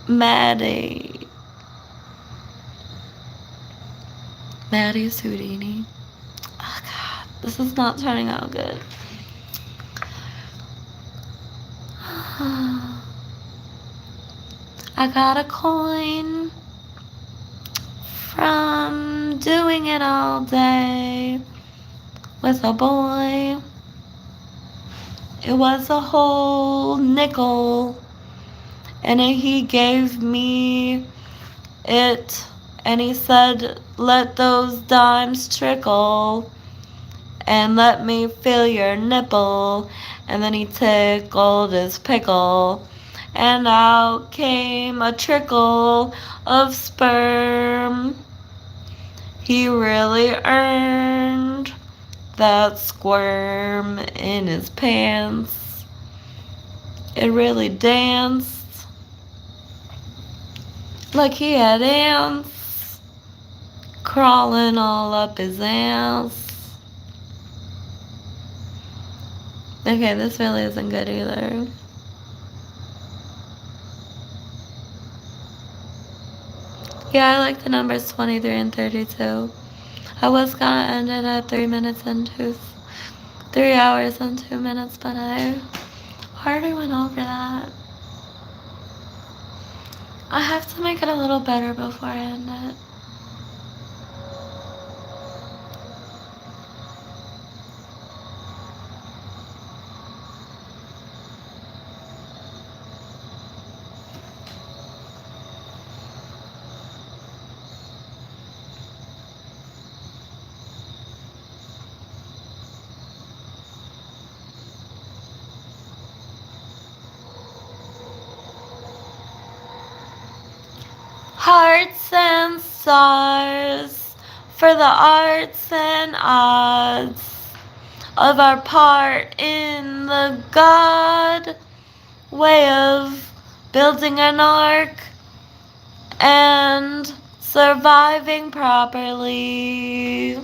Maddie's Houdini. Oh God, this is not turning out good. I got a coin from doing it all day with a boy. It was a whole nickel, and he gave me it, and he said, let those dimes trickle and let me feel your nipple. And then he tickled his pickle, and out came a trickle of sperm. He really earned that squirm in his pants. It really danced like he had ants crawling all up his ass. Okay, this really isn't good either. Yeah, I like the numbers 23 and 32. I was gonna end it at 3 hours and 2 minutes, but I already went over that. I have to make it a little better before I end it. Hearts and stars for the arts and odds of our part in the God way of building an ark and surviving properly.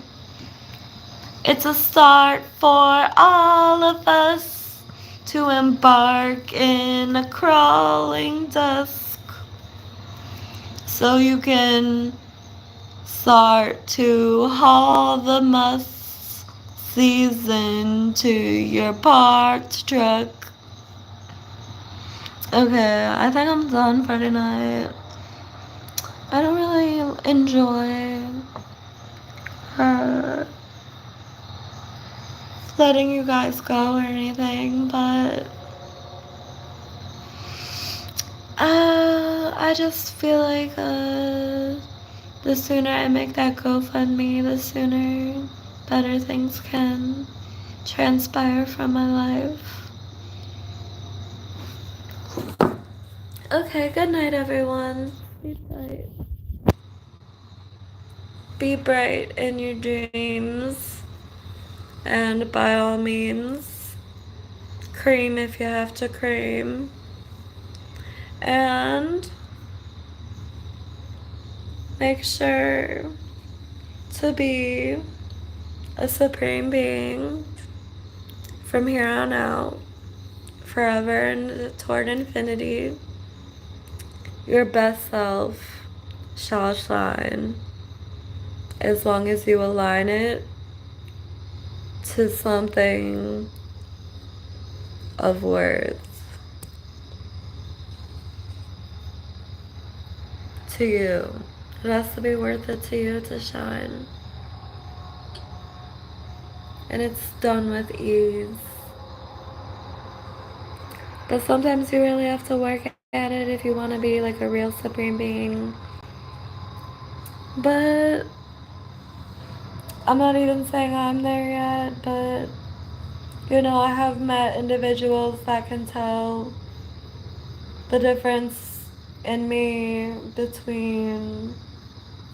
It's a start for all of us to embark in a crawling dusk, so you can start to haul the musts season to your parked truck. Okay, I think I'm done for tonight. I don't really enjoy letting you guys go or anything, but I just feel like the sooner I make that GoFundMe, the sooner better things can transpire from my life. Okay, good night, everyone. Be bright. Be bright in your dreams. And by all means, cream if you have to cream. And make sure to be a supreme being from here on out, forever and toward infinity. Your best self shall shine as long as you align it to something of worth to you. It has to be worth it to you to shine. And it's done with ease. But sometimes you really have to work at it if you want to be like a real supreme being. But I'm not even saying I'm there yet, but you know, I have met individuals that can tell the difference in me between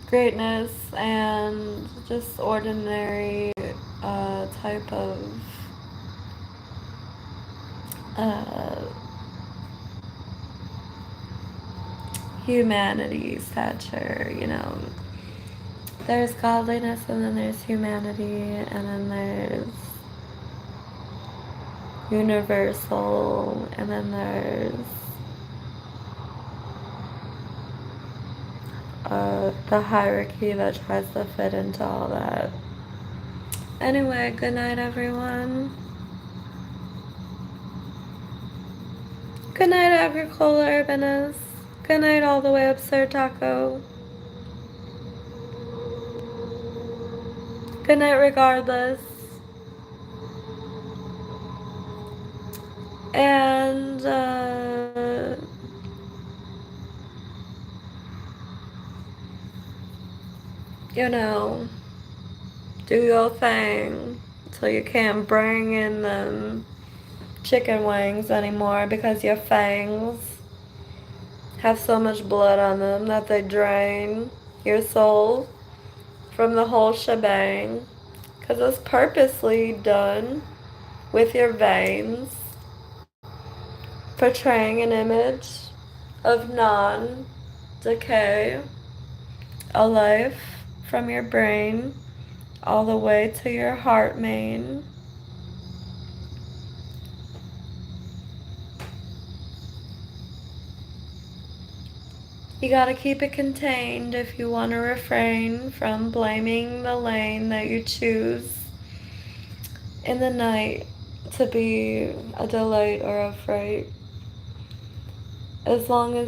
greatness and just ordinary type of humanity stature, you know. There's godliness and then there's humanity and then there's universal and then there's the hierarchy that tries to fit into all that. Anyway, good night, everyone. Good night, Agricola Urbanus. Good night, all the way up, Sir Taco. Good night, regardless. And, you know, do your thing till you can't bring in them chicken wings anymore because your fangs have so much blood on them that they drain your soul from the whole shebang. Because it's purposely done with your veins, portraying an image of non-decay, a life from your brain all the way to your heart main. You gotta keep it contained if you want to refrain from blaming the lane that you choose in the night to be a delight or a fright. As long as